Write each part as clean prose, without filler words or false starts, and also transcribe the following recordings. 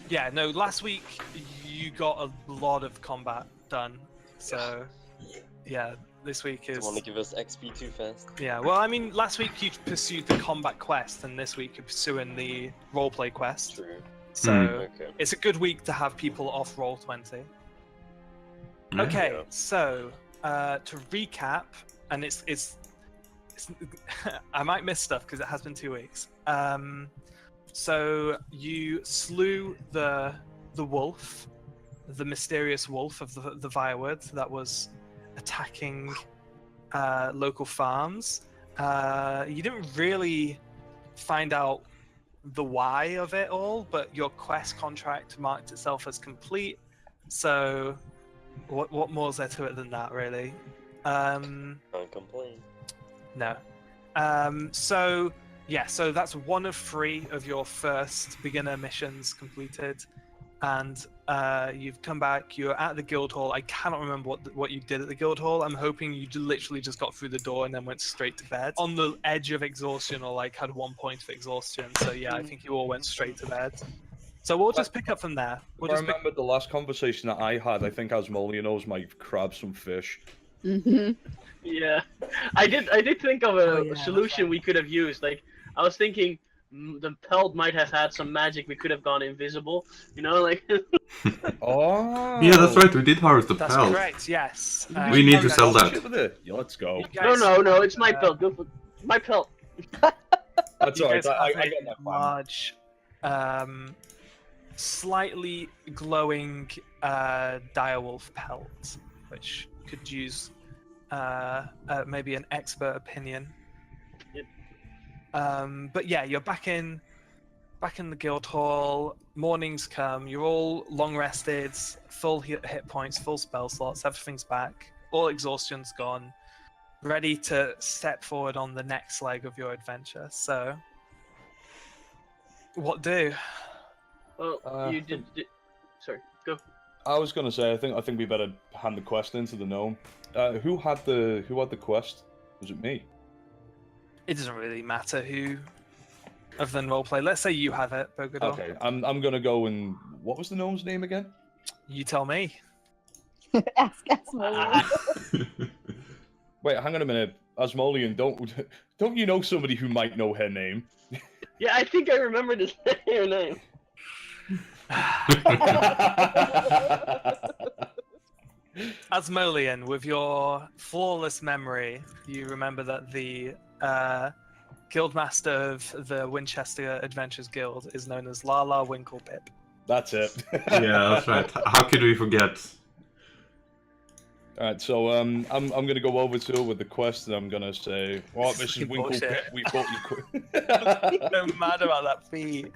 Yeah, no, last week you got a lot of combat done, so yeah, this week is... Don't want to give us XP too fast. Yeah, well, I mean, last week you pursued the combat quest, and this week you're pursuing the roleplay quest. True. So Okay. it's a good week to have people off Roll20. Okay, Yeah. so to recap, and it's I might miss stuff because it has been 2 weeks. So you slew the wolf, the mysterious wolf of the Virewood that was attacking local farms. You didn't really find out the why of it all, but your quest contract marked itself as complete. So what more is there to it than that, really? Can't complain. No. So that's 1 of 3 of your first beginner missions completed, and you've come back. You're at the guild hall. I cannot remember what you did at the guild hall. I'm hoping you literally just got through the door and then went straight to bed on the edge of exhaustion, or like had 1 point of exhaustion. So yeah, I think you all went straight to bed. So we'll just pick up from there. I remember the last conversation that I had. I think Asmolianos might grab some fish. Yeah, I did think of a yeah, solution we could have used. Like, I was thinking the pelt might have had some magic. We could have gone invisible. You know, like. Oh. Yeah, that's right. We did harvest the That's pelt. correct. Yes. We need to sell that. Yeah, let's go. No, it's my pelt. Go for my pelt. That's alright. I have got that a plan. large, slightly glowing direwolf pelt, which could use maybe an expert opinion. Yep. But yeah, you're back in the guild hall. Mornings come. You're all long rested, full hit points, full spell slots. Everything's back. All exhaustion's gone. Ready to step forward on the next leg of your adventure. So, what do? Well, you did. Sorry, go. I was gonna say, I think we better hand the quest in to the gnome. Who had the quest? Was it me? It doesn't really matter who, other than roleplay. Let's say you have it, Bogador. Okay, I'm gonna go and what was the gnome's name again? You tell me. Ask Asmolian. Wait, hang on a minute, Asmolian. Don't you know somebody who might know her name? Yeah, I think I remember this your name. Asmolian, with your flawless memory, you remember that the guildmaster of the Winchester Adventures Guild is known as Lala Winklepip. That's it. Yeah, that's right. How could we forget? Alright, so I'm gonna go over to her with the quest, and I'm gonna say, "Well, This is Mrs. Winklepip, bullshit. we bought you." No mad about that feat.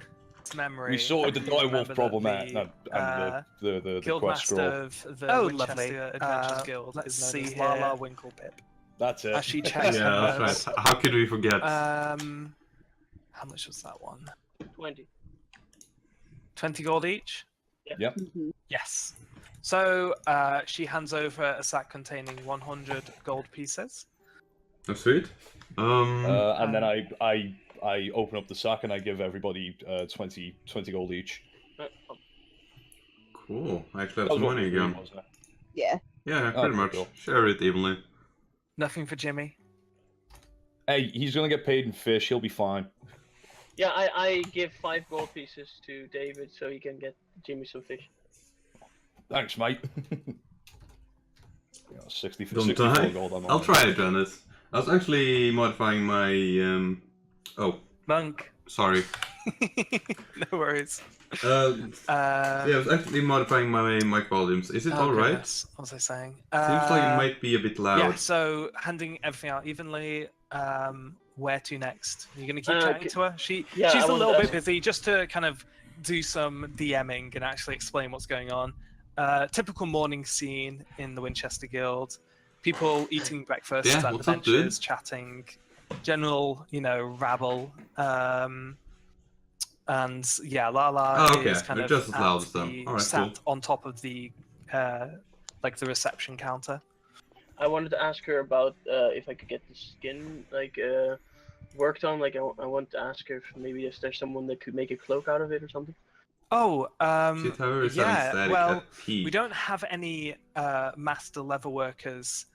Memory. We sorted the You remember direwolf that problem out. the, No, and the quest Guildmaster scroll. of the Winchester Adventures Guild let's is known see as here. Lala Winklepip. That's it. As she checks her Yeah, notes. that's right. How could we forget? How much was that one? 20. 20 gold each? Yep. Yes. So she hands over a sack containing 100 gold pieces. That's sweet. And then I open up the sack and I give everybody 20 gold each. Cool. I actually That have was some what money we agreed, again. wasn't it? Yeah. Yeah, Oh, pretty much. cool. Share it evenly. Nothing for Jimmy. Hey, he's gonna get paid in fish. He'll be fine. Yeah, I give 5 gold pieces to David so he can get Jimmy some fish. Thanks, mate. 60 for Don't 64 die. gold. I'm I'll on. try it, Dennis. I was actually modifying my oh, Monk. sorry. No worries. Yeah, I was actually modifying my mic volumes. Is it alright? Goodness. What was I saying? Seems like it might be a bit loud. Yeah, so handing everything out evenly. Where to next? You're gonna keep chatting to her? She's I a wanted little to bit ask- busy, just to kind of do some DMing and actually explain what's going on. Typical morning scene in the Winchester Guild. People eating breakfast Yeah, at the what's up, dude? benches, chatting, general, rabble. And yeah, Lala Oh, okay. is kind They're of just as loud as at them. the, Alright, sat on top of the like the reception counter. I wanted to ask her about if I could get the skin worked on. Like I want to ask her if maybe if there's someone that could make a cloak out of it or something. Oh, Shit, however, is yeah. static Well, at P. we don't have any master level workers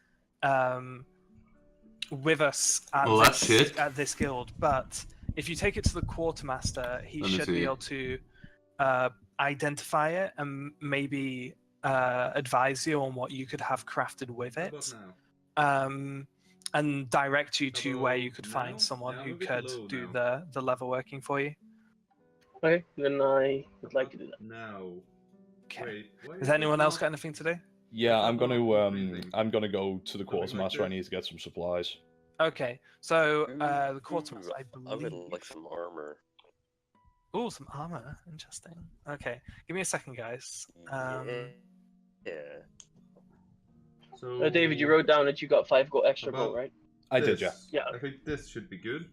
with us at, Well, that's shit. at this guild, but if you take it to the quartermaster, he Let me should see. be able to identify it and maybe advise you on what you could have crafted with How it, about now? and direct you to How where about you could now? find someone Yeah, I'm who a bit could low do now. the level working for you. Okay, then I would like to do that. Now. Okay. Wait, why Has is anyone it else not- got anything to do? Yeah, I I'm thought gonna we were breathing. I'm gonna go to the Something like quartermaster. I this. need to get some supplies. Okay, so the Ooh, quartermaster, I I would believe. like some armor. Oh, some armor. Interesting. Okay, give me a second, guys. Yeah. So, David, you wrote down that you got 5 extra gold, About- right? I did, yeah. this. Yeah. I think this should be good.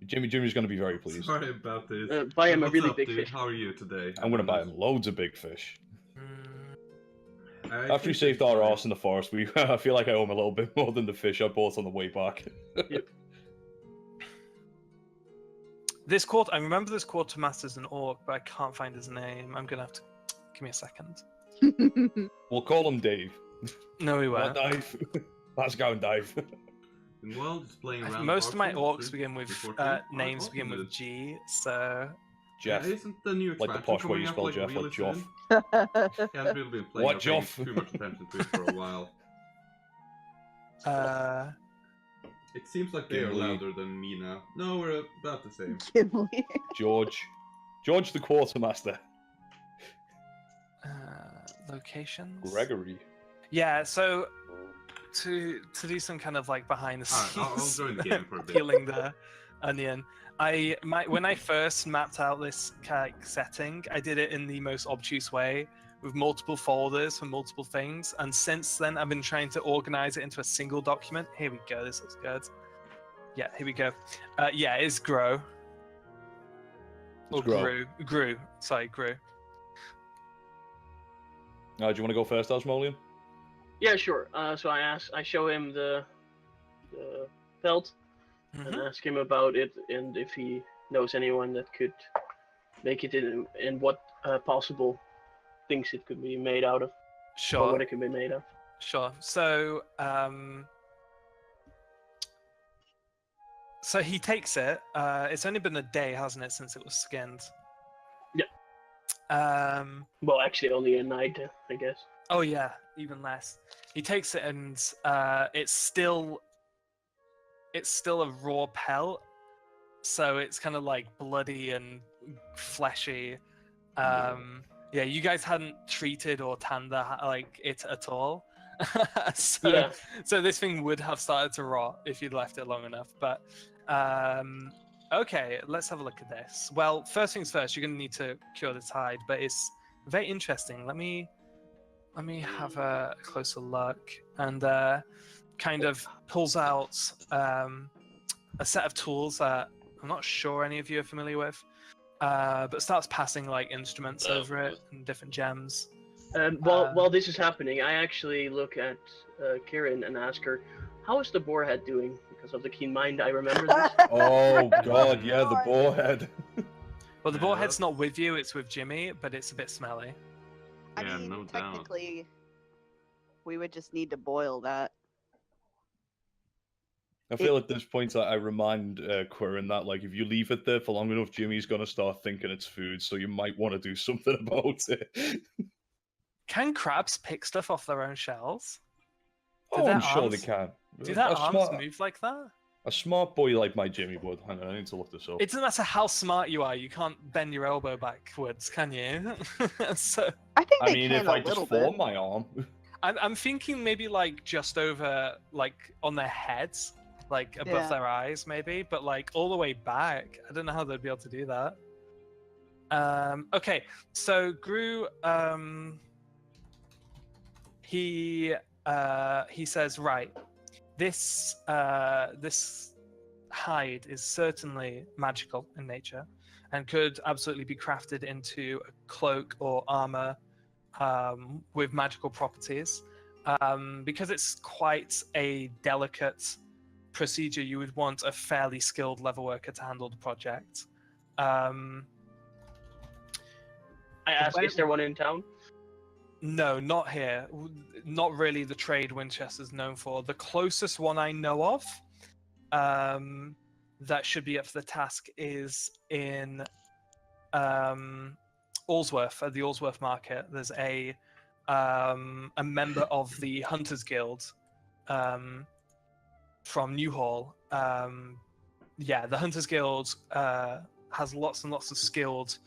Jimmy's gonna be very pleased. Sorry about this. Buy him a What's really up, big dude? fish. How are you today? I'm gonna buy him loads of big fish. Mm, After we saved our arse in the forest, I feel like I owe him a little bit more than the fish I bought on the way back. This I remember this quartermaster's an orc, but I can't find his name. I'm gonna have to give me a second. We'll call him Dave. No, we What, won't. Dave? Let's go, Dave. Well, just playing around. Most of my Parkland, orcs since begin with before film. names I'll begin do with it. G, so Jeff. Yeah, isn't the new Like the expansion posh way coming you up, spell like, Jeff, like really Joff. soon? I haven't really been playing What, or paying Joff? too much attention to it for a while. It seems like they are Gimli. louder than me now. No, we're about the same. Gimli. George the quartermaster. locations. Gregory. Yeah, so to do some kind of like behind the Alright, I'll scenes, join the game for a bit. peeling the onion. When I first mapped out this setting, I did it in the most obtuse way with multiple folders for multiple things, and since then I've been trying to organize it into a single document. Here we go. This looks good. Yeah, here we go. Yeah, it's grow. Or Grow. grew. Sorry, grew. Do you want to go first, Osmolian? Yeah, sure. So I show him the belt and Mhm. ask him about it and if he knows anyone that could make it in what possible things it could be made out of, or Sure. what it could be made of. Sure. So, so he takes it. It's only been a day, hasn't it, since it was skinned? Yeah. Well, actually, only a night, I guess. Oh yeah, even less. He takes it, and it's still a raw pelt, so it's kind of like bloody and fleshy. Yeah, you guys hadn't treated or tanned it at all. So, Yeah. so this thing would have started to rot if you'd left it long enough. But okay, let's have a look at this. Well, first things first, you're gonna need to cure this hide, but it's very interesting. Let me have a closer look, and kind of pulls out a set of tools that I'm not sure any of you are familiar with, but starts passing like instruments over it and different gems. While this is happening, I actually look at Kieran and ask her, "How is the boarhead doing?" Because of the keen mind, I remember this. Oh god, yeah, the boarhead. Well, the Yeah, boarhead's not with you; it's with Jimmy, but it's a bit smelly. I Yeah, mean, no doubt. technically, we would just need to boil that. I feel at this point I remind Quirin that like if you leave it there for long enough, Jimmy's gonna start thinking it's food, so you might want to do something about it. Can crabs pick stuff off their own shells? Oh, their I'm sure they arms- can. Do their a arms smart, move like that? a smart boy like my Jimmy would. Hang on, I need to look this up. It doesn't matter how smart you are; you can't bend your elbow backwards, can you? So I think they I mean, can if a I little deform bit. my arm. I'm thinking maybe like just over, like on their heads, like above Yeah. their eyes, maybe, but like all the way back. I don't know how they'd be able to do that. Okay, so Gru, he says, right, this hide is certainly magical in nature, and could absolutely be crafted into a cloak or armor with magical properties. Because it's quite a delicate procedure, you would want a fairly skilled level worker to handle the project. I asked, is there one in town? No, not here. Not really the trade Winchester's known for. The closest one I know of that should be up for the task is in Allsworth, at the Allsworth market. There's a member of the Hunters Guild from Newhall. Yeah, the Hunters Guild has lots and lots of skilled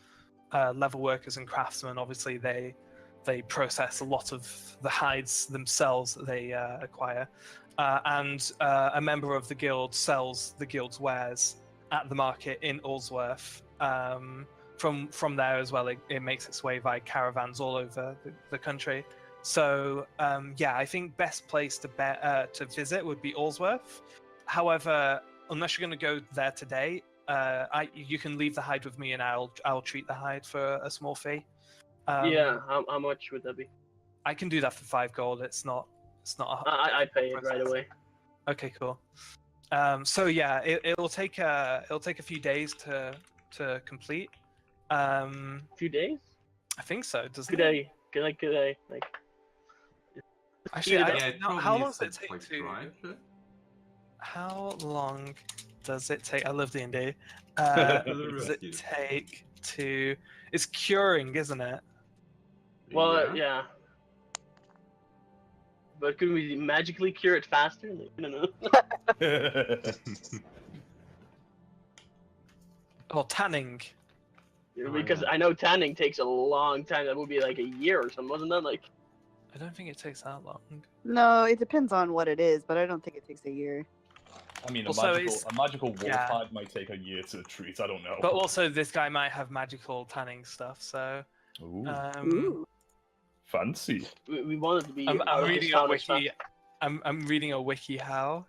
leather workers and craftsmen. Obviously, they process a lot of the hides themselves that they acquire, and a member of the guild sells the guild's wares at the market in Allsworth. From there as well, it makes its way via caravans all over the country. So yeah, I think best place to visit would be Allsworth. However, unless you're going to go there today, you can leave the hide with me, and I'll treat the hide for a small fee. Yeah, how much would that be? I can do that for 5 gold. It's not a I pay it right away. Okay, cool. So yeah, it'll take a few days to complete. A few days? I think so. Doesn't Could it? I like? Actually, Yeah, Yeah, it no, probably how long is does it take like to? drive. How long does it take? I love D&D. The Does rescue. it take to? It's curing, isn't it? Well, yeah. But could we magically cure it faster? Like, I don't know. Or tanning. Because yeah. I know tanning takes a long time. That would be like a year or something, wasn't that? Like, I don't think it takes that long. No, it depends on what it is, but I don't think it takes a year. I mean, Also, a magical wolf yeah. hide might take a year to treat. I don't know. But also, this guy might have magical tanning stuff. So, Ooh, Ooh. fancy. we wanted to be. I'm reading a astonished wiki. I'm reading a wiki. How?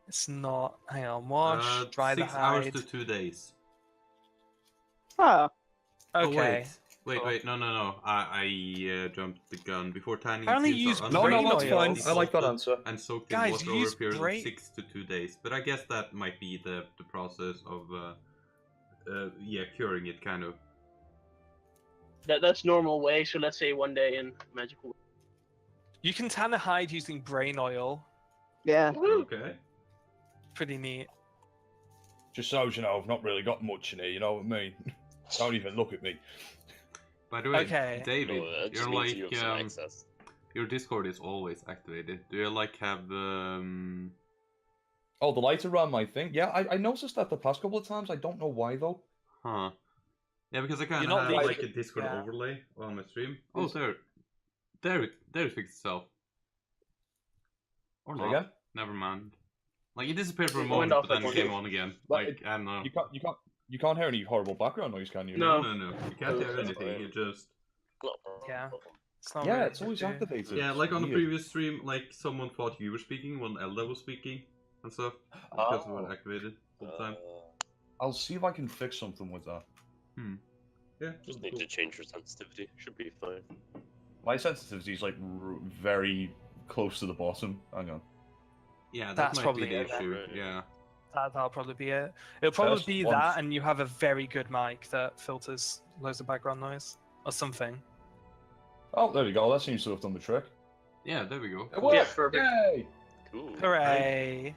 It's not. Hang on. Wash. Dry the 6 hours hide. to 2 days. Oh, Okay. Wait, no. I jumped the gun. Before tanning Apparently seals you are use No, brain that's fine. oils. I like that answer. And soaked in Guys, water you over use a period brain- of 6 to 2 days. But I guess that might be the process of curing it, kind of. That's normal way. So let's say one day in magical. You can tan a hide using brain oil. yeah. Okay. Pretty neat. Just so you know, I've not really got much in here. You know what I mean? Don't even look at me. By the way, Okay. David, No, that just you're means like you have some access. your Discord is always activated. Do you like have Oh, the lights around my thing. Yeah, I noticed that the past couple of times. I don't know why though. Huh. Yeah, because I kind You're of not have leaving- like a Discord yeah. overlay on my stream. Oh, there it fixed itself. Or Say not. again? Never mind. Like it disappeared for a It moment, went off but then like it one. came on again. Like, Like I don't know. You can't hear any horrible background noise, can you? No. No. You can't hear That's anything. fine. It just Yeah. It's not Yeah, really it's always to do. activated. yeah, like on the Weird. previous stream, like someone thought you were speaking when Elda was speaking and stuff because it was Oh. activated all the time. I'll see if I can fix something with that. Yeah, Just need to change your sensitivity. Should be fine. My sensitivity is like very close to the bottom. Hang on. Yeah, that That's might probably be the it then. issue. Right. Yeah. That'll probably be it. It'll probably Test be once. that, and you have a very good mic that filters loads of background noise or something. Oh, there we go. That seems to have done the trick. Yeah, there we go. It worked! Yeah, perfect. Yay! Cool. Hooray!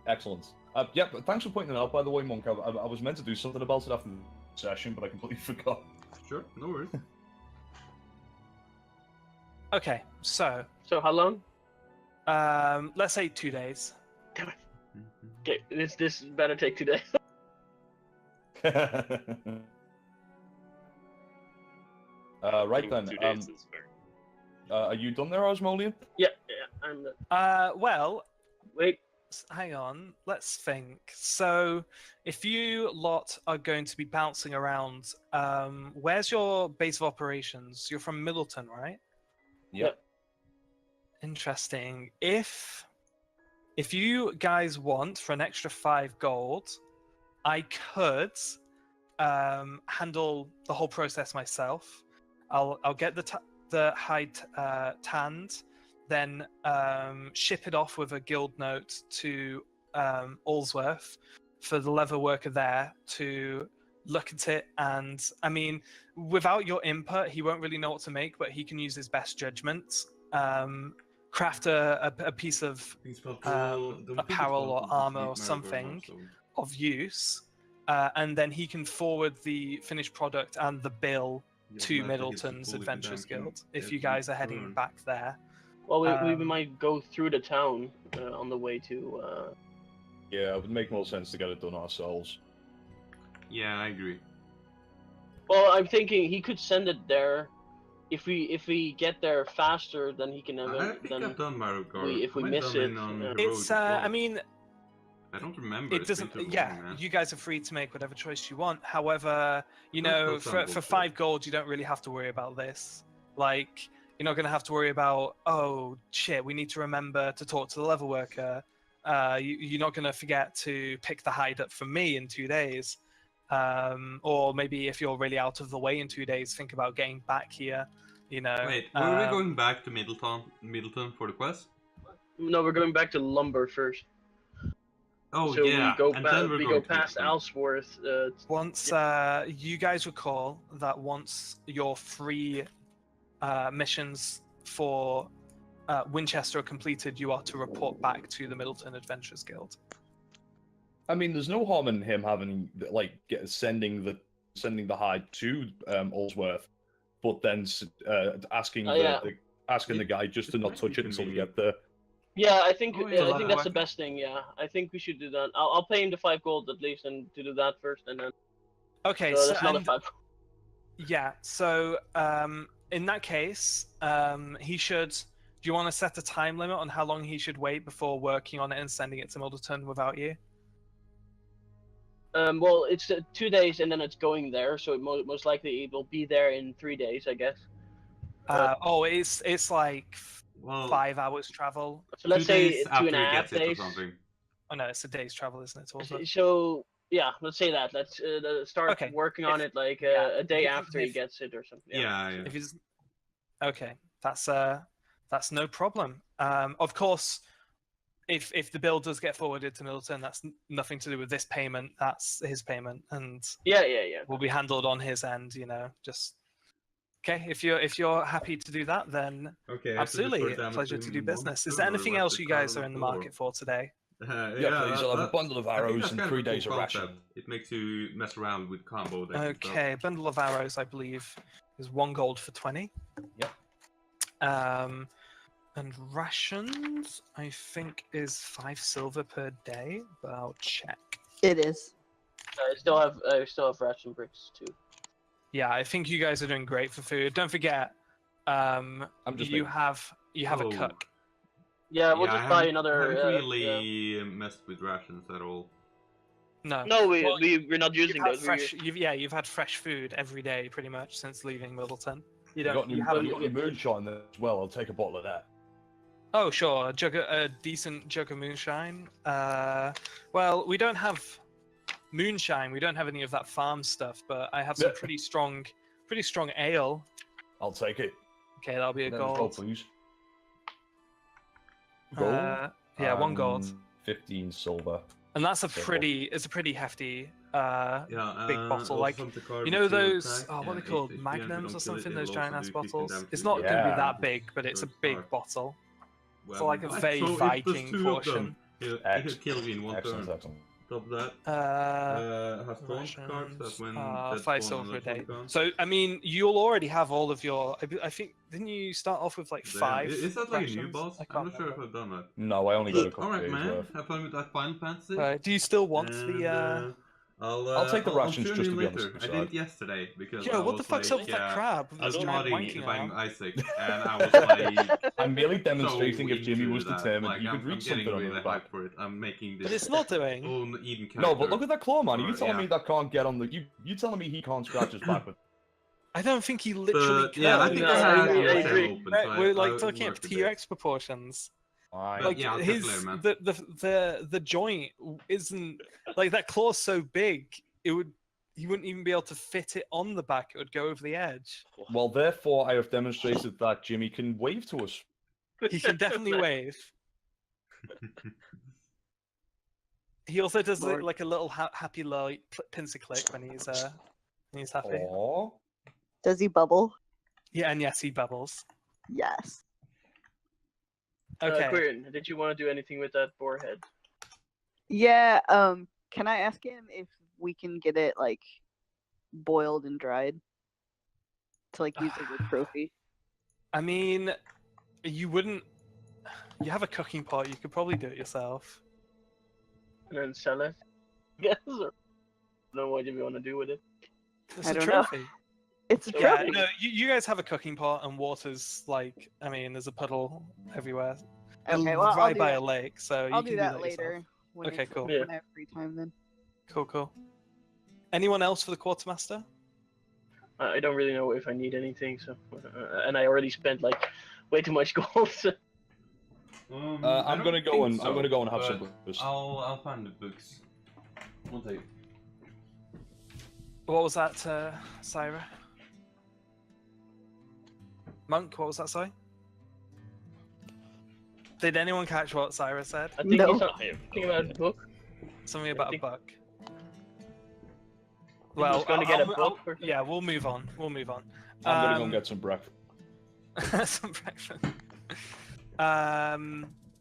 Excellent. Yeah, but thanks for pointing it out, by the way, Monk. I was meant to do something about it after the session, but I completely forgot. Sure, no worries. Okay, so So how long? let's say 2 days. Okay, this better take 2 days. Right I think then. 2 days is fair. Are you done there, Osmolian? yeah, I'm. Well, Wait. hang on. Let's think. So, if you lot are going to be bouncing around, where's your base of operations? You're from Middleton, right? Yep. Interesting. If you guys want for an extra 5 gold, I could handle the whole process myself. I'll get the hide tanned, then ship it off with a guild note to Allsworth for the leather worker there to look at it, and I mean, without your input, he won't really know what to make, but he can use his best judgment. Craft a piece of apparel or armor or something of use, and then he can forward the finished product and the bill to Middleton's Adventurers Guild if you guys are heading back there. Well, we might go through the town on the way to. Yeah, it would make more sense to get it done ourselves. Yeah, I agree. Well, I'm thinking he could send it there. If we get there faster, then he can have I it. think Then I've done Mario Kart. if we I've miss done it, on the road It's as well. I mean, I don't remember. it It's been doesn't. too long, Yeah, man. you guys are free to make whatever choice you want. However, you Let's know, put some for bullshit. 5 gold, you don't really have to worry about this. Like, you're not going to have to worry about, oh shit, we need to remember to talk to the level worker. You're not going to forget to pick the hide up for me in 2 days. Or maybe if you're really out of the way in 2 days, think about getting back here. You know. Wait, were we going back to Middleton for the quest? no, we're going back to Lumber first. Oh So yeah, we go and back. then we're We going go to past Middleton. Alsworth. Once you guys recall that once your 3 missions for Winchester are completed, you are to report back to the Middleton Adventurers Guild. I mean, there's no harm in him having sending the hide to Allsworth, but then asking asking the guy just to not touch it until we get there. Yeah, I think Oh, yeah, I think that's the wacky. best thing. Yeah, I think we should do that. I'll pay him the 5 gold at least, and to do that first, and then. Okay, So so that's not a and- 5. yeah, so in that case, he should. Do you want to set a time limit on how long he should wait before working on it and sending it to Middleton without you? Well, it's 2 days, and then it's going there, so most likely it will be there in 3 days, I guess. It's like Well, 5 hours travel. So let's 2 say days 2 after and a he half gets it or days. something. Oh no, it's a day's travel, isn't it? Also? So yeah, let's say that. Let's start Okay, working on if- it like yeah, a day if- after he if- gets it or something. Yeah, yeah. If he's okay, that's no problem. Of course, if the bill does get forwarded to Middleton, that's nothing to do with this payment. That's his payment, and Yeah. will be handled on his end. You know, just okay. If you're happy to do that, then Okay. I have to absolutely, defer damage pleasure to do in business. Is one there turn, or anything let else the you card guys on are in the floor. market for today? Yeah, please. I'll have a bundle of I think arrows that's and kind 3 of a cool days of ration. concept. It makes you mess around with combo decks and stuff. Okay, bundle of arrows, I believe, is 1 gold for 20. Yep. And rations, I think, is 5 silver per day, but I'll check. It is. I still have ration bricks too. Yeah, I think you guys are doing great for food. Don't forget, I'm just you making- have a Oh. cook. Yeah, we'll Yeah, just I buy haven't- another. I haven't yeah. really messed with rations at all. No. No, Well, we're not You've using had those. fresh. You've had fresh food every day pretty much since leaving Middleton. You You don't. got You any, haven't. you got any moonshine there as well? I'll take a bottle of that. Oh sure, a decent jug of moonshine. Well, we don't have moonshine. We don't have any of that farm stuff, but I have some Yeah. pretty strong ale. I'll take it. Okay, that'll be a Then as well, gold. please. Gold. Yeah, 1 gold, and 15 silver. and that's a silver. pretty hefty. Yeah, Big bottle, also like, some to carve You know with your those attack, what are they and called, if you magnums don't or kill it, something? it'll Those also giant ass do 15 bottles. damage It's to not you. going to be Yeah. that big, but it's a First big part. bottle. Well, like a right, very so if there's Viking 2 of portion. them, he'll kill you in 1 Excellent, turn. excellent. Top of that, has taunt cards. Rations, That's when 5 that's silver a day. Gone. So I mean, you'll already have all of your. I think didn't you start off with like Damn, 5? Is that like a new rations? boss? I I'm can't not sure if remember. I've done that. No, I only got a couple Alright, days man. worth. Have fun with that Final Fantasy. Do you still want And, the? I'll take the rations tune just in to be on the later. safe I did side. it yesterday because Yo, I what the was fuck's like, up with that crab? I was That's giant modding wanking if I'm around? Isaac, and I was like, I'm merely demonstrating so if Jimmy was into that. determined, Like, he could I'm reach getting something on really the back. hyped for it. I'm making this But it's not doing. own Eden character. No, but look at that claw, man. Are you Or, telling yeah. me that can't get on the... You telling me he can't scratch his back with... I don't think he literally But, can. yeah, I think No, I have I agree, I the agree. channel open, Right, so we're I like talking worked of a bit. T-Rex proportions. Fine. But Like yeah, I'll check his later, man. the joint isn't like that claw's so big he wouldn't even be able to fit it on the back. It would go over the edge. Well, therefore, I have demonstrated that Jimmy can wave to us. He can definitely wave. He also does Lord. like a little happy light pincer click when he's happy. Aww. Does he bubble? Yeah, and yes, he bubbles. Yes. Okay. Quirin, did you want to do anything with that boar head? Yeah. Can I ask him if we can get it like boiled and dried to like use as a trophy? I mean, you wouldn't. You have a cooking pot. You could probably do it yourself. And then sell it? Yes. Or... I don't know what you want to do with it. It's I a don't know. trophy. It's a Yeah, trophy. no, you guys have a cooking pot, and water's like. I mean, there's a puddle everywhere. Okay, well, I'll right do by that. a lake, so I'll you can do that yourself. later. When Okay, it's, cool. Yeah. When I have free time, then. Cool. Anyone else for the quartermaster? I don't really know if I need anything, so and I already spent like way too much gold. So... I'm gonna go and have some breakfast. I'll find the books. One take. What was that, Syra? Monk, what was that, sorry? Did anyone catch what Syra said? I think No. he's I have talking no about idea. the book. Something about a think- buck. He was going to get a book or yeah, we'll move on. We'll move on. I'm gonna go and get some breakfast. some breakfast.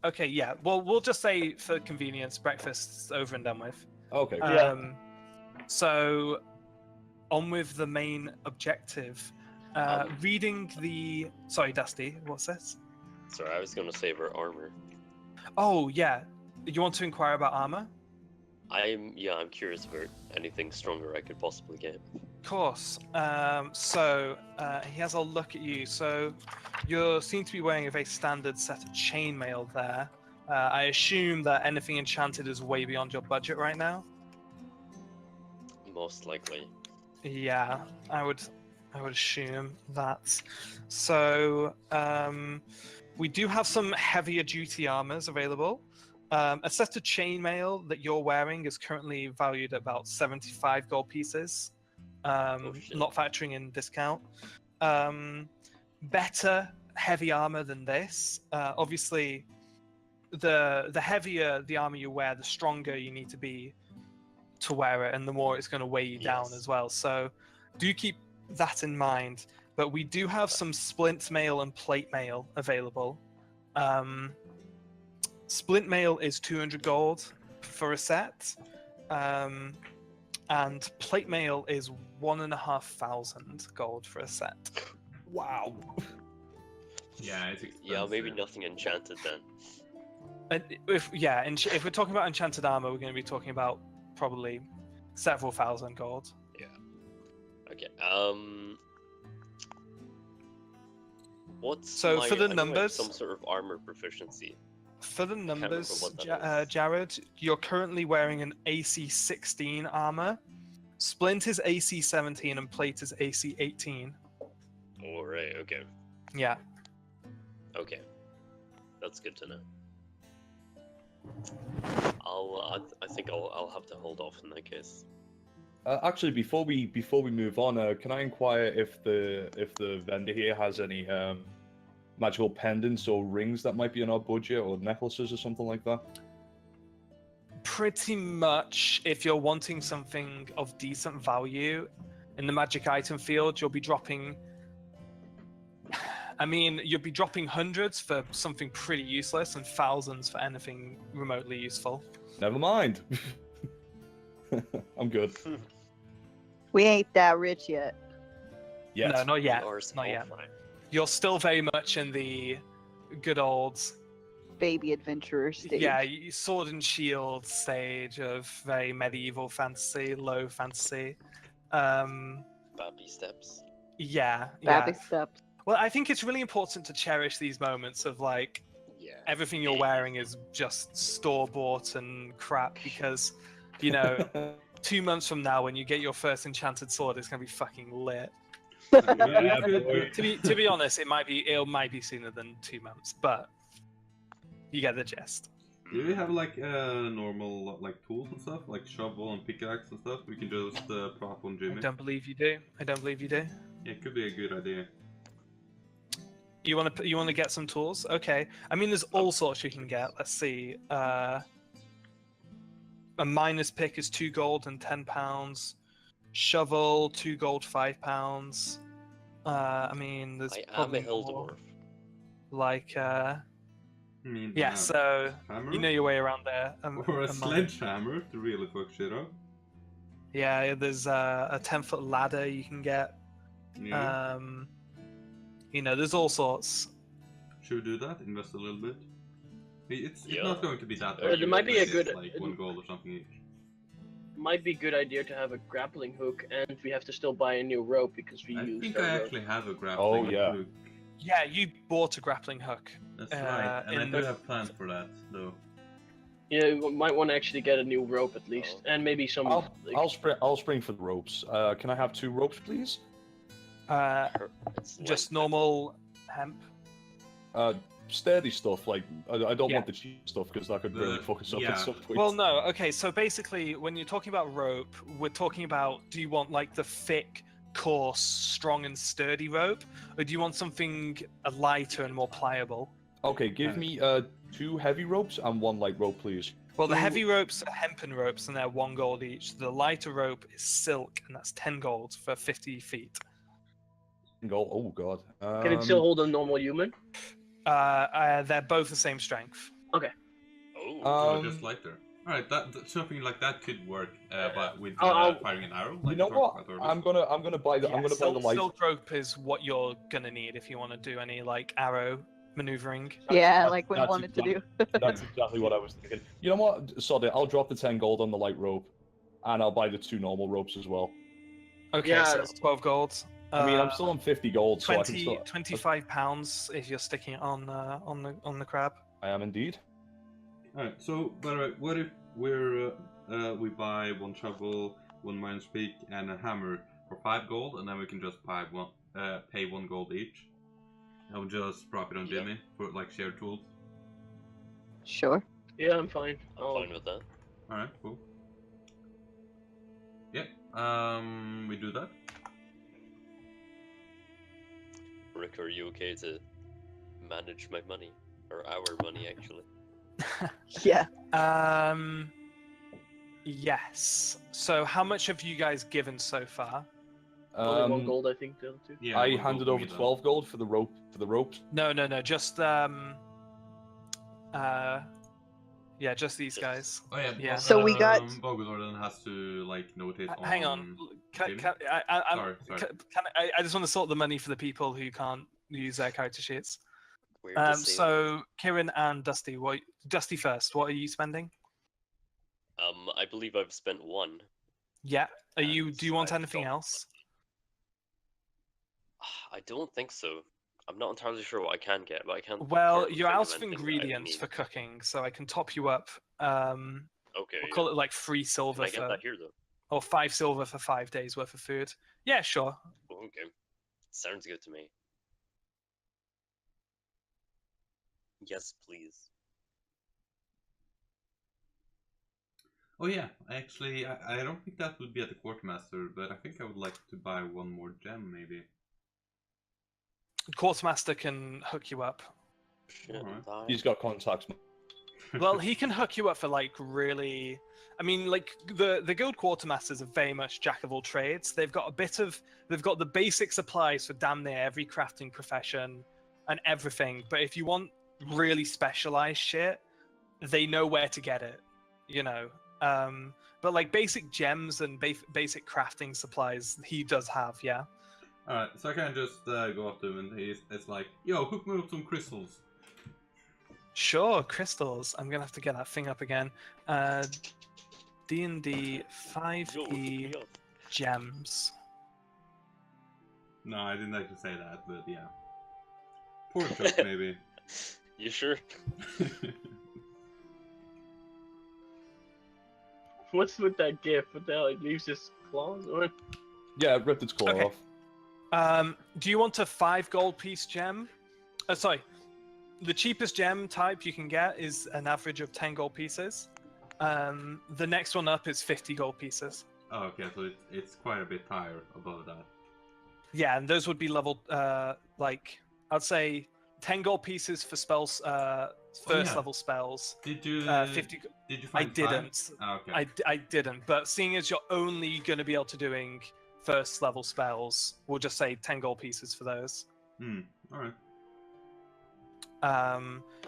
Okay, yeah. Well, we'll just say for convenience, breakfast's over and done with. Okay. Yeah. So, on with the main objective. Reading the. Sorry, Dusty. What's this? Sorry, I was gonna say about armor. Oh yeah. You want to inquire about armor? I'm curious about anything stronger I could possibly get. Of course. He has a look at you. So you seem to be wearing a very standard set of chainmail there. I assume that anything enchanted is way beyond your budget right now. Most likely. Yeah, I would assume that. So we do have some heavier duty armors available. A set of chainmail that you're wearing is currently valued at about 75 gold pieces, shit. not factoring in discount. Better heavy armor than this. Obviously, the heavier the armor you wear, the stronger you need to be to wear it, and the more it's going to weigh you down Yes. as well. So do keep that in mind. But we do have some splint mail and plate mail available. Splint mail is 200 gold for a set, and plate mail is 1,500 gold for a set. Wow. Yeah, it's expensive. Yeah, maybe nothing enchanted then. And if we're talking about enchanted armor, we're going to be talking about probably several thousand gold. Okay. What's So for the I know I have numbers- some sort of armor proficiency. For the remember numbers, what that is. Jared, you're currently wearing an AC 16 armor. Splint is AC 17 and plate is AC 18. All right. Okay. Yeah. Okay. That's good to know. I think I'll have to hold off in that case. Actually, before we move on, can I inquire if the vendor here has any magical pendants or rings that might be in our budget, or necklaces or something like that? Pretty much, if you're wanting something of decent value in the magic item field, you'll be dropping. I mean, you'll be dropping hundreds for something pretty useless and thousands for anything remotely useful. Never mind. I'm good. We ain't that rich yet. Yes. No, not yet. We are Not yet. small fry. You're still very much in the good old, Baby adventurer stage. yeah, sword and shield stage of very medieval fantasy, low fantasy. Baby steps. Yeah. Baby steps. Well, I think it's really important to cherish these moments of like Yeah. everything you're wearing is just store bought and crap because, you know, 2 months from now when you get your first enchanted sword, it's gonna be fucking lit. Yeah, boy. To be honest, it might be sooner than 2 months, but you get the gist. Do we have like normal like tools and stuff, like shovel and pickaxe and stuff? We can just prop on I Jimmy. don't believe you do. Yeah, it could be a good idea. You want to get some tools? Okay. I mean, there's all sorts you can get. Let's see. A miner's pick is 2 gold and 10 pounds. Shovel, 2 gold, 5 pounds. I mean, there's I am probably a hill more. dwarf. Like, I mean, yeah, so hammer you know your way around there. or a mine. sledgehammer to really fuck shit up. Yeah, there's a 10-foot ladder you can get. Yeah. You know, there's all sorts. Should we do that? Invest a little bit. It's Yeah. not going to be that. There much, might be a it's good- like 1 gold or something each. Might be a good idea to have a grappling hook, and we have to still buy a new rope because we I used think our I rope. actually have a grappling yeah. hook. Yeah, you bought a grappling hook. That's right, and I in do the- have plans for that, though. Yeah, we might want to actually get a new rope at least, and maybe some. I'll spring for the ropes. Can I have 2 ropes, please? It's Just like- normal hemp. Sturdy stuff. Like I don't Yeah. want the cheap stuff because that could really fuck us up yeah. at some point. Well, no. Okay, so basically, when you're talking about rope, we're talking about, do you want like the thick, coarse, strong, and sturdy rope, or do you want something lighter and more pliable? Okay, give me 2 heavy ropes and 1 light rope, please. Well, the So- heavy ropes are hempen ropes, and they're 1 gold each. The lighter rope is silk, and that's 10 gold for 50 feet. Gold. Oh god. Can it still hold a normal human? They're both the same strength. Oh, Oh, Um, just lighter. Alright, something like that could work, but with I'll- firing an arrow. You Like know we talked what? about I'm earlier. gonna buy the Yeah, buy the light. silk rope is what you're gonna need if you want to do any like arrow maneuvering. Yeah, That's- like we that's wanted to do. That's exactly what I was thinking. You know what? Sod it. I'll drop the 10 gold on the light rope, and I'll buy the 2 normal ropes as well. Okay, Yeah. so it's 12 gold. I mean, I'm still on 50 gold, so I can 20, still. 25 pounds if you're sticking it on the crab. I am indeed. Alright, so by the way, what if we buy 1 shovel, 1 miner's pick, and a hammer for 5 gold, and then we can just pay 1 gold each. I would just drop it on Yeah. Jimmy for like shared tools. Sure. Yeah, I'm fine. I'm fine with that. Alright, cool. Yeah, we do that. Rick, are you okay to manage my money? Or our money, actually? Yeah. Yes. So how much have you guys given so far? Only 1 gold, I think, the other 2. Yeah, I 1 gold handed for over me, though. 12 gold for the ropes. No, just yeah, just these guys. Oh yeah. Yeah. but, So we got- Bogolor then has to like notice on. Hang on. Jimmy? I'm- Sorry. I just want to sort the money for the people who can't use their character sheets. We're disabled. So Kieran and Dusty, Dusty first. What are you spending? I believe I've spent 1. Yeah. Do you want I anything don't- else? I don't think so. I'm not entirely sure what I can get, but I can't. Well, hardly you're think out of anything that I ingredients need. for cooking, so I can top you up. Okay. We'll call it like 3 Can silver I get for, that here though? or 5 silver for 5 days worth of food. Yeah, sure. Oh, okay. Sounds good to me. Yes, please. Oh yeah, actually, I don't think that would be at the quartermaster, but I think I would like to buy 1 more gem, maybe. Quartermaster can hook you up. Shit, Alright. die. He's got contacts. Well, he can hook you up for like really. I mean, like the guild quartermasters are very much jack of all trades. They've got the basic supplies for damn near every crafting profession and everything. But if you want really specialized shit, they know where to get it. You know. But like basic gems and basic crafting supplies, he does have. Yeah. Alright, so I can just go up to him and it's like, yo, hook me up some crystals. Sure, crystals. I'm gonna have to get that thing up again. D&D Yo, 5e hook me up. gems. No, I didn't actually say that, but yeah. Poor joke, maybe. You sure? What's with that gif? What the hell? It leaves his claws on? Yeah, ripped its claw Okay. off. Do you want a 5 gold piece gem? Sorry. The cheapest gem type you can get is an average of 10 gold pieces. The next one up is 50 gold pieces. Oh, okay, so it's quite a bit higher above that. Yeah, and those would be level, like, I'd say 10 gold pieces for spells, first level spells. Did you 50. Did you I find didn't. Oh, okay. I didn't. But seeing as you're only going to be able to doing first level spells, we'll just say 10 gold pieces for those. All right.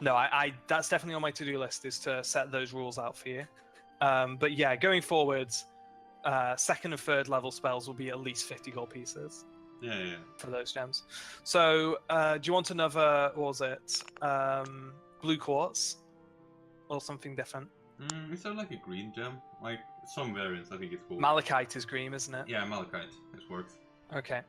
No, I that's definitely on my to-do list, is to set those rules out for you. But yeah, going forwards, second and third level spells will be at least 50 gold pieces. Yeah. For those gems. So, do you want another, what was it? Blue quartz? Or something different? Is there like a green gem? Like some variants, I think it's cool. Malachite is green, isn't it? Yeah, malachite. It works. Okay.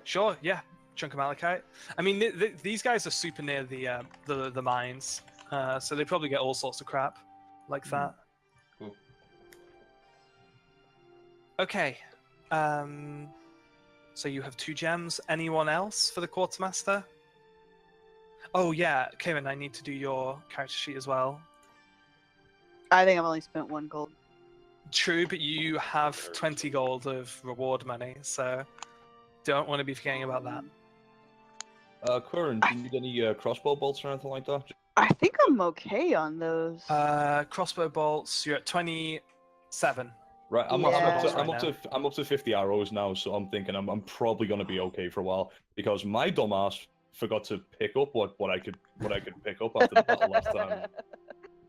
Sure, yeah. Chunk of malachite. I mean, these guys are super near the mines, so they probably get all sorts of crap like that. Cool. Okay. So you have 2 gems. Anyone else for the quartermaster? Oh yeah, Kieran, I need to do your character sheet as well. I think I've only spent 1 gold. True, but you have 20 gold of reward money, so don't want to be forgetting about that. Curran, do you need any crossbow bolts or anything like that? I think I'm okay on those. Crossbow bolts, you're at 27. Right, I'm Yeah. up to 50 arrows now, so I'm thinking I'm probably gonna be okay for a while because my dumbass forgot to pick up what I could pick up after the battle last time.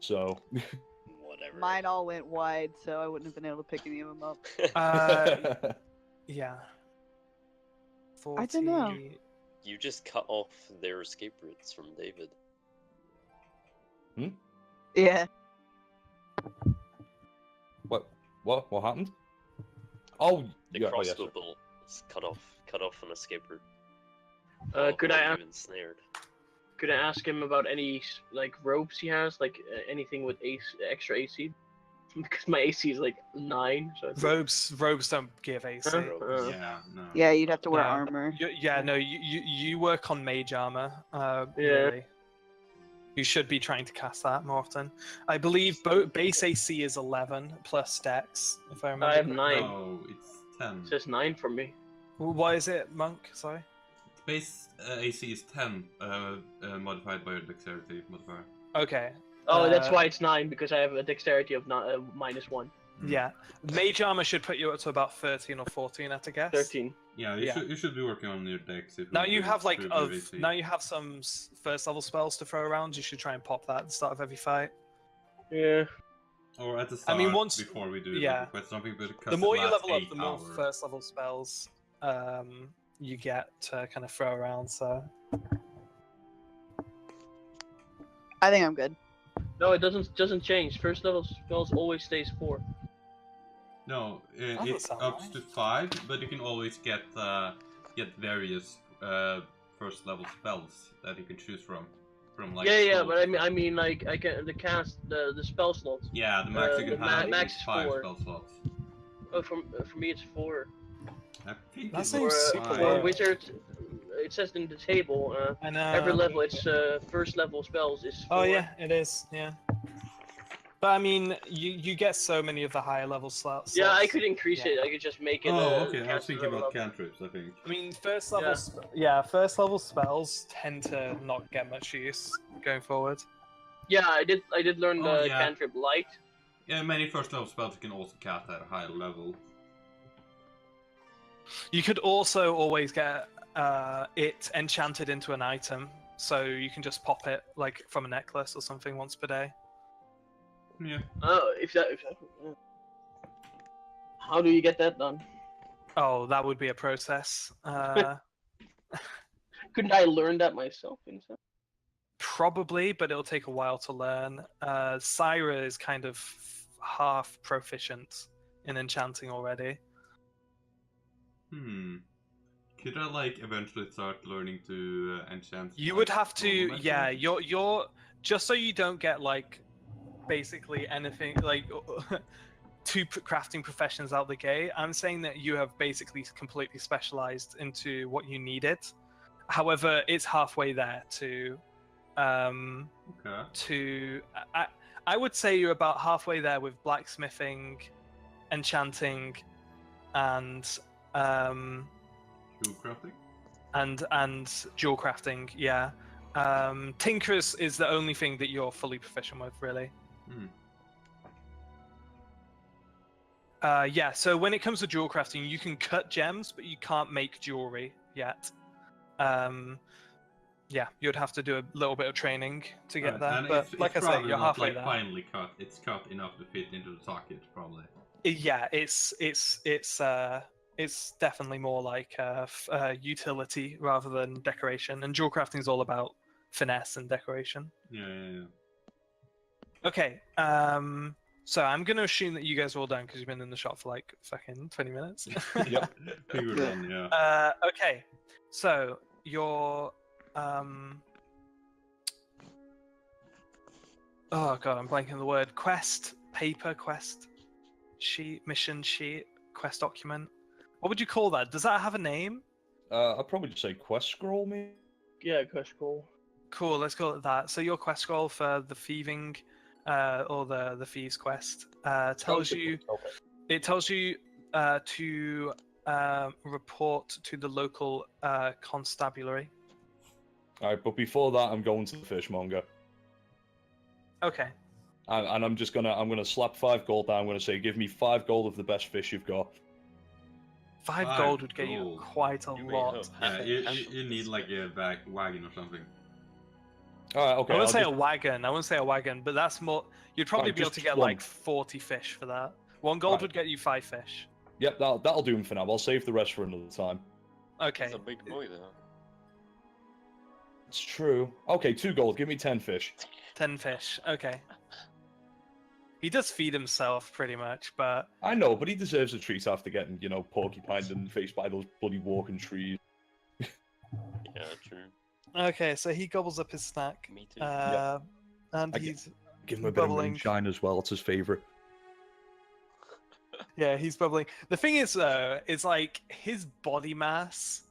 So Whatever. Mine all went wide, so I wouldn't have been able to pick any of them up. Yeah. 40... I don't know. You just cut off their escape routes from David. Yeah. What happened? Oh, The yeah, crossbow bolts cut off an escape route. Could I ensnared? Could I ask him about any like ropes he has, like anything with extra AC? Because my AC is like 9. So Robes don't give AC. Yeah, no. Yeah, you'd have to wear No. armor. You work on mage armor. Yeah. Really. You should be trying to cast that more often. I believe base AC is 11 plus Dex, if I remember. I have correctly. 9. No, it's 10. It says 9 for me. What is it, Monk? Sorry. Base AC is 10, modified by your dexterity modifier. Okay. Oh, that's why it's 9, because I have a dexterity of -1. Yeah. Mage armor should put you up to about 13 or 14, at a guess. 13. Yeah, you should be working on your dex. If Now want you to have improve your AC. now you have some first level spells to throw around. You should try and pop that at the start of every fight. Yeah. Or at the start, before we do yeah. the quest jumping, but The more you level up, 8 the more hours. first level spells you get to kind of throw around. So I think I'm good. No, it doesn't change. First level spells always stays 4. No, That it doesn't sound ups right. to 5, but you can always get various first level spells that you can choose from like. Yeah, scrolls. but I mean like I can the spell slots. Yeah, the max you the can have max is is 5 4. spell slots. Oh, for me it's 4. I think That it seems was super 5. low. For wizards, it says in the table. I know. Every level, it's first level spells is 4. Oh yeah, it is. Yeah. But I mean, you get so many of the higher level slots. Yeah, I could increase Yeah. it. I could just make it. Oh, okay. I was cast thinking level about up. cantrips. I think. I mean, first level. First level spells tend to not get much use going forward. Yeah, I did learn Oh, the yeah. cantrip light. Yeah, many first level spells you can also cast at a higher level. You could also always get it enchanted into an item, so you can just pop it like from a necklace or something once per day. Yeah. Oh, if that. How do you get that done? Oh, that would be a process. Couldn't I learn that myself? Probably, but it'll take a while to learn. Syra is kind of half proficient in enchanting already. Could I like eventually start learning to enchant? You like, would have to, normal yeah. enchantments? You're just so you don't get like basically anything like two crafting professions out the gate. I'm saying that you have basically completely specialized into what you needed. However, it's halfway there to. Okay. I would say you're about halfway there with blacksmithing, enchanting, and Jewel crafting. and jewel crafting. Yeah. Tinker's is the only thing that you're fully proficient with, really. Hmm. Yeah, so when it comes to jewel crafting, you can cut gems, but you can't make jewelry yet. Yeah, you'd have to do a little bit of training to get there. And But like I say, probably you're not halfway like there. finely cut. It's cut enough to fit into the socket, probably. Yeah, it's definitely more like utility rather than decoration. And jewel crafting is all about finesse and decoration. Yeah. Okay, so I'm gonna assume that you guys are all done because you've been in the shop for like fucking 20 minutes. Yep. We were done, yeah. Okay, so your oh god, I'm blanking the word. Quest sheet, mission sheet, quest document. What would you call that? Does that have a name? I'd probably just say quest scroll, maybe. Yeah, quest scroll. Cool, let's call it that. So your quest scroll for the thieving, or the thieves quest, tells you. Okay. It tells you to report to the local constabulary. All right, but before that, I'm going to the fishmonger, Okay. and I'm gonna slap 5 gold down. I'm gonna say, give me 5 gold of the best fish you've got. 5 5 gold would get you gold. quite a You may lot. have- Yeah, you need like a wagon or something. All right, okay. I I'll wouldn't say just- a wagon. I wouldn't say a wagon, but that's more. You'd probably Right, be able just to get one. like 40 fish for that. 1 gold Right. would get you 5 fish. Yep, that'll do him for now. I'll save the rest for another time. Okay. It's a big boy though. It's true. Okay, 2 gold. Give me 10 fish. 10 fish. Okay. He does feed himself pretty much, but I know, but he deserves a treat after getting, porcupined and faced by those bloody walking trees. Yeah, true. okay. So he gobbles up his snack, Me too. and I he's Give him a bit of Bubbling. moonshine as well. It's his favorite. yeah, he's bubbling. The thing is, though, is like his body mass.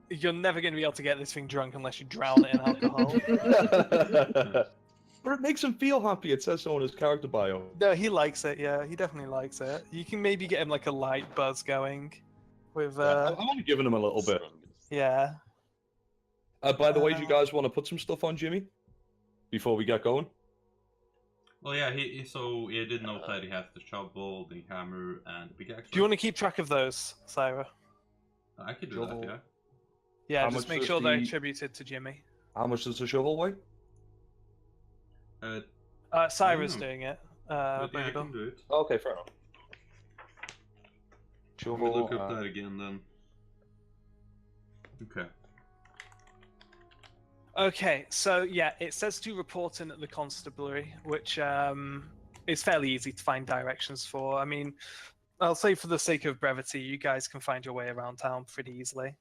You're never going to be able to get this thing drunk unless you drown it in alcohol. But it makes him feel happy. It says so on his character bio. No, he likes it. Yeah, he definitely likes it. You can maybe get him like a light buzz going, with I'm only giving him a little bit. Strongest. yeah. By the way, do you guys want to put some stuff on Jimmy before we get going? Well, yeah, he did note that he has the shovel, the hammer, and the pickaxe. Do you want to keep track of those, Syra? I could do Shovel? that, yeah. Yeah, How just much make does sure they're the- attributed to Jimmy. How much does the shovel weigh? Syra's know. doing it. But yeah, I Brindle. can do it. Okay, fair enough. Let me look Shovel. up that again then. Okay. Okay, so yeah, it says to report in at the constabulary, which is fairly easy to find directions for. I mean, I'll say for the sake of brevity, you guys can find your way around town pretty easily.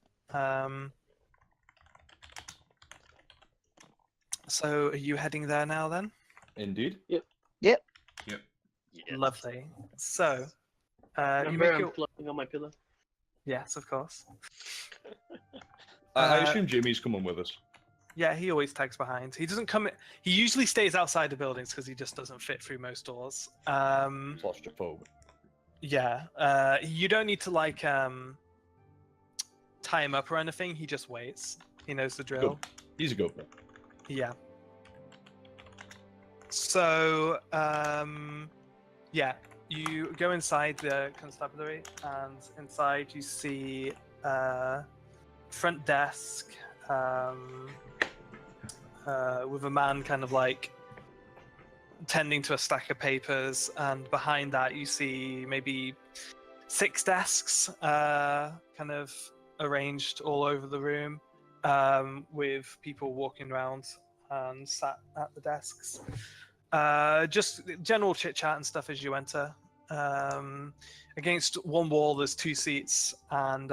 So are you heading there now then? Indeed. Yes. Lovely. So, you Remember, make I'm your... floating on my pillow. Yes, of course. I Uh, assume Jimmy's coming with us. Yeah, he always tags behind. He doesn't come. He usually stays outside the buildings because he just doesn't fit through most doors. Claustrophobe. Yeah. You don't need to like tie him up or anything. He just waits. He knows the drill. He's a good one. Yeah. So, yeah, you go inside the constabulary, and inside you see front desk with a man kind of like tending to a stack of papers, and behind that you see maybe 6 desks kind of arranged all over the room, with people walking around and sat at the desks. Just general chit chat and stuff as you enter. Against one wall, there's 2 seats, and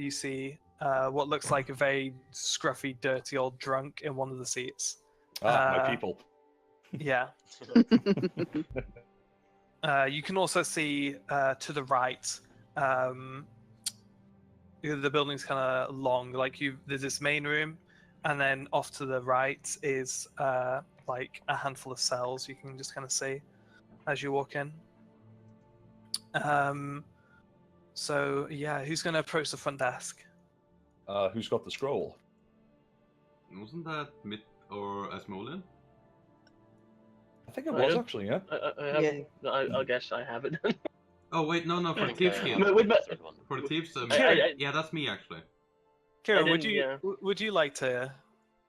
you see what looks like a very scruffy, dirty old drunk in one of the seats. My people. Yeah. You can also see to the right. The building's kind of long. Like there's this main room, and then off to the right is like a handful of cells you can just kind of see as you walk in. So yeah, who's going to approach the front desk? Who's got the scroll? Wasn't that Mid or Asmodean? I think it I was don't- actually, yeah. I haven't. I guess I have it. Oh wait, no, I for think Thieves I Guild. have Wait, the but- third one. For the Thieves, I- yeah, that's me actually. Kieran, would didn't, you yeah. would you like to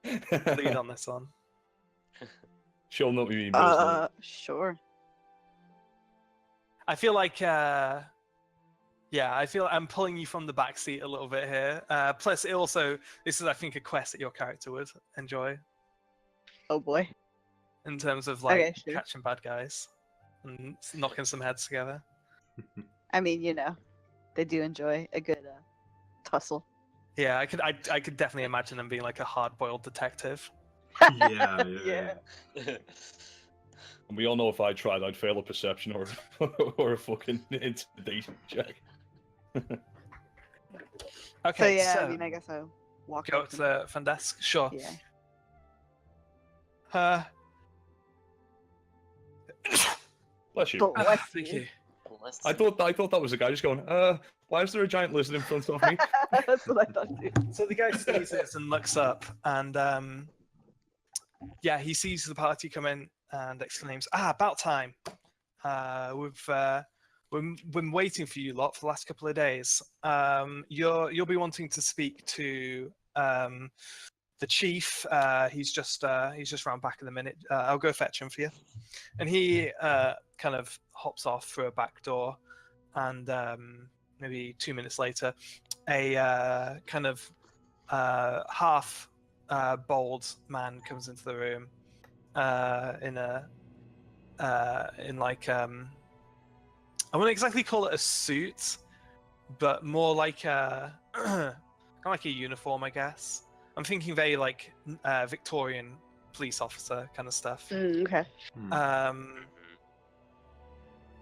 lead on this one? She'll not be mean, but Sure. I feel like, yeah, I feel I'm pulling you from the back seat a little bit here. Plus, this is, I think, a quest that your character would enjoy Oh boy. in terms of like Okay, sure. catching bad guys and knocking some heads together. I mean, they do enjoy a good tussle. Yeah, I could definitely imagine them being like a hard-boiled detective. Yeah. and we all know if I tried, I'd fail a perception or or a fucking intimidation check. Okay, So yeah, I mean, I guess I'll walk go up up to the front desk. Sure. Yeah. Bless you. Bless Thank you. you. Unless I thought that was a guy just going, why is there a giant lizard in front of me? That's what I thought too. So the guy sneezes and looks up, and yeah, he sees the party come in and exclaims, about time. We've been waiting for you lot for the last couple of days. You'll be wanting to speak to the chief. He's just round back in a minute. I'll go fetch him for you. And he kind of hops off through a back door, and maybe 2 minutes later, a kind of half bald man comes into the room in like I wouldn't exactly call it a suit, but more like a kind of like a uniform, I guess. I'm thinking very like Victorian police officer kind of stuff. Okay.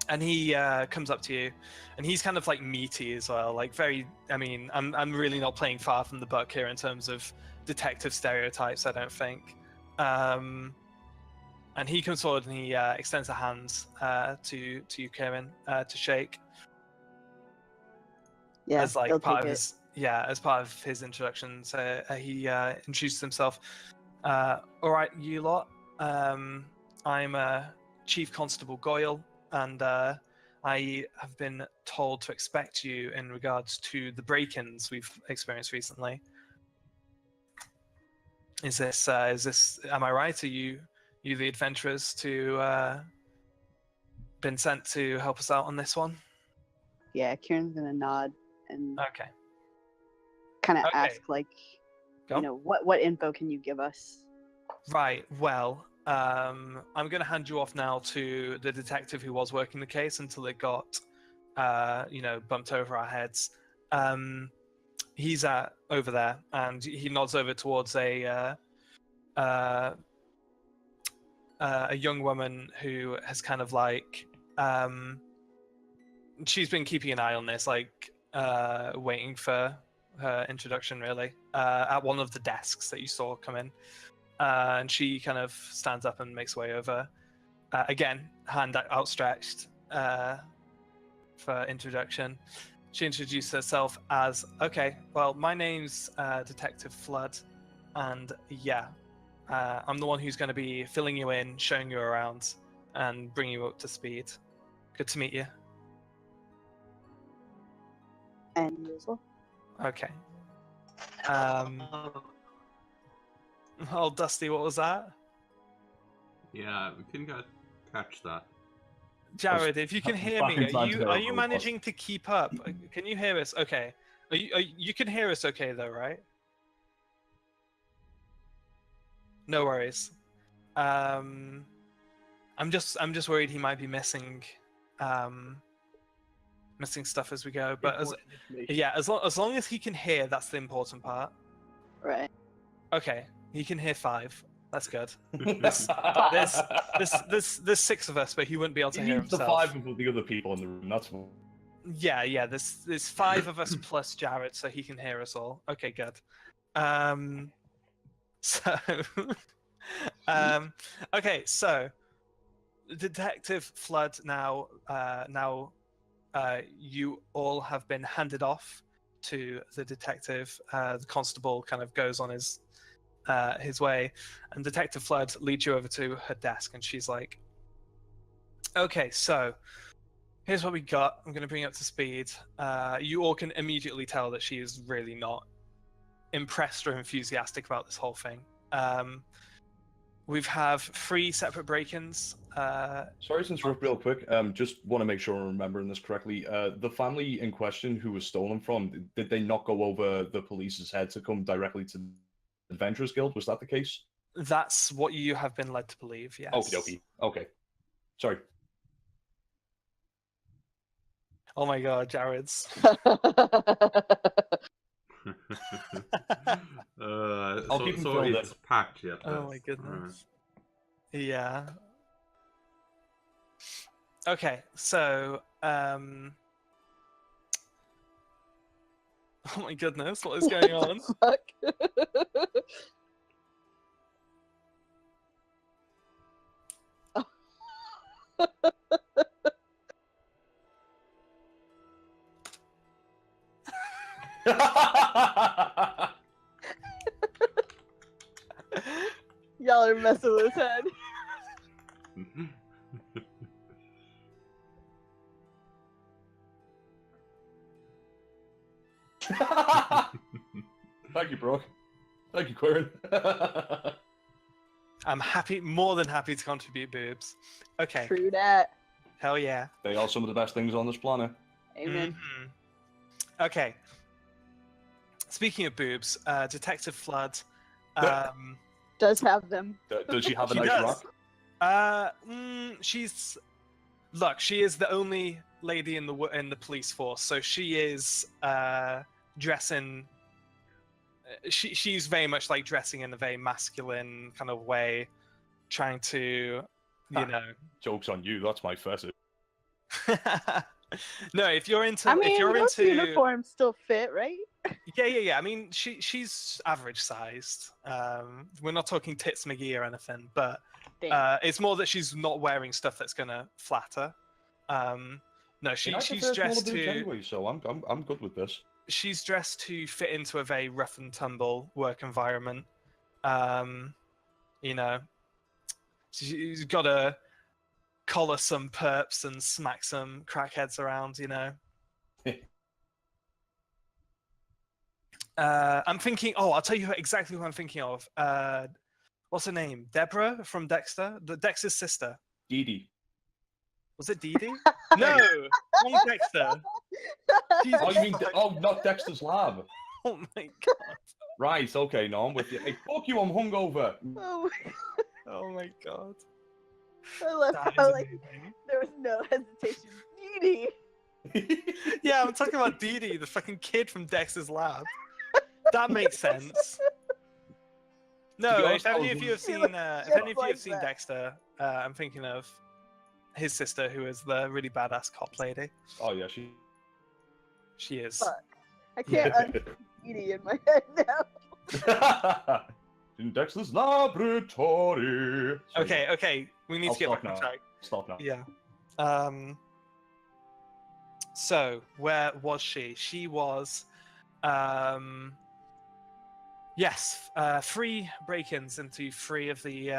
And he comes up to you, and he's kind of like meaty as well, like very. I mean, I'm really not playing far from the buck here in terms of detective stereotypes, I don't think. And he comes forward and he extends a hand to you, Kieran, to shake. Yeah. As like he'll part of take it. his as part of his introduction. So he introduces himself. All right, you lot. I'm Chief Constable Goyle, and I have been told to expect you in regards to the break-ins we've experienced recently. Is this? Am I right? Are you the adventurers to been sent to help us out on this one? Yeah, Kieran's gonna nod and Okay. kind of Okay. ask, like, Go. what info can you give us? Right. Well, I'm going to hand you off now to the detective who was working the case until it got, bumped over our heads. He's over there, and he nods over towards a young woman who has kind of like, she's been keeping an eye on this, like waiting for her introduction, really, at one of the desks that you saw come in. And she kind of stands up and makes way over. Again, hand outstretched for introduction. She introduced herself as, okay, well, my name's Detective Flood, and yeah, I'm the one who's going to be filling you in, showing you around, and bringing you up to speed. Good to meet you. And you as well. Okay. Oh, Dusty, what was that? Yeah, we couldn't catch that. Jared, if you can hear back me, in time to hear are our you robot. managing to keep up? Can you hear us? Okay. You can hear us okay though, right? No worries. I'm just worried he might be missing stuff as we go. But as long as he can hear, that's the important part. Right. Okay, he can hear 5. That's good. There's 6 of us, but he wouldn't be able to He hear needs the himself. 5 of the other people in the room. That's what. Yeah. There's 5 of us plus Jared, so he can hear us all. Okay, good. Okay, so Detective Flood. Now, you all have been handed off to the detective. The constable kind of goes on his his way, and Detective Flood leads you over to her desk, and she's like, "Okay, so here's what we got. I'm going to bring you up to speed. You all can immediately tell that she is really not impressed or enthusiastic about this whole thing. We have 3 separate break-ins. Sorry to interrupt real quick. Just want to make sure I'm remembering this correctly. The family in question who was stolen from, did they not go over the police's head to come directly to the Adventurers Guild? Was that the case? That's what you have been led to believe, yes. Okie dokie. Okay. Sorry. Oh my god, Jared's. I'll keep him so filled it's in. patchy at Oh my best. goodness. Yeah. Okay, so oh my goodness, what is going on? Fuck. Y'all are messing with his head. Thank you, Brooke. Thank you, Quirin. I'm happy, more than happy to contribute boobs. Okay, True that. hell yeah. They are some of the best things on this planet. Amen. Mhm. Okay. Speaking of boobs, Detective Flood. Does have them. Does she have a She nice does. rock? She's look. She is the only lady in the police force, so she is dressing. She's very much like dressing in a very masculine kind of way, trying to, you know. Joke's on you. That's my first. No, if you're into, I mean, if you're most into uniforms still fit, right? yeah. I mean, she's average sized. We're not talking tits McGee or anything, but Damn. it's more that she's not wearing stuff that's gonna flatter. No, she's dressed to. Anyway, so I'm good with this. She's dressed to fit into a very rough and tumble work environment. You know, she's got to collar some perps and smack some crackheads around. You know. I'm thinking. Oh, I'll tell you exactly who I'm thinking of. What's her name? Deborah from Dexter, Dexter's sister. Dee Dee. Was it Dee Dee? No, wrong Dexter. Jesus Oh, you mean fuck. not Dexter's Lab? Oh my god. Right. Okay. No, I'm with you. Hey, fuck you. I'm hungover. Oh, Oh my god. I left That is out like amazing. there was no hesitation. Dee Dee. Yeah, I'm talking about Dee Dee, the fucking kid from Dexter's Lab. That makes sense. No, honest, if I any was of you have She seen, looks if just any of you like have seen that. Dexter, I'm thinking of his sister, who is the really badass cop lady. Oh yeah, she. She is. Fuck. I can't unsee Dee Dee in my head now. In Dexter's laboratory. Sorry, Okay. We need I'll to get stop back on now. track. Stop now. Yeah. So where was she? She was, yes, 3 break-ins into 3 of the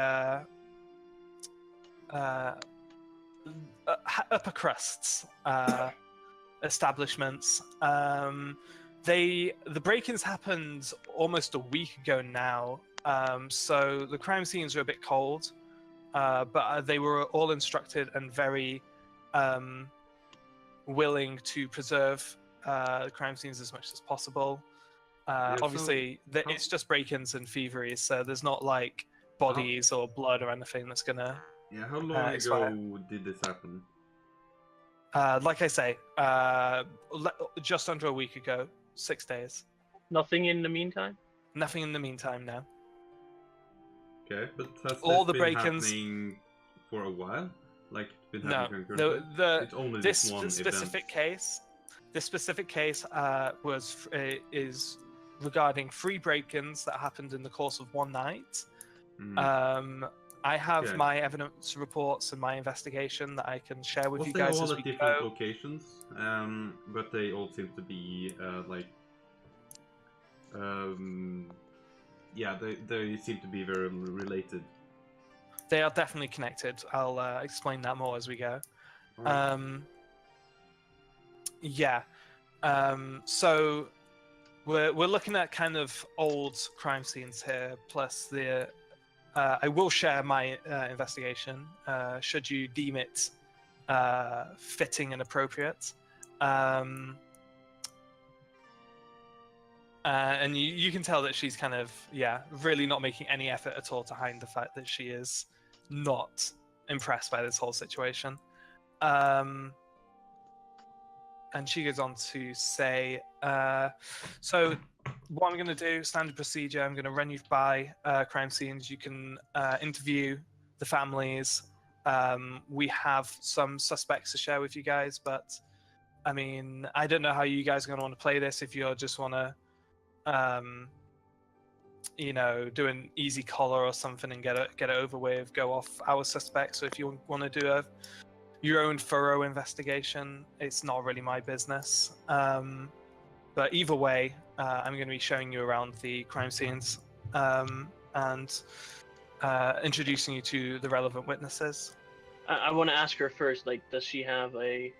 upper crusts establishments. The break-ins happened almost a week ago now. So the crime scenes are a bit cold, but they were all instructed and very willing to preserve the crime scenes as much as possible. Yeah, so Obviously, it's just break-ins and thieveries, so there's not like bodies or blood or anything that's gonna. Yeah, how long expire. ago did this happen? Like I say, just under a week ago, 6 days. Nothing in the meantime? Nothing in the meantime now. Okay, but has All this the been break-ins- happening for a while? Like it's been No, happening concurrently? It's only this one specific event. case. This specific case is regarding 3 break-ins that happened in the course of one night. Mhm. I have Okay. my evidence reports and my investigation that I can share with Was you they guys all as at we different go. locations? But they all seem to be like yeah, they seem to be very related. They are definitely connected. I'll explain that more as we go. Alright. Yeah. So we're looking at kind of old crime scenes here, plus the. I will share my investigation, should you deem it fitting and appropriate. And you can tell that she's kind of, really not making any effort at all to hide the fact that she is not impressed by this whole situation. And she goes on to say, so what I'm going to do, standard procedure, I'm going to run you by crime scenes. You can interview the families. We have some suspects to share with you guys, but I mean, I don't know how you guys are going to want to play this. If you just want to, do an easy collar or something and get it over with, go off our suspects. So if you want to do your own thorough investigation, it's not really my business. But either way, I'm going to be showing you around the crime scenes and introducing you to the relevant witnesses. I want to ask her first. Like, does she have a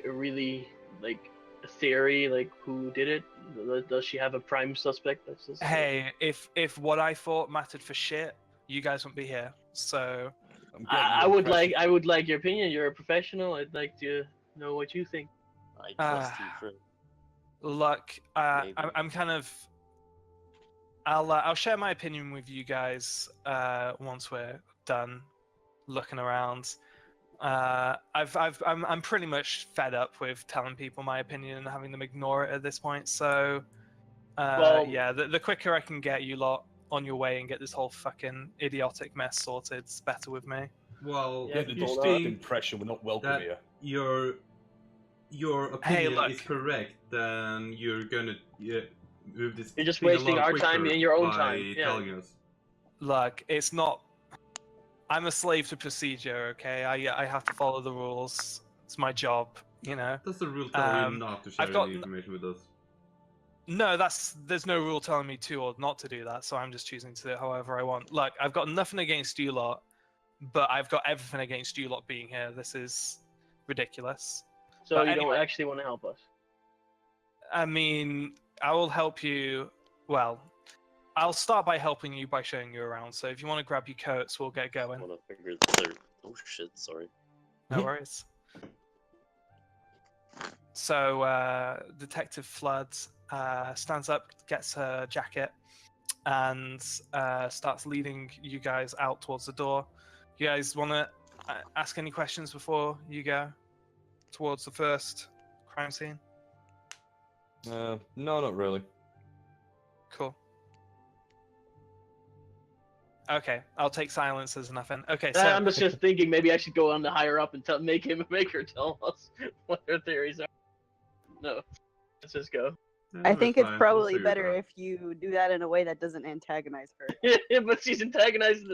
really a theory, like who did it? Does she have a prime suspect? Hey, if what I thought mattered for shit, you guys wouldn't be here. So I would like your opinion. You're a professional. I'd like to know what you think. I trust you, friend. Look, I'm kind of. I'll share my opinion with you guys once we're done looking around. I'm pretty much fed up with telling people my opinion and having them ignore it at this point. So, the quicker I can get you lot on your way and get this whole fucking idiotic mess sorted, it's better with me. Well, Yeah, if the you distinct think impression we're not welcome that here. your opinion look. is correct, then you're gonna move this. You're just thing a wasting lot our time quicker and your own by time. Yeah. telling us. Look, it's not. I'm a slave to procedure. Okay, I have to follow the rules. It's my job. Does the rule tell you not to share I've got any information with us? No, there's no rule telling me to or not to do that, so I'm just choosing to do it however I want. Look, I've got nothing against you lot, but I've got everything against you lot being here. This is ridiculous. So But you anyway, don't actually want to help us? I mean, I will help you. Well, I'll start by helping you by showing you around. So if you want to grab your coats, we'll get I going. want to figure this out. Oh shit, sorry. No worries. So Detective Flood stands up, gets her jacket, and starts leading you guys out towards the door. You guys want to ask any questions before you go towards the first crime scene? No, not really. Cool. Okay, I'll take silence as nothing. Okay, so I'm just thinking maybe I should go on the higher up and make her tell us what her theories are. No, let's just go. I think it's probably better if you do that in a way that doesn't antagonize her. Yeah, but she's antagonized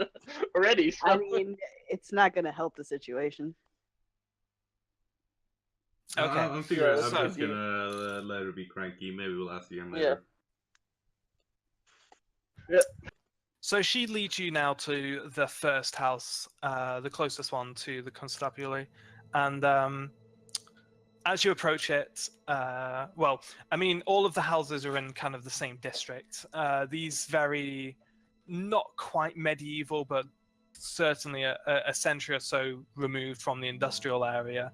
already. So. I mean, it's not going to help the situation. Okay. I'm figuring so- I'm just gonna let her be cranky. Maybe we'll ask again later. Yeah. So she leads you now to the first house, the closest one to the constabulary, and as you approach it, well, I mean, all of the houses are in kind of the same district. These very, not quite medieval, but certainly a century or so removed from the industrial era.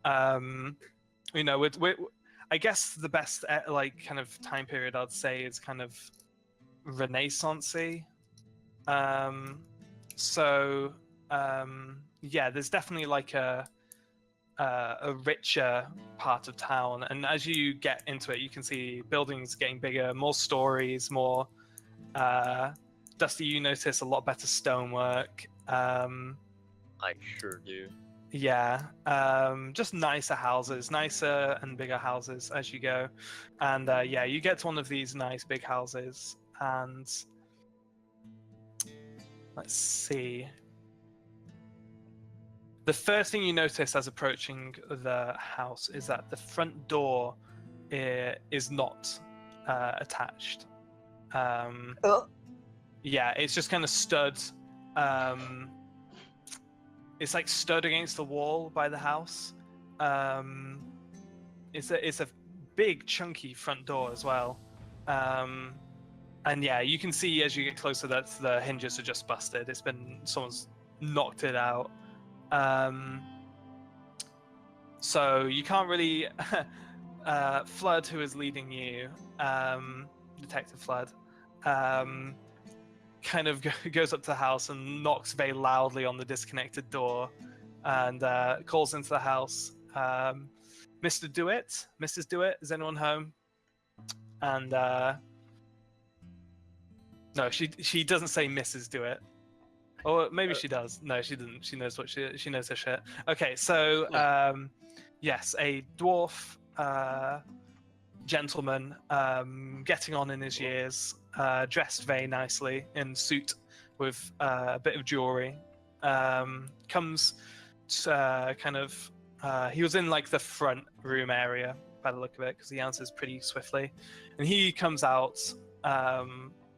I guess the best kind of time period I'd say is kind of Renaissance-y. There's definitely like a richer part of town, and as you get into it, you can see buildings getting bigger, more stories, more. Dusty, you notice a lot better stonework. I sure do. Yeah, just nicer houses, nicer and bigger houses as you go, and you get to one of these nice big houses, and let's see. The first thing you notice as approaching the house is that the front door is not attached. Oh. Yeah, it's just kind of stood. It's like stood against the wall by the house. It's a big chunky front door as well. And yeah, you can see as you get closer that the hinges are just busted. It's been someone's knocked it out. So you can't really Flood, who is leading you, Detective Flood, kind of goes up to the house and knocks very loudly on the disconnected door and calls into the house, Mr. Dewitt, Mrs. Dewitt, is anyone home? And no, she doesn't say Mrs. Dewitt. Or maybe she does. No, she didn't. She knows what she knows her shit. Okay, so yes, a dwarf gentleman, getting on in his years, dressed very nicely in suit with a bit of jewelry, comes to, kind of he was in like the front room area by the look of it because he answers pretty swiftly, and he comes out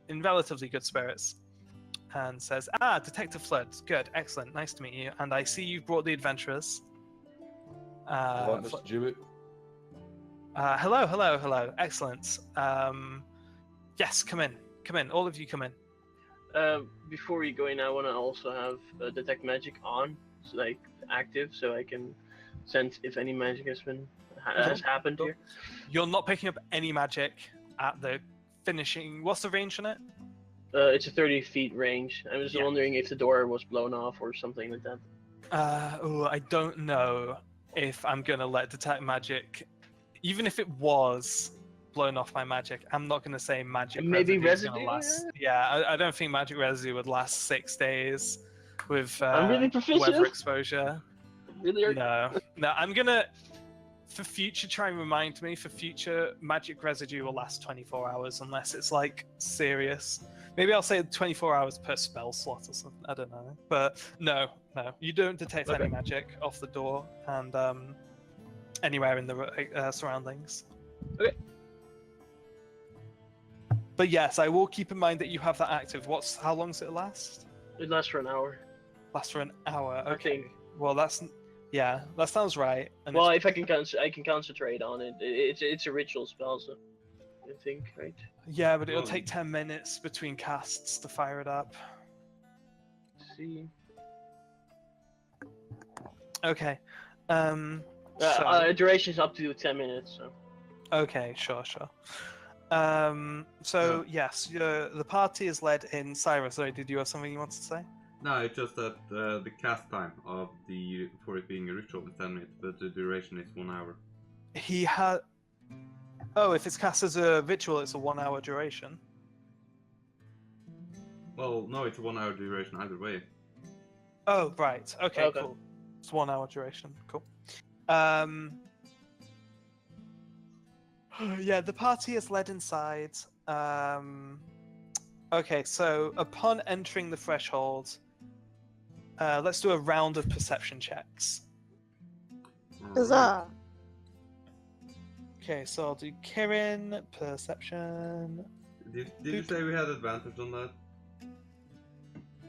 in relatively good spirits and says, Detective Flood, good, excellent, nice to meet you, and I see you've brought the adventurers. Mr. Jewett. Hello, excellent. Yes, come in, all of you come in. Before we go in, I want to also have Detect Magic on, so, like, active, so I can sense if any magic has happened here. You're not picking up any magic at the finishing. What's the range on it? It's a 30 feet range. I'm just wondering if the door was blown off or something like that. I don't know if I'm gonna let Detect Magic, even if it was blown off by magic, I'm not gonna say magic maybe residue. residue. Last, I don't think magic residue would last 6 days with I'm really proficient. weather exposure. Really? No, I'm gonna, for future, try and remind me for future, magic residue will last 24 hours unless it's like serious. Maybe I'll say 24 hours per spell slot or something. I don't know. But no, you don't detect any magic off the door and anywhere in the surroundings. Okay. But yes, I will keep in mind that you have that active. How long does it last? It lasts for an hour. Lasts for an hour. Okay. I think. Well, that sounds right. And well, if I can concentrate on it. It's a ritual spell, so I think, right? Yeah, but it'll take 10 minutes between casts to fire it up. Let's see. Okay. Duration is up to 10 minutes. So. Okay, sure. So yes, the party is led in. Cyrus, sorry, did you have something you wanted to say? No, it's just that the cast time for it being a ritual is 10 minutes, but the duration is 1 hour. He had. Oh, if it's cast as a ritual, it's a 1 hour duration. Well, no, it's a 1 hour duration either way. Oh, right. Okay, cool. It's 1 hour duration. Cool. Yeah, the party is led inside. Okay, so upon entering the threshold, let's do a round of perception checks. Huzzah! Okay, so I'll do Kirin, perception. Did you say we had advantage on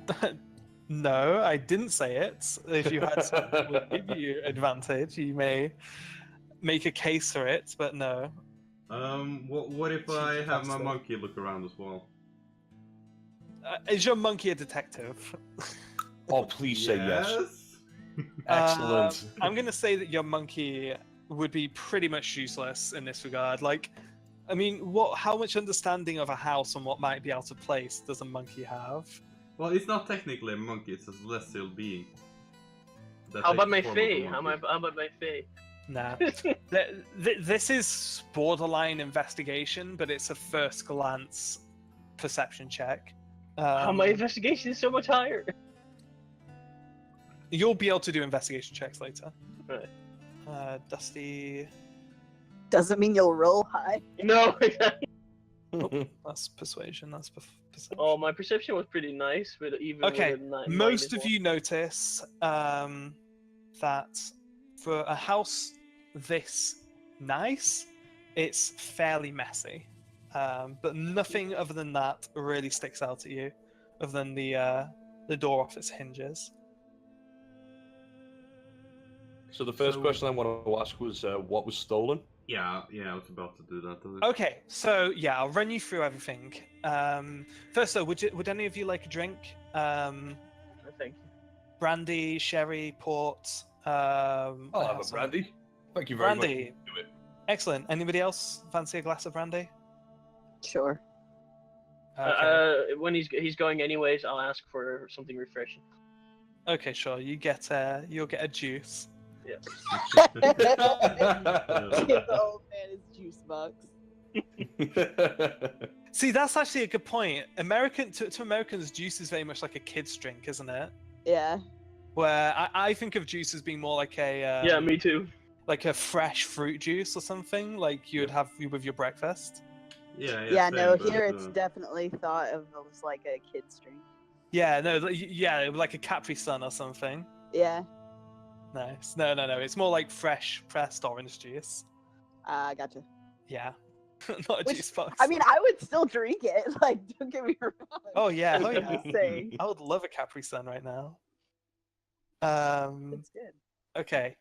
that? No, I didn't say it. If you had someone who would give you advantage, you may make a case for it, but no. What if I have my monkey look around as well? Is your monkey a detective? Oh, please say yes. Excellent. I'm gonna say that your monkey would be pretty much useless in this regard. Like, I mean, how much understanding of a house and what might be out of place does a monkey have? Well, it's not technically a monkey, it's a celestial being. How about my fae? How about my fae? Nah. This is borderline investigation, but it's a first glance perception check. My investigation is so much higher. You'll be able to do investigation checks later. Right. Dusty. Doesn't mean you'll roll high. No. That's persuasion. That's perception. Oh, my perception was pretty nice, but even okay. With a Most of you notice that for a house this nice, it's fairly messy. but nothing other than that really sticks out at you, other than the door off its hinges. So the first So- question I want to ask was, what was stolen? Yeah, I was about to do that. Okay, so yeah, I'll run you through everything. First though, would any of you like a drink? Thank you. Brandy, sherry, port. I'll I have a some- brandy. Thank you very Brandy. much. Do it. Excellent. Anybody else fancy a glass of brandy? Sure. Okay. When he's going anyways, I'll ask for something refreshing. Okay, sure. You'll get a juice. Yeah. Give the old man his juice box. See, that's actually a good point. To Americans, juice is very much like a kid's drink, isn't it? Yeah. Where I think of juice as being more like a Yeah, me too. like a fresh fruit juice or something, like you would have with your breakfast. Yeah, no, here it's definitely thought of as like a kid's drink. Yeah, no, yeah, like a Capri Sun or something. Yeah. Nice. No. It's more like fresh pressed orange juice. Gotcha. Yeah, not a Which- juice box. I mean, I would still drink it. Like, don't get me wrong. oh yeah, oh I'm yeah. just saying. I would love a Capri Sun right now. It's good. Okay.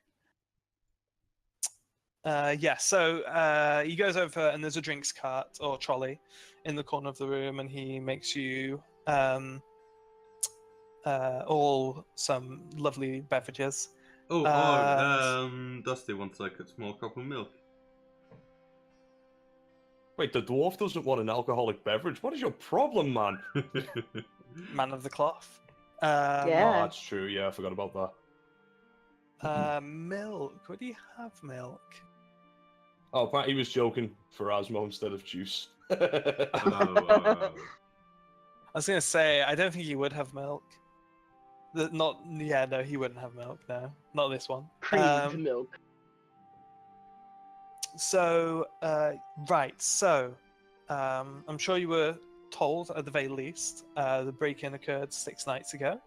Yeah, so he goes over and there's a drinks cart or trolley in the corner of the room, and he makes you all some lovely beverages. Dusty wants like a small cup of milk. Wait, the dwarf doesn't want an alcoholic beverage? What is your problem, man? Man of the cloth. Oh, Yeah. that's true. Yeah, I forgot about that. Milk. Would you have milk? Oh, apparently he was joking for Asmo instead of juice. I was gonna say, I don't think he would have milk. No, he wouldn't have milk. No, not this one. Creamed milk. So, right. So, I'm sure you were told at the very least the break-in occurred 6 nights ago.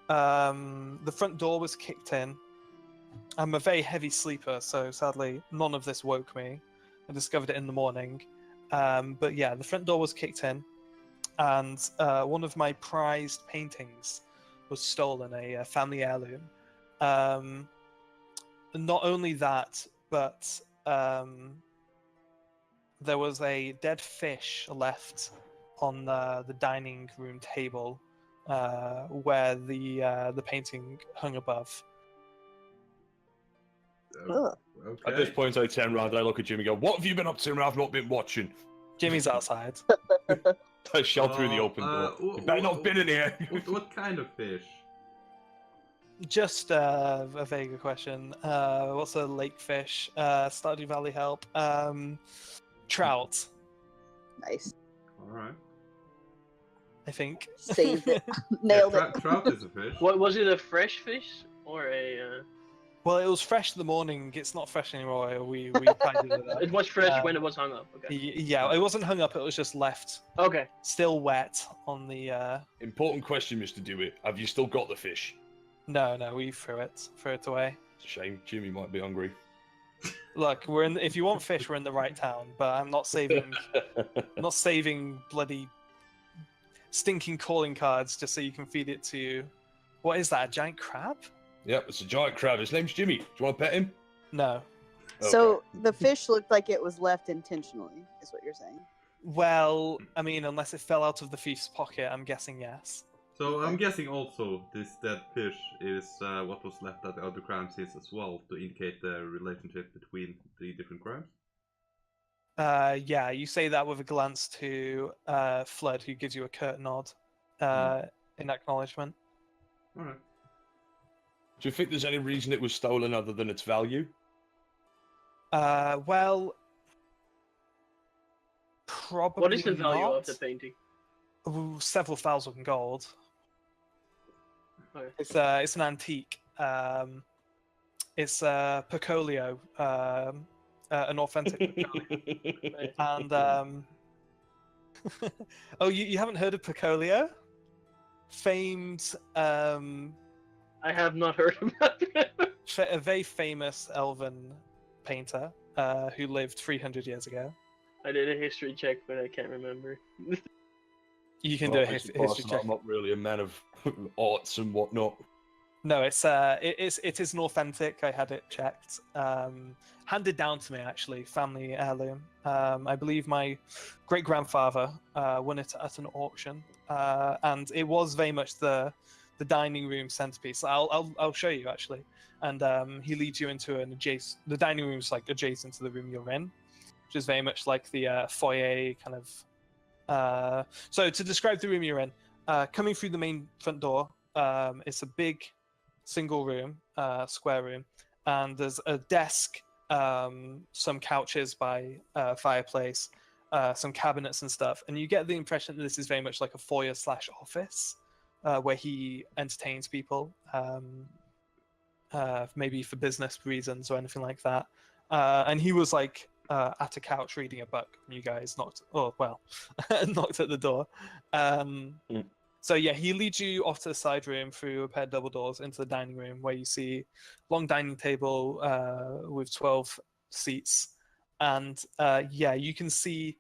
The front door was kicked in. I'm a very heavy sleeper, so sadly none of this woke me. I discovered it in the morning. But yeah, the front door was kicked in, and one of my prized paintings was stolen, a family heirloom. Not only that, but there was a dead fish left on the dining room table where the painting hung above. Ugh. At this point, I turn around and I look at Jimmy and go, "What have you been up to and I've not been watching?" Jimmy's outside. I shout through the open door. You better not have been in here. What kind of fish? Just a vaguer question. What's a lake fish? Stardew Valley help. Trout, Nice. All right. I think. Saved it. Nailed it. Trout is a fish. What was it? A fresh fish or a? Well, it was fresh in the morning. It's not fresh anymore. We tidied it up. It was fresh when it was hung up. Okay. Yeah, it wasn't hung up. It was just left, Okay. still wet on the. Important question, Mr. Dewitt. Have you still got the fish? No, we threw it away. It's a shame. Jimmy might be hungry. Look, if you want fish, we're in the right town. But I'm not saving bloody stinking calling cards just so you can feed it to. What is that? A giant crab? Yep, it's a giant crab. His name's Jimmy. Do you want to pet him? No. So the fish looked like it was left intentionally, is what you're saying. Well, I mean, unless it fell out of the thief's pocket, I'm guessing yes. So I'm guessing also this dead fish is what was left at the other crime scenes as well to indicate the relationship between the different crimes. Yeah, you say that with a glance to Flood, who gives you a curt nod in acknowledgement. All right. Do you think there's any reason it was stolen other than its value? Well, probably. What is the value not. of the painting? Ooh, several thousand gold. Okay. It's an antique. It's Picolio, an authentic Picolio. And oh, you haven't heard of Picolio? Famed, I have not heard about it. a very famous elven painter who lived 300 years ago. I did a history check, but I can't remember. You can do a Obviously, history Parson, check. I'm not really a man of arts and whatnot. No, it is an authentic. I had it checked. Handed down to me actually, family heirloom. I believe my great grandfather won it at an auction, and it was very much the dining room centerpiece. I'll show you actually, and he leads you into an adjacent. The dining room's like adjacent to the room you're in, which is very much like the foyer kind of. So to describe the room you're in, coming through the main front door, it's a big single room, square room, and there's a desk, some couches by fireplace, some cabinets and stuff, and you get the impression that this is very much like a foyer slash office where he entertains people, maybe for business reasons or anything like that. And he was like at a couch reading a book. You guys knocked at the door. So yeah, he leads you off to the side room through a pair of double doors into the dining room, where you see long dining table with 12 seats, and yeah, you can see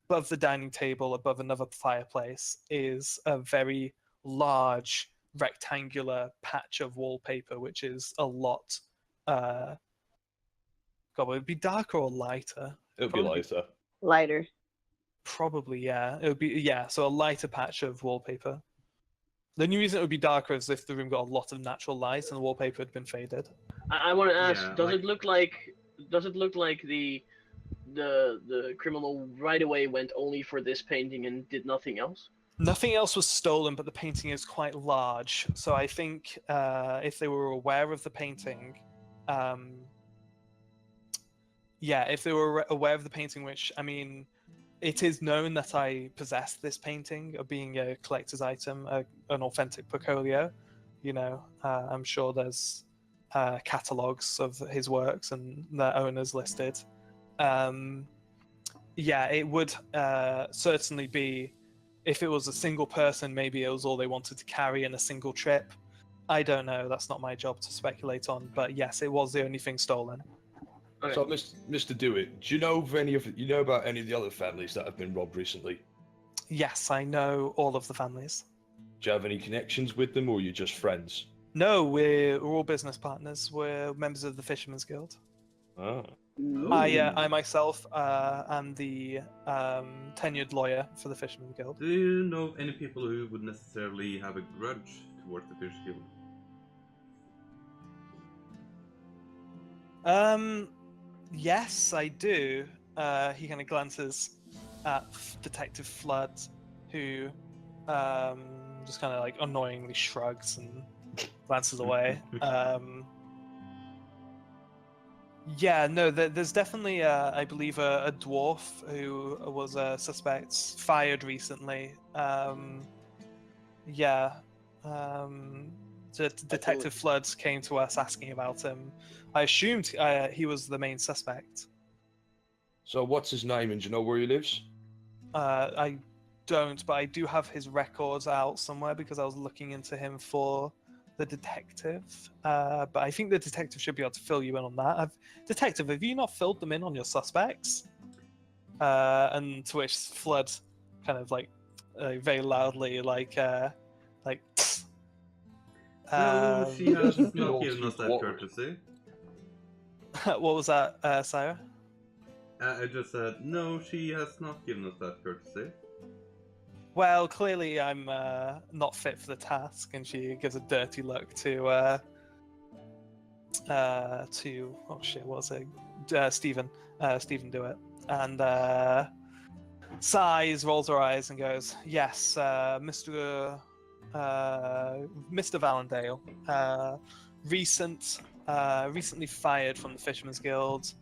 above the dining table, above another fireplace, is a very large rectangular patch of wallpaper, which is a lot. God, would it be darker or lighter? It'll be lighter. Lighter. Probably, yeah. It would be, yeah. So a lighter patch of wallpaper. The only reason it would be darker is if the room got a lot of natural light and the wallpaper had been faded. I want to ask: Yeah, does like- it look like the criminal right away went only for this painting and did nothing else? Nothing else was stolen, but the painting is quite large. So I think if they were aware of the painting, yeah, if they were aware of the painting, which, I mean, it is known that I possess this painting of being a collector's item, an authentic Picolio. You know, I'm sure there's catalogs of his works and their owners listed. Yeah, it would certainly be, if it was a single person, maybe it was all they wanted to carry in a single trip. I don't know. That's not my job to speculate on. But yes, it was the only thing stolen. Okay. So, Mr. Dewitt, do you know about any of the other families that have been robbed recently? Yes, I know all of the families. Do you have any connections with them, or are you just friends? No, we're all business partners. We're members of the Fisherman's Guild. Ah. I myself am the tenured lawyer for the Fisherman's Guild. Do you know any people who would necessarily have a grudge towards the Fish Guild? Yes, I do. He kind of glances at Detective Flood, who just kind of like annoyingly shrugs and glances away. Yeah, no, there's definitely, I believe, a dwarf who was a suspect fired recently. Yeah. Detective Flood came to us asking about him. I assumed he was the main suspect. So, what's his name, and do you know where he lives? I don't, but I do have his records out somewhere because I was looking into him for the detective. But I think the detective should be able to fill you in on that. Detective, have you not filled them in on your suspects? And to which Flood kind of like very loudly No, she has not Naughty given us that what? courtesy. what was that, Sarah? I just said, no, she has not given us that courtesy. Well, clearly I'm not fit for the task, and she gives a dirty look to oh shit, what was it? Stephen Dewitt, and sighs, rolls her eyes, and goes, "Yes, Mr. Valendale, recently fired from the Fisherman's Guild.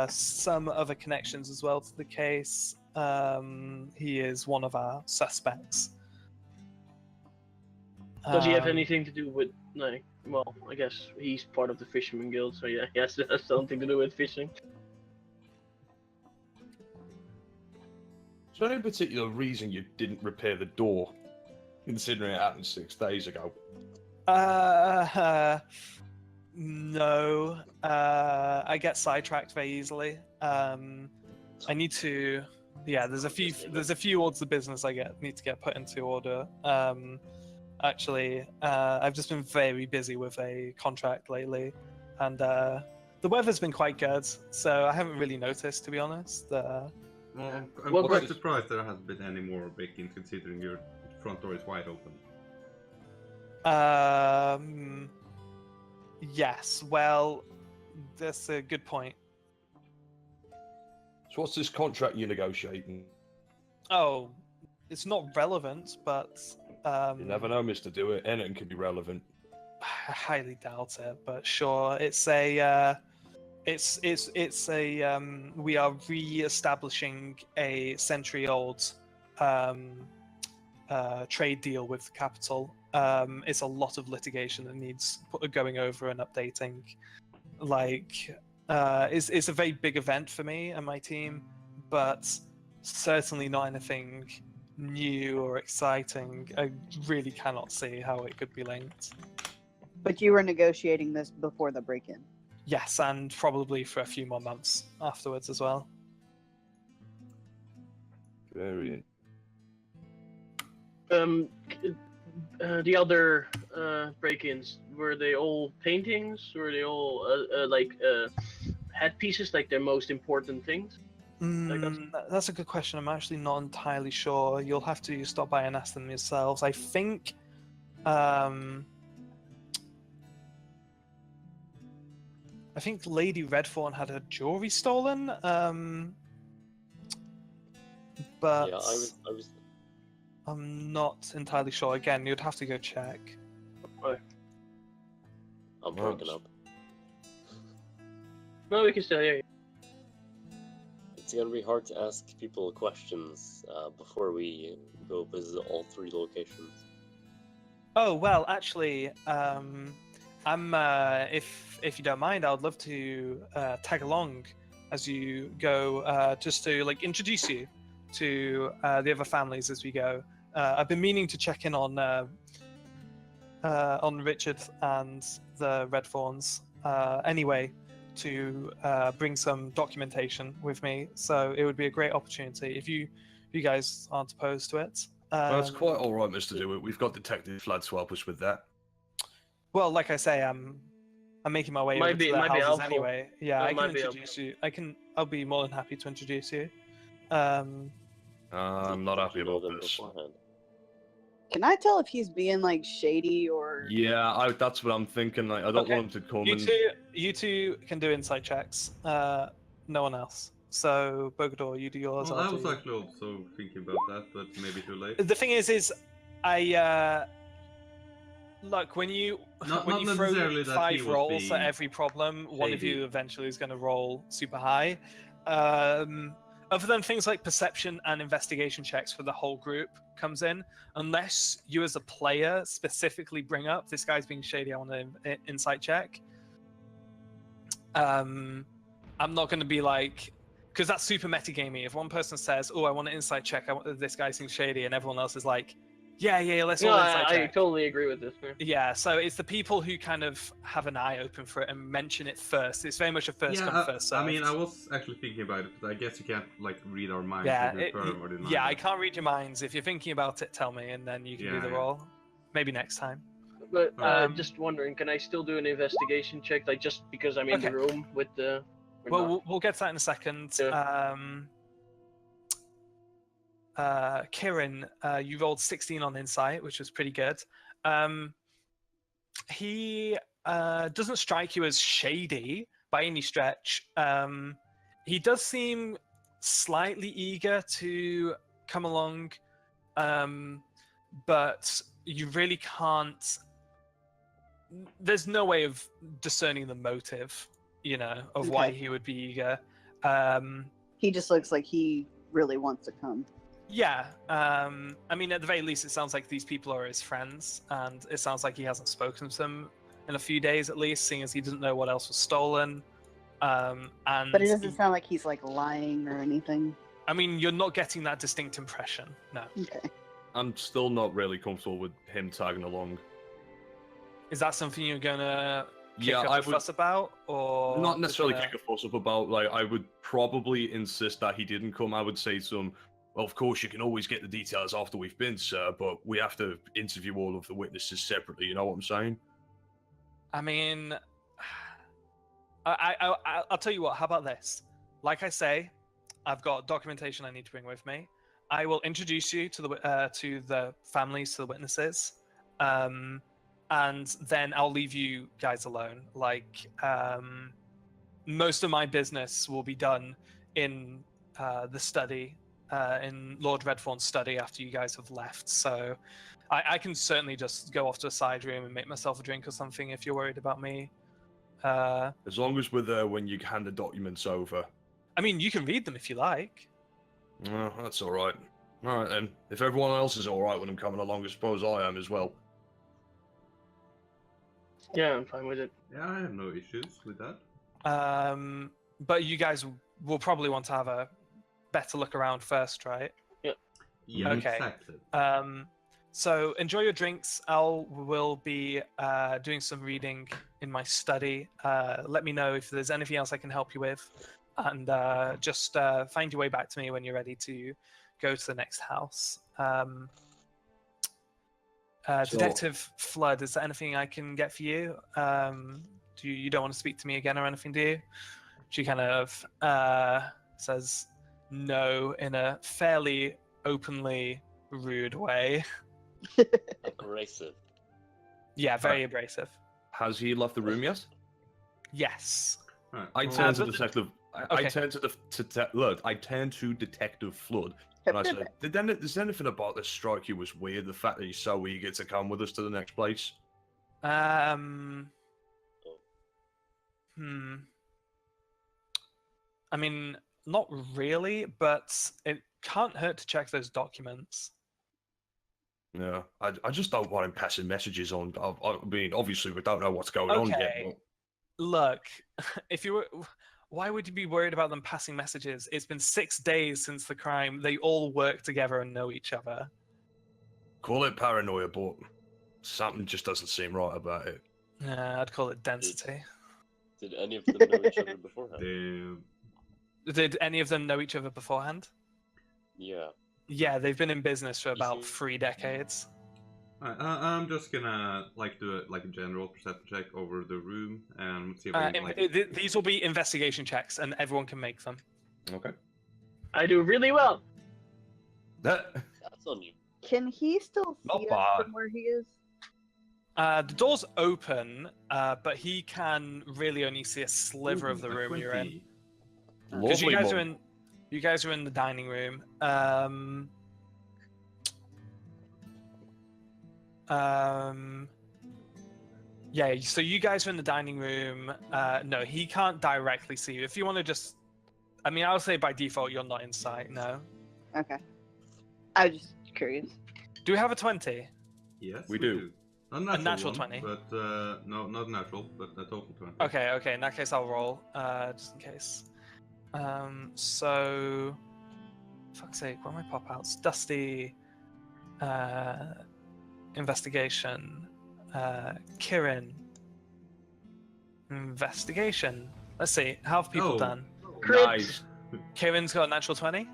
Some other connections as well to the case. He is one of our suspects." Does he have anything to do with, like, well, I guess he's part of the Fisherman Guild, so yeah, he has to have something to do with fishing. Is there any particular reason you didn't repair the door, considering it happened 6 days ago? No. I get sidetracked very easily. I need to. Yeah, there's a few orders of business need to get put into order. Actually, I've just been very busy with a contract lately, and the weather's been quite good, so I haven't really noticed, to be honest. Well, I'm Well, quite but- surprised there hasn't been any more break-ins considering your front door is wide open. Yes. Well, that's a good point. So what's this contract you're negotiating? Oh, it's not relevant, but You never know, Mr. Do It. Anything can be relevant. I highly doubt it, but sure. It's a we are re-establishing a century-old trade deal with the capital. It's a lot of litigation that needs going over and updating. Like, it's a very big event for me and my team, but certainly not anything new or exciting. I really cannot see how it could be linked. But you were negotiating this before the break-in. Yes, and probably for a few more months afterwards as well. Very. The other break-ins, were they all paintings? Were they all headpieces, like their most important things? That's a good question. I'm actually not entirely sure. You'll have to stop by and ask them yourselves. I think Lady Redthorn had her jewelry stolen. But Yeah, I was. I'm not entirely sure. Again, you'd have to go check. I'm broken up. No, we can still hear you. It's gonna be hard to ask people questions before we go visit all 3 locations. Oh well, actually, I'm if you don't mind, I would love to tag along as you go, just to like introduce you to the other families as we go. I've been meaning to check in on Richard and the Redthorns anyway, to bring some documentation with me. So it would be a great opportunity if you guys aren't opposed to it. That's quite all right, Mr. Do It. We've got Detective Flad to help us with that. Well, like I say, I'm making my way over to their houses helpful. anyway. Yeah, I can might be introduce you. I'll be more than happy to introduce you. I'm not happy about this. Beforehand. Can I tell if he's being like shady or? Yeah, that's what I'm thinking. Like, I don't Okay. want him to come You two can do insight checks. No one else. So Bogador, you do yours. Well, I'll I was do- actually also thinking about that, but maybe too late. The thing is I look when you Not when you throw necessarily that he 5 was rolls at being every problem, one of shady. you eventually is going to roll super high. Other than things like perception and investigation checks for the whole group comes in, unless you as a player specifically bring up this guy's being shady, I want an insight check. I'm not going to be like, because that's super metagamey. If one person says, "Oh, I want an insight check. This guy seems shady," and everyone else is like, "Yeah, let's No, all insight I check." totally agree with this. Man. Yeah, so it's the people who kind of have an eye open for it and mention it first. It's very much a first come, first served. I mean, I was actually thinking about it, but I guess you can't like read our minds. Yeah, to confirm or deny I that. can't read your minds. If you're thinking about it, tell me, and then you can do the Yeah. roll. Maybe next time. But Um, just wondering, can I still do an investigation check, like just because I'm in the Okay. room with the? or Well, not? we'll get to that in a second. Kieran, you rolled 16 on insight, which was pretty good. He doesn't strike you as shady by any stretch. He does seem slightly eager to come along, but you really can't. There's no way of discerning the motive, of why Okay. he would be eager. He just looks like he really wants to come. Yeah, I mean, at the very least, it sounds like these people are his friends, and it sounds like he hasn't spoken to them in a few days at least, seeing as he doesn't know what else was stolen. And But it doesn't sound like he's like lying or anything. I mean, you're not getting that distinct impression. No. Okay. I'm still not really comfortable with him tagging along. Is that something you're gonna kick Yeah, up I a would fuss about, or not necessarily is it kick a fuss up about. Like, I would probably insist that he didn't come. I would say to him, well, of course, you can always get the details after we've been, sir, but we have to interview all of the witnesses separately. You know what I'm saying? I mean, I'll tell you what. How about this? Like I say, I've got documentation I need to bring with me. I will introduce you to the families, to the witnesses, and then I'll leave you guys alone. Like, most of my business will be done in the study, in Lord Redthorn's study after you guys have left. So I can certainly just go off to a side room and make myself a drink or something if you're worried about me. As long as we're there when you hand the documents over. I mean, you can read them if you like. That's all right. All right then. If everyone else is all right when I'm coming along, I suppose I am as well. Yeah, I'm fine with it. Yeah, I have no issues with that. But you guys will probably want to have a better look around first, right? Yeah, Okay. exactly. So enjoy your drinks. Will be doing some reading in my study. Let me know if there's anything else I can help you with, and just find your way back to me when you're ready to go to the next house. Detective Flood, is there anything I can get for you? You don't want to speak to me again or anything, do you? She kind of says no in a fairly openly rude way. Abrasive. Yeah, very abrasive. Has he left the room yet? Yes. Right. I well, turn to but- Detective. I okay. turn to look. I turn to Detective Flood, and I said, "Does anything about this strike you was weird? The fact that he's so eager to come with us to the next place." I mean, not really, but it can't hurt to check those documents. Yeah, I just don't want him passing messages on. I mean, obviously we don't know what's going on yet. Okay. But... Look, if you were, why would you be worried about them passing messages? It's been 6 days since the crime. They all work together and know each other. Call it paranoia, but something just doesn't seem right about it. Yeah, I'd call it density. Did any of them know each other beforehand? Did any of them know each other beforehand? Yeah. Yeah, they've been in business for about 3 decades. Alright, I'm just gonna do a general perception check over the room and see if I can, These will be investigation checks, and everyone can make them. Okay. I do really well. That That's on you. Can he still Not see us bad. from where he is? The door's open, but he can really only see a sliver of the room you're in. Because you guys are in the dining room. Yeah, so you guys are in the dining room. No, he can't directly see you. If you want to just, I mean, I'll say by default you're not in sight. No. Okay. I was just curious. Do we have a 20? Yes, We do. A natural one, 20. But no, not natural, but a total 20. Okay. In that case, I'll roll, just in case. So, fuck's sake, what are my pop outs? Dusty, investigation, Kirin, investigation. Let's see, how have people done? nice. Kirin's got a natural 20.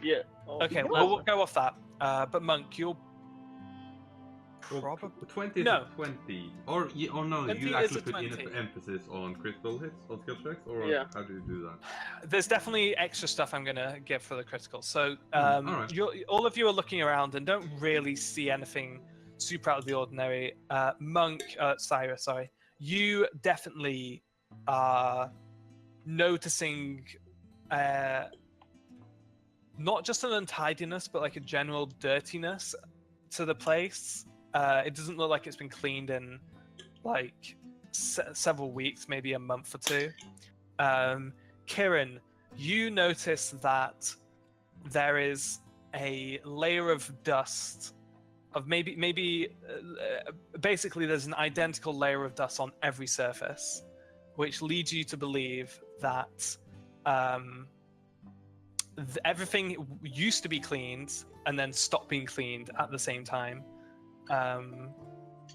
Yeah. Oh, Okay, wow. well, we'll go off that. But Monk, you'll Well, probably 20 is No. a 20. Or no, 20 you is actually a put in 20. emphasis on critical hits on skill checks, or Yeah. how do you do that? There's definitely extra stuff I'm gonna give for the critical. So alright. all of you are looking around and don't really see anything super out of the ordinary. Cyrus, sorry, you definitely are noticing not just an untidiness, but like a general dirtiness to the place. It doesn't look like it's been cleaned in like several weeks, maybe a month or two. Kirin, you notice that there is a layer of dust, of basically there's an identical layer of dust on every surface, which leads you to believe that everything used to be cleaned and then stopped being cleaned at the same time.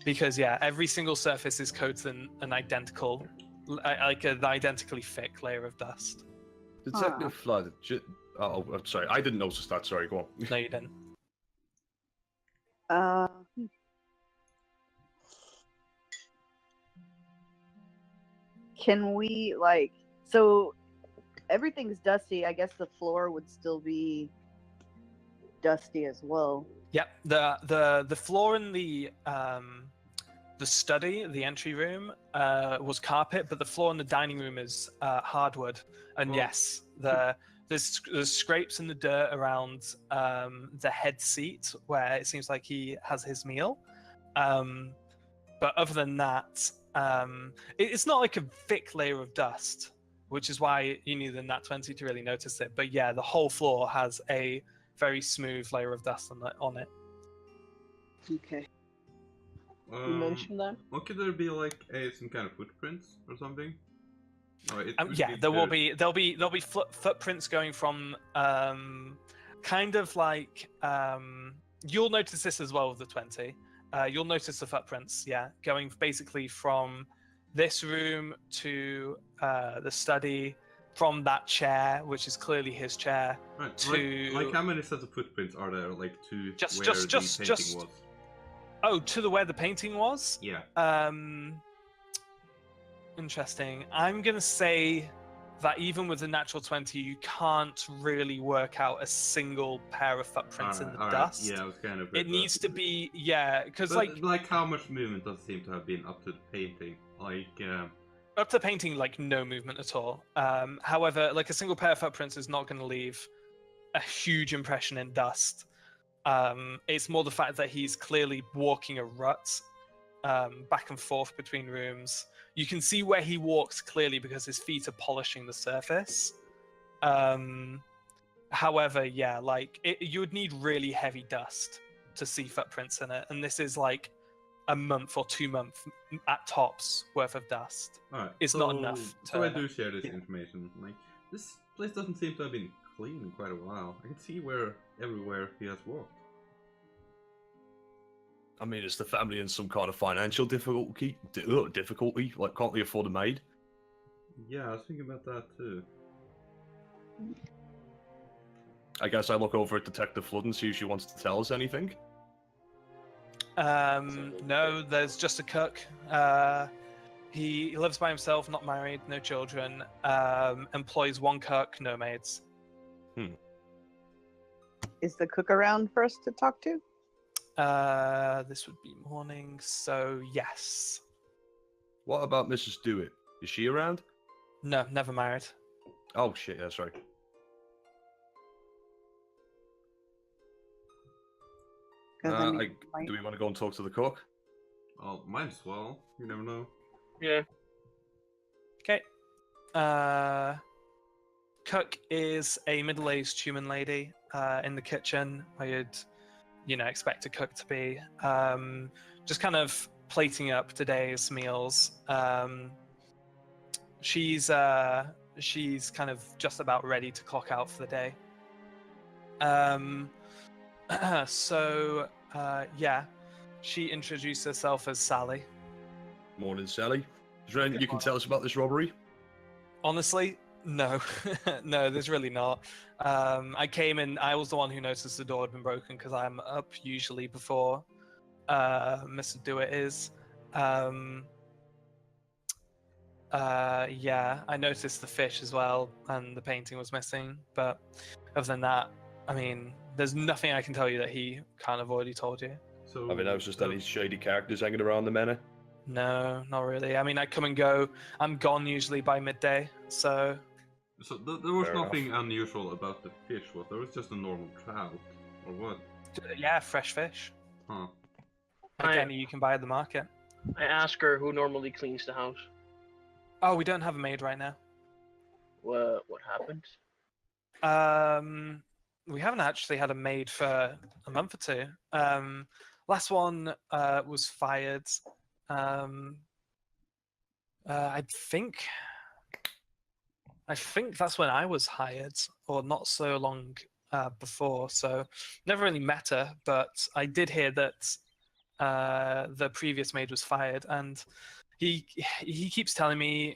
because yeah, every single surface is coated in an identical, like an identically thick layer of dust. Detective Flood. Oh, I'm sorry. I didn't notice that. Sorry, go on. No, you didn't. Can we like so everything's dusty, I guess the floor would still be dusty as well. Yep. The floor in the study, the entry room, was carpet, but the floor in the dining room is hardwood. And yes, there's scrapes in the dirt around the head seat where it seems like he has his meal. But other than that, it's not like a thick layer of dust, which is why you need the nat 20 to really notice it. But yeah, the whole floor has a very smooth layer of dust on it. Okay. You mentioned that? What could there be like some kind of footprints or something? Yeah, there'll be footprints going from kind of like you'll notice this as well with the 20. You'll notice the footprints, yeah, going basically from this room to the study, from that chair, which is clearly his chair, right, to like how many sets of footprints are there? Like to Just- where just- the just- painting just- was? oh, to where the painting was. Yeah. Interesting. I'm gonna say that even with the natural 20, you can't really work out a single pair of footprints in the dust. Yeah, I was kind of. It needs to be, yeah, because like how much movement does seem to have been up to the painting? Like. Up to painting, like no movement at all. However, like a single pair of footprints is not going to leave a huge impression in dust. It's more the fact that he's clearly walking a rut back and forth between rooms. You can see where he walks clearly because his feet are polishing the surface. However, yeah, like you would need really heavy dust to see footprints in it, and this is like a month or 2 months at tops worth of dust. Alright, It's not enough. So I do share this information. Like this place doesn't seem to have been clean in quite a while. I can see everywhere he has walked. I mean, is the family in some kind of financial difficulty? Like, can't they afford a maid? Yeah, I was thinking about that too. I guess I look over at Detective Flood and see if she wants to tell us anything. No, there's just a cook. He lives by himself, not married, no children. Employs one cook, no maids. Is the cook around for us to talk to? This would be morning, so yes. What about Mrs. Dewitt? Is she around? No, never married. Oh shit, that's right. Do we want to go and talk to the cook? Oh, might as well. You never know. Yeah. Okay. Cook is a middle-aged human lady in the kitchen where you'd, expect a cook to be. Just kind of plating up today's meals. She's kind of just about ready to clock out for the day. So, yeah, she introduced herself as Sally. Morning, Sally. Is there anything you can tell us about this robbery? Honestly, no. No, there's really not. I came in, I was the one who noticed the door had been broken because I'm up usually before Mr. Dewitt is. Yeah, I noticed the fish as well, and the painting was missing. But other than that, I mean, there's nothing I can tell you that he can't have already told you. So, Have you noticed any shady characters hanging around the manor? No, not really. I mean, I come and go. I'm gone usually by midday, so... So there was Fair nothing unusual about the fish, was there? Was just a normal trout, or what? Yeah, fresh fish. Huh. Like any you can buy at the market. I ask her who normally cleans the house. Oh, we don't have a maid right now. What happened? We haven't actually had a maid for a month or two. Last one was fired. I think that's when I was hired, or not so long before. So never really met her, but I did hear that the previous maid was fired, and he keeps telling me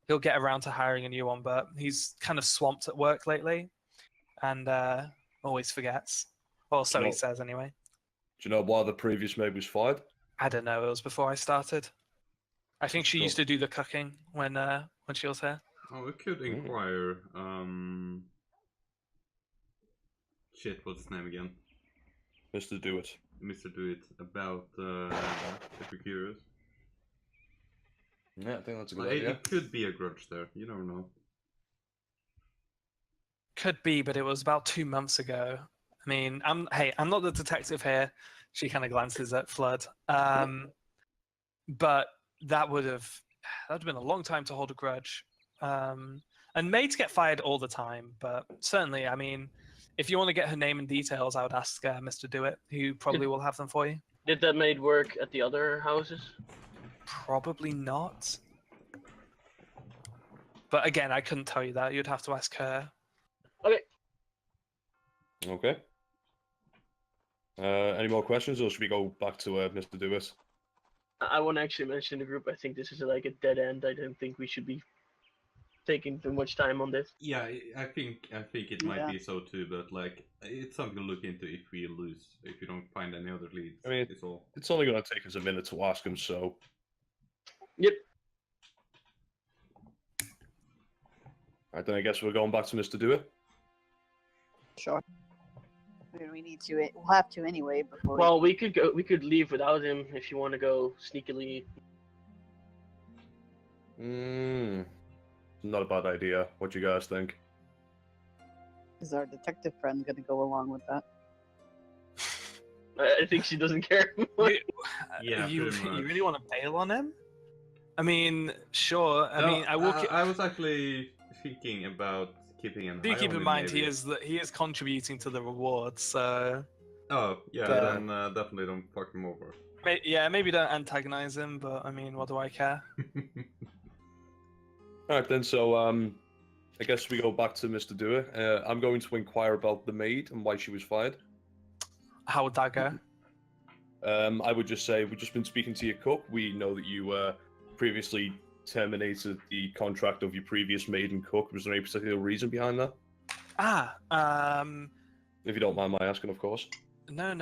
he'll get around to hiring a new one, but he's kind of swamped at work lately, and always forgets. Well, so he says anyway. Do you know why the previous maid was fired? I don't know. It was before I started. I think she used to do the cooking when she was here. Oh, we could inquire. Shit, what's his name again? Mr. Do It. Mr. Do It, about if you're curious. Yeah, I think that's a good Well, idea. it could be a grudge there. You never know. Could be, but it was about 2 months ago. I mean, I'm not the detective here. She kind of glances at Flood. But that would have been a long time to hold a grudge. And maids get fired all the time, but certainly, I mean, if you want to get her name and details, I would ask Mr. Do It, who probably will have them for you. Did that maid work at the other houses? Probably not. But again, I couldn't tell you that. You'd have to ask her. Okay. Okay. Any more questions, or should we go back to Mr. Do It? I want to actually mention the group. I think this is like a dead end. I don't think we should be taking too much time on this. Yeah, I think it might be so too, but like it's something to look into if we lose, if you don't find any other leads. I mean, it's only going to take us a minute to ask him, so. Yep. Alright, then I guess we're going back to Mr. Do It. Sure. I mean, we need to. We'll have to anyway before. Well, we could go. We could leave without him if you want to go sneakily. Not a bad idea. What do you guys think? Is our detective friend going to go along with that? I think she doesn't care. Yeah, you pretty much. really want to bail on him? I mean, sure. I mean, I will. I was actually thinking about keeping an eye Do keep on in him, mind maybe. he is contributing to the rewards, so. Oh yeah, But- then definitely don't fuck him over. Maybe don't antagonize him, but I mean, what do I care? Alright then, so I guess we go back to Mr. Do It. I'm going to inquire about the maid and why she was fired. How would that go? I would just say, we've just been speaking to your cook. We know that you previously terminated the contract of your previous maid and cook. Was there any particular reason behind that? If you don't mind my asking, of course. No.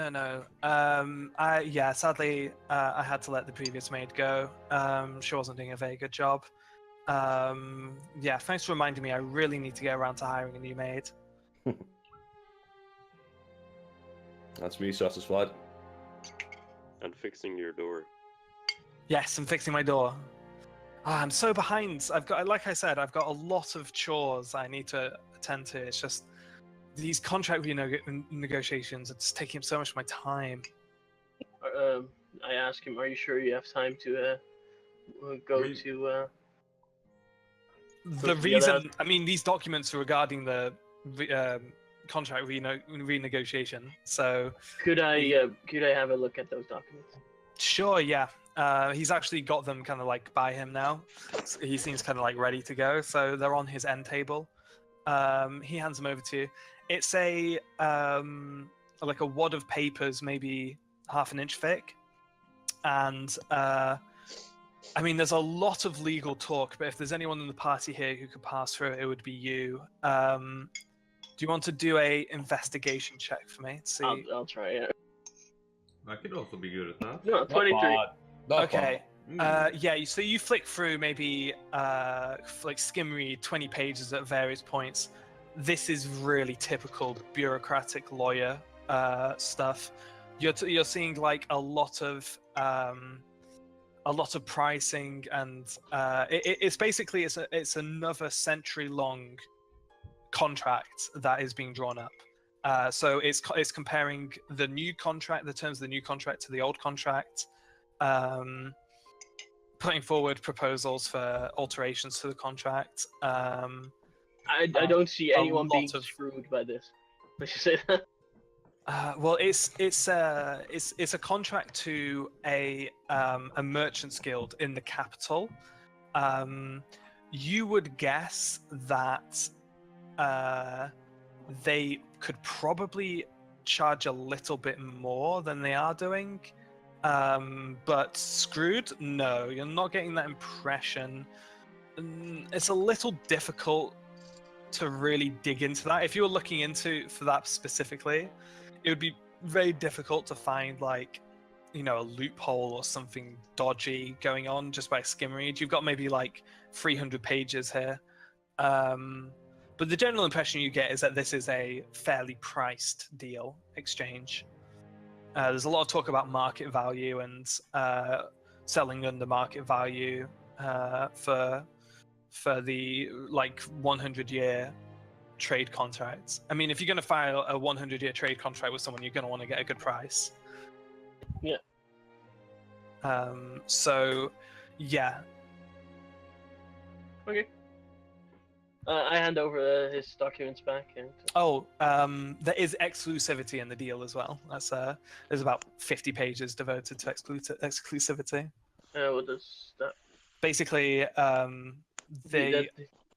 Sadly, I had to let the previous maid go. She wasn't doing a very good job. Thanks for reminding me. I really need to get around to hiring a new maid. That's me satisfied. And fixing your door. Yes, I'm fixing my door. I'm so behind. Like I said, I've got a lot of chores I need to attend to. It's just these contract negotiations are just taking up so much of my time. I asked him, "Are you sure you have time to go to?" The reason, I mean, these documents are regarding the contract renegotiation. So could I have a look at those documents? Sure, yeah. He's actually got them kind of like by him now. So he seems kind of like ready to go. So they're on his end table. He hands them over to you. It's a like a wad of papers, maybe half an inch thick, and I mean, there's a lot of legal talk. But if there's anyone in the party here who could pass through, it would be you. Do you want to do a investigation check for me? See. I'll try it. I could also be good at that. No, 23. Okay. So you flick through maybe like skim read 20 pages at various points. This is really typical bureaucratic lawyer stuff. You're seeing like a lot of pricing, and it's basically it's another century-long contract that is being drawn up. So it's comparing the new contract, the terms of the new contract, to the old contract. Putting forward proposals for alterations to the contract. I don't see anyone being screwed by this. Let's just say that. Well, it's a contract to a merchants guild in the capital. You would guess that they could probably charge a little bit more than they are doing. But Screwed, no, you're not getting that impression. It's a little difficult to really dig into that. If you're looking into for that specifically, it would be very difficult to find like, you know, a loophole or something dodgy going on just by skim read. You've got maybe like 300 pages here. But the general impression you get is that this is a fairly priced deal exchange. There's a lot of talk about market value and selling under market value for the like 100-year trade contracts. I mean, if you're going to file a 100-year trade contract with someone, you're going to want to get a good price. Yeah. So, yeah. Okay. I hand over his documents back. And... Oh, there is exclusivity in the deal as well. That's there's about 50 pages devoted to exclusivity. What does that? Basically, they're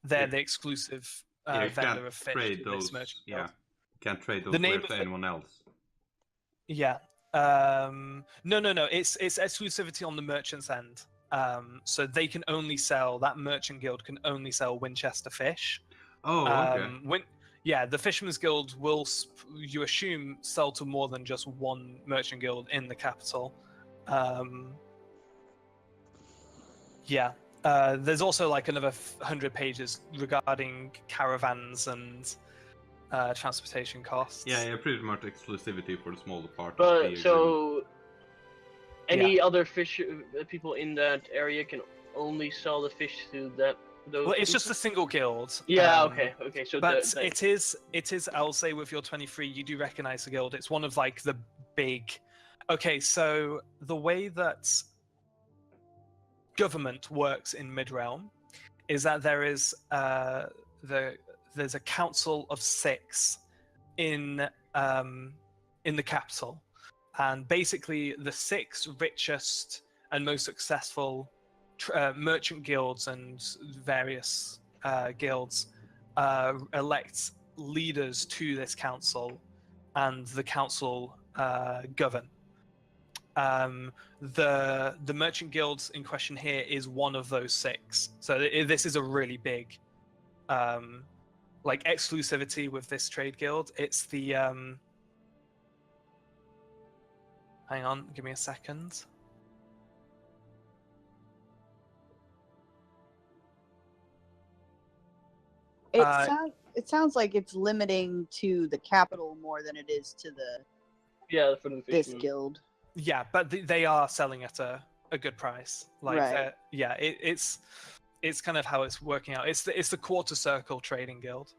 the exclusive you vendor can't of fish trade to this those. merchant Yeah, guild. you can't trade those The name with of anyone else. Yeah. No. It's exclusivity on the merchant's end. So they can only sell, that merchant guild can only sell Winchester fish. Oh, okay. The Fisherman's Guild will, you assume, sell to more than just one merchant guild in the capital. There's also like another 100 pages regarding caravans and transportation costs. Yeah, pretty much exclusivity for the smaller part. But so, any other fish people in that area can only sell the fish to that. Those well, it's just a single guild. Yeah. Okay. So, but it is. I'll say with your 23, you do recognize the guild. It's one of like the big. Okay, so the way that government works in Midrealm is that there is there's a council of 6 in the capital, and basically the 6 richest and most successful merchant guilds and various guilds elect leaders to this council, and the council govern. The merchant guilds in question here is one of those 6. So this is a really big like exclusivity with this trade guild. It's the hang on, give me a second. It sounds like it's limiting to the capital more than it is to the this guild. Yeah, but they are selling at a good price. Like, right. It's kind of how it's working out. It's the quarter circle trading guild.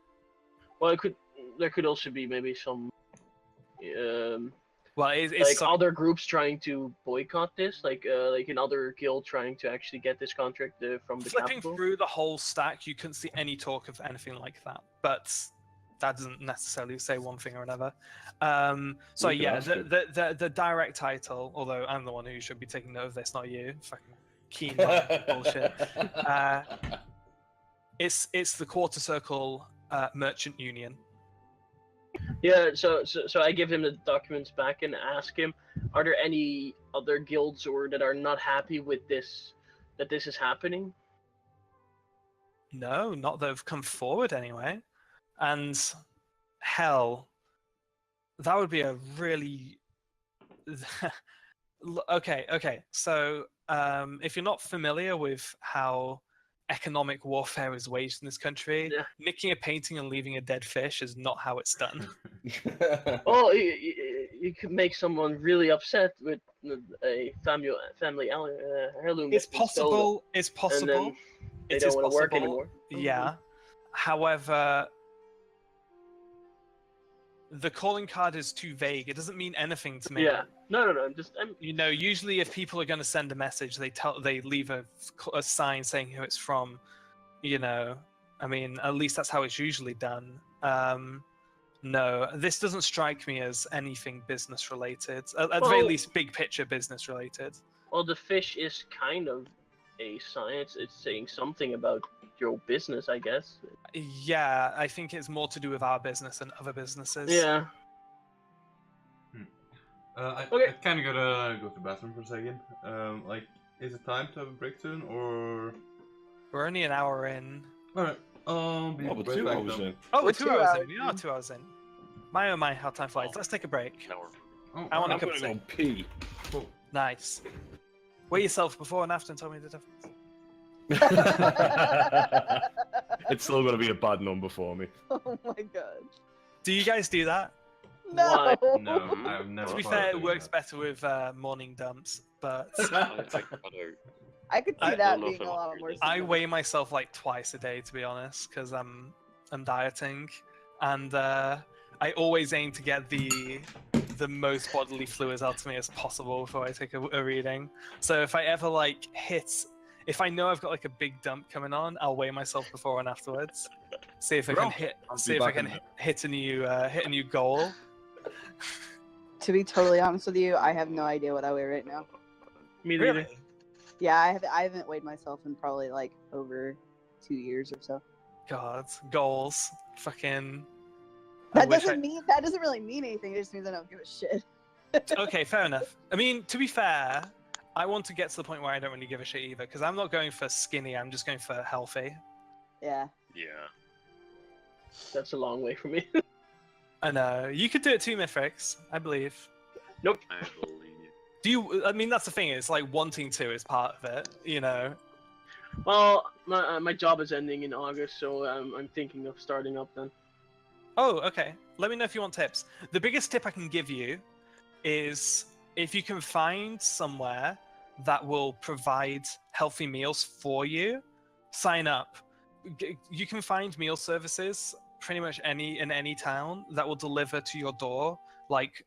Well, there could also be maybe some well, it's like other groups trying to boycott this, like another guild trying to actually get this contract from the flipping capital. Through the whole stack, you couldn't see any talk of anything like that, but that doesn't necessarily say one thing or another. So yeah, the direct title, although I'm the one who should be taking note of this, not you, fucking keen bullshit. It's the quarter circle merchant union. Yeah, so I give him the documents back and ask him, are there any other guilds or that are not happy with this, that this is happening? No, not that have come forward anyway. And hell, that would be a really okay. So if you're not familiar with how economic warfare is waged in this country, nicking a painting and leaving a dead fish is not how it's done. Oh, you could make someone really upset with a family heirloom. It's possible. It's possible. They don't want to work anymore. Yeah. However, the calling card is too vague. It doesn't mean anything to me. Yeah. No. You know, usually if people are going to send a message, they leave a sign saying who it's from. You know, I mean, at least that's how it's usually done. No, this doesn't strike me as anything business related. At the very least, big picture business related. Well, the fish is kind of a science. It's saying something about your business, I guess. Yeah, I think it's more to do with our business than other businesses. Yeah. Okay. I kind of gotta go to the bathroom for a second. Like, is it time to have a break soon, or? We're only an hour in. Alright, be Oh, but right 2 back hours then. in. Oh, we're We're 2 2 hours in. hours We are in. 2 hours in. My oh my, how time flies. Let's take a break. Now we're Oh, I want a I'm cup gonna of go tea. pee. cool. Nice. Weigh yourself before and after and tell me the difference. It's still gonna be a bad number for me. Oh my god. Do you guys do that? No. Why? No, I've never. To be thought fair, of it doing works that. better with morning dumps, but it's like butter. I could see I that don't know if being a I'm lot hungry more this I simple. weigh myself like twice a day, to be honest, because I'm dieting, and I always aim to get the most bodily fluids out to me as possible before I take a reading. So if I ever like if I know I've got like a big dump coming on, I'll weigh myself before and afterwards. See if I can I'll see be if I back can in hit a new goal. To be totally honest with you, I have no idea what I weigh right now. Me neither. Really? Yeah, I haven't weighed myself in probably like over 2 years or so. God, goals. Fucking. I That wish doesn't really mean anything. It just means I don't give a shit. Okay, fair enough. I mean, to be fair, I want to get to the point where I don't really give a shit either, because I'm not going for skinny. I'm just going for healthy. Yeah. Yeah. That's a long way for me. I know. You could do it too, Mithrix. I believe. Nope. I believe. Do you? I mean, that's the thing. It's like wanting to is part of it. You know. Well, my job is ending in August, so I'm thinking of starting up then. Oh, okay. Let me know if you want tips. The biggest tip I can give you is if you can find somewhere that will provide healthy meals for you, sign up. You can find meal services pretty much in any town that will deliver to your door. Like,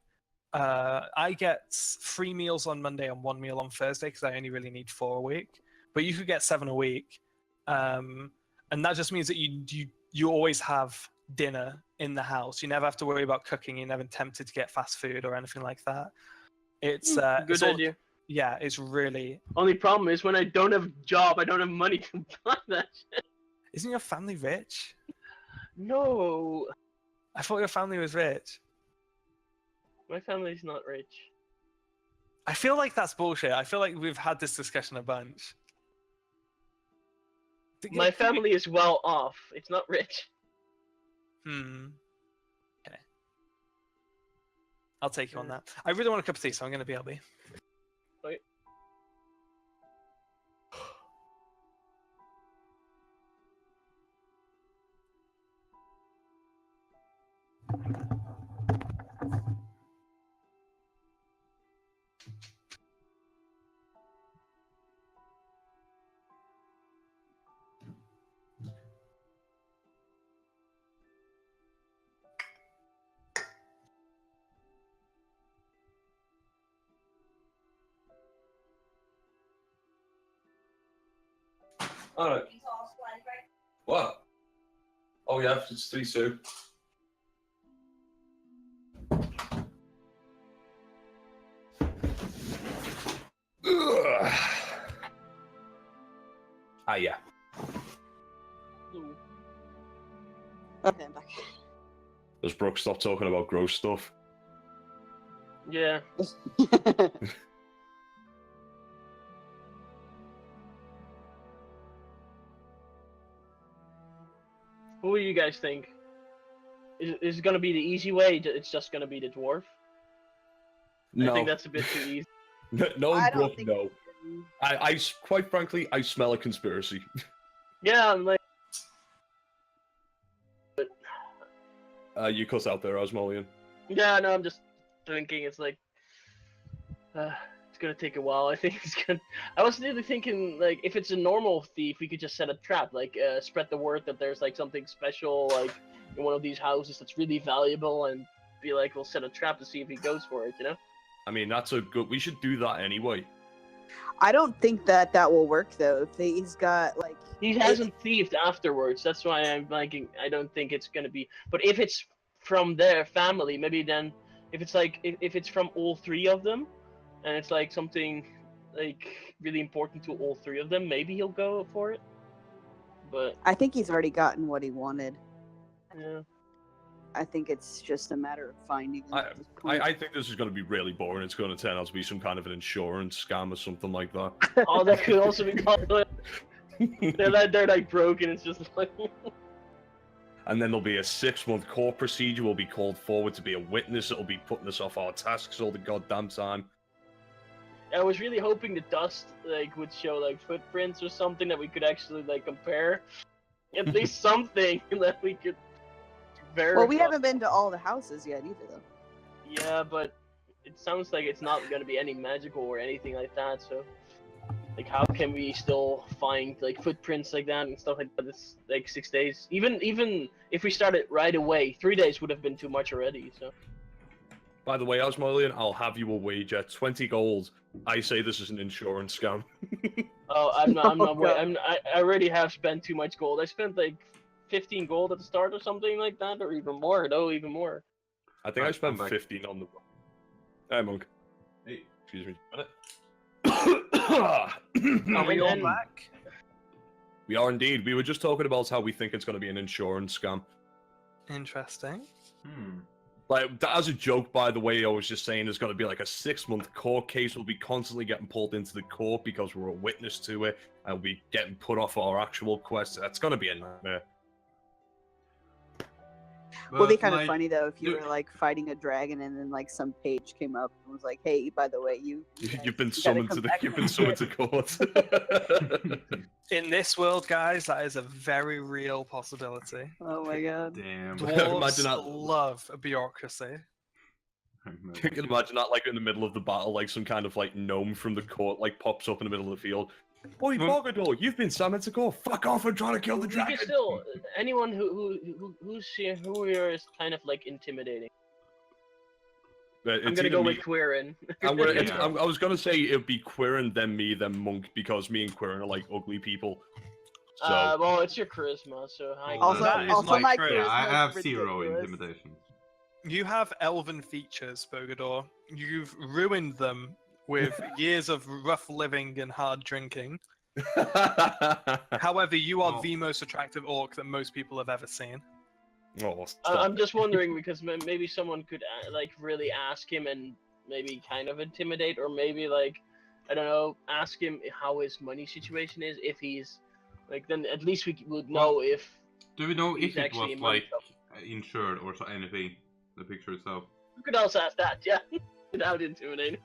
I get 3 meals on Monday and 1 meal on Thursday because I only really need 4 a week. But you could get 7 a week, and that just means that you always have dinner in the house. You never have to worry about cooking. You're never tempted to get fast food or anything like that. It's Good it's all, idea. yeah, it's really. Only problem is when I don't have a job, I don't have money to buy that shit. Isn't your family rich? No, I thought your family was rich. my family's not rich. I feel like that's bullshit. I feel like we've had this discussion a bunch. My family is well off. It's not rich. Okay. I'll take you on that. I really want a cup of tea, so I'm going to BLB. Wait. Alright. What? Oh yeah, it's 3-2. Ah yeah. Ooh. Okay, I'm back. Does Brooke stop talking about gross stuff? Yeah. What do you guys think? Is it gonna be the easy way? It's just gonna be the dwarf? No. I think that's a bit too easy. No, I don't Brooke, think no. Quite frankly, I smell a conspiracy. Yeah, I'm like, You cut out there, Osmolian. yeah, no, I'm just thinking it's like, it's gonna take a while. I think it's gonna. I was really thinking like, if it's a normal thief, we could just set a trap, like spread the word that there's like something special, like in one of these houses that's really valuable, and be like, we'll set a trap to see if he goes for it, you know? I mean, that's a good. We should do that anyway. I don't think that will work though. If he's got like He hasn't thieved afterwards. That's why I'm thinking. I don't think it's gonna be. But if it's from their family, maybe then, if it's like if it's from all 3 of them, and it's like something like really important to all 3 of them, maybe he'll go for it. But I think he's already gotten what he wanted. yeah, I think it's just a matter of finding them at this point. I think this is going to be really boring. It's going to turn out to be some kind of an insurance scam or something like that. Oh, that could also be called. They're like broken. It's just like. And then there'll be a 6-month court procedure. We'll be called forward to be a witness. It'll be putting us off our tasks all the goddamn time. I was really hoping the dust like would show like footprints or something that we could actually like compare. At least something that we could verify. Well, we haven't been to all the houses yet either, though. Yeah, but it sounds like it's not gonna be any magical or anything like that. So, like, how can we still find like footprints like that and stuff like that? It's like 6 days. Even if we started right away, 3 days would have been too much already. So. By the way, Osmolian, I'll have you a wager. 20 gold. I say this is an insurance scam. Oh, I'm not. God. I already have spent too much gold. I spent like 15 gold at the start or something like that, or even more. No, even more. I think I spent I'm back. 15 on the... Hey, Monk. Hey. Excuse me. Are we all And then- back? We are indeed. We were just talking about how we think it's going to be an insurance scam. Interesting. Like, as a joke, by the way, I was just saying there's going to be like a 6-month court case. We'll be constantly getting pulled into the court because we're a witness to it. And we'll be getting put off our actual quest. That's going to be a nightmare. Would be But, kind of like, funny though if you dude- were like fighting a dragon and then like some page came up and was like, "Hey, by the way, You've been you gotta summoned come to the. back You've been next summoned to year." court. In this world, guys, that is a very real possibility. Oh my god. Damn. Dwarves Imagine that. love a bureaucracy. You can imagine that, like in the middle of the battle, like some kind of like gnome from the court, like pops up in the middle of the field. Boy, Bogador, you've been summoned to court. Fuck off and trying to kill the We dragon. can still anyone who's here is kind of like intimidating. But I'm it's gonna either go me- with Quirin. Yeah. I was gonna say it'd be Quirin, then me, then Monk, because me and Quirin are like ugly people. So Well, it's your charisma, so I. Also, that is also my my charisma. Yeah, I charisma is have 0 ridiculous. intimidation. You have elven features, Bogador. You've ruined them with years of rough living and hard drinking. However, you are Oh. the most attractive orc that most people have ever seen. Oh, I'm just wondering because maybe someone could like really ask him and maybe kind of intimidate, or maybe like I don't know, ask him how his money situation is. If he's like, then at least we would know if. Do we know He's if it actually was in money like insured or anything? The picture itself. We could also ask that, yeah, without intimidating.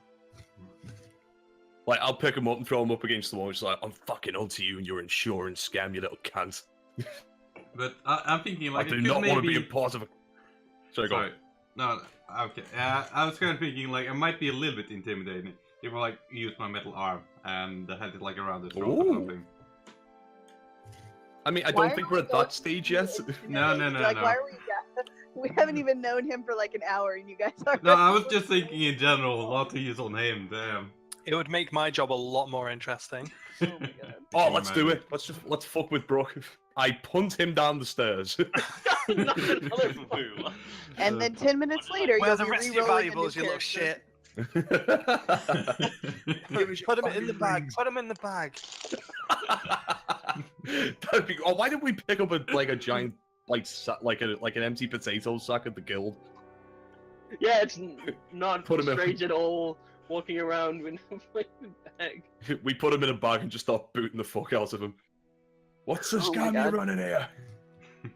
like I'll pick him up and throw him up against the wall. It's like I'm fucking onto you and your insurance scam, you little cunt. But I'm thinking like I do it could not maybe... want to be a part of a. Sorry, go on. Sorry. No, okay. I was kind of thinking like it might be a little bit intimidating if I like use my metal arm and had it like around the throat or Ooh. something. I mean, I Why don't think are we're we at going that stage yet. No. Like, why are we? We haven't even known him for like an hour, and you guys are. No, I was just thinking in general, not to use on him. Damn. It would make my job a lot more interesting. Oh my god. Oh, let's do it. Let's fuck with Brooke. I punt him down the sters. Not another fool. And then 10 minutes later, Where you'll the be rest of your re-rolling a new valuables, you little character. shit. Put them in the bag. Put them in the bag. That'd be, why didn't we pick up a giant like an empty potato sack at the guild? Yeah, it's not Put him in. strange at all. Walking around with a bag. We put him in a bag and just start booting the fuck out of him. What's the Oh my scam God. you're running here?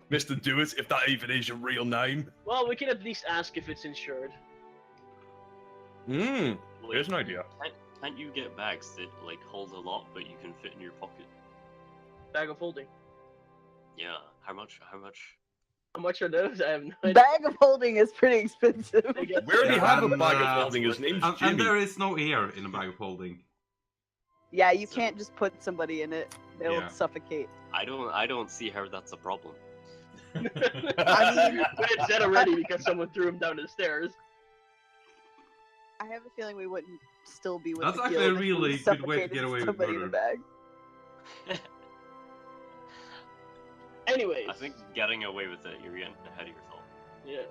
Mr. Do It, if that even is your real name. Well, we can at least ask if it's insured. Here's an idea. Can't you get bags that like hold a lot, but you can fit in your pocket? Bag of holding. Yeah. How much? How much are those? I have no idea. Bag of holding is pretty expensive. I guess- We already have a and, bag of holding. His name's and Jimmy. there is no air in a bag of holding. Yeah, you can't just put somebody in it; they'll Yeah. suffocate. I don't see how that's a problem. I mean, But it's dead already because someone threw him down the stairs. I have a feeling we wouldn't still be with That's the actually a guild if we really good way to suffocated get away with somebody in a murder. bag. Anyways. I think getting away with it, you're getting ahead of yourself. Yeah.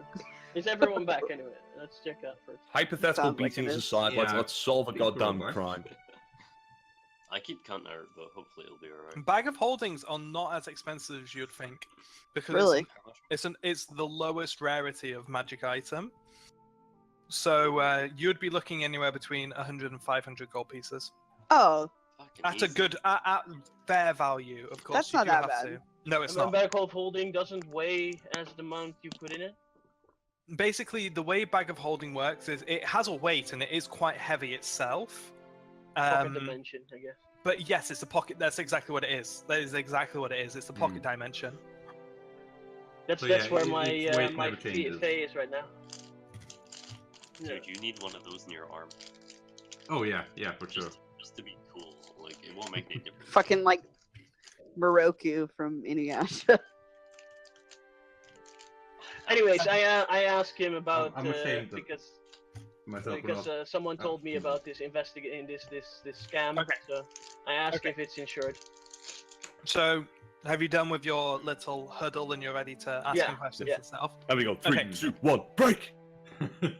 Is everyone back anyway? Let's check that first. Hypothetical Sounds like it beatings is. aside, Yeah. let's solve a Think we're all goddamn back. crime. I keep counter, but hopefully it'll be alright. Bag of holdings are not as expensive as you'd think, because Really? it's the lowest rarity of magic item. So you'd be looking anywhere between 100 and 500 gold pieces. Oh, Fucking At a easy. good, at fair value, of course. That's you not do that have bad. to. No, it's And not. bag of holding doesn't weigh as the amount you put in it. Basically, the way bag of holding works is it has a weight and it is quite heavy itself. Pocket dimension, I guess. But yes, it's a pocket. That's exactly what it is. That is exactly what it is. It's the pocket dimension. That's So, that's yeah, where its weight my never changes. FA is right now. Yeah. Dude, you need one of those in your arm. Oh yeah, for sure. Just to be cool. Like, it won't make any difference. fucking like Moroku from Inuyasha. Anyways, I asked him about I'm ashamed of because myself. someone told me about this investigating this scam. Okay. So I asked Okay. if it's insured. So, have you done with your little huddle and you're ready to ask him questions yeah. and stuff? And we go 3, Okay. 2, 1, break!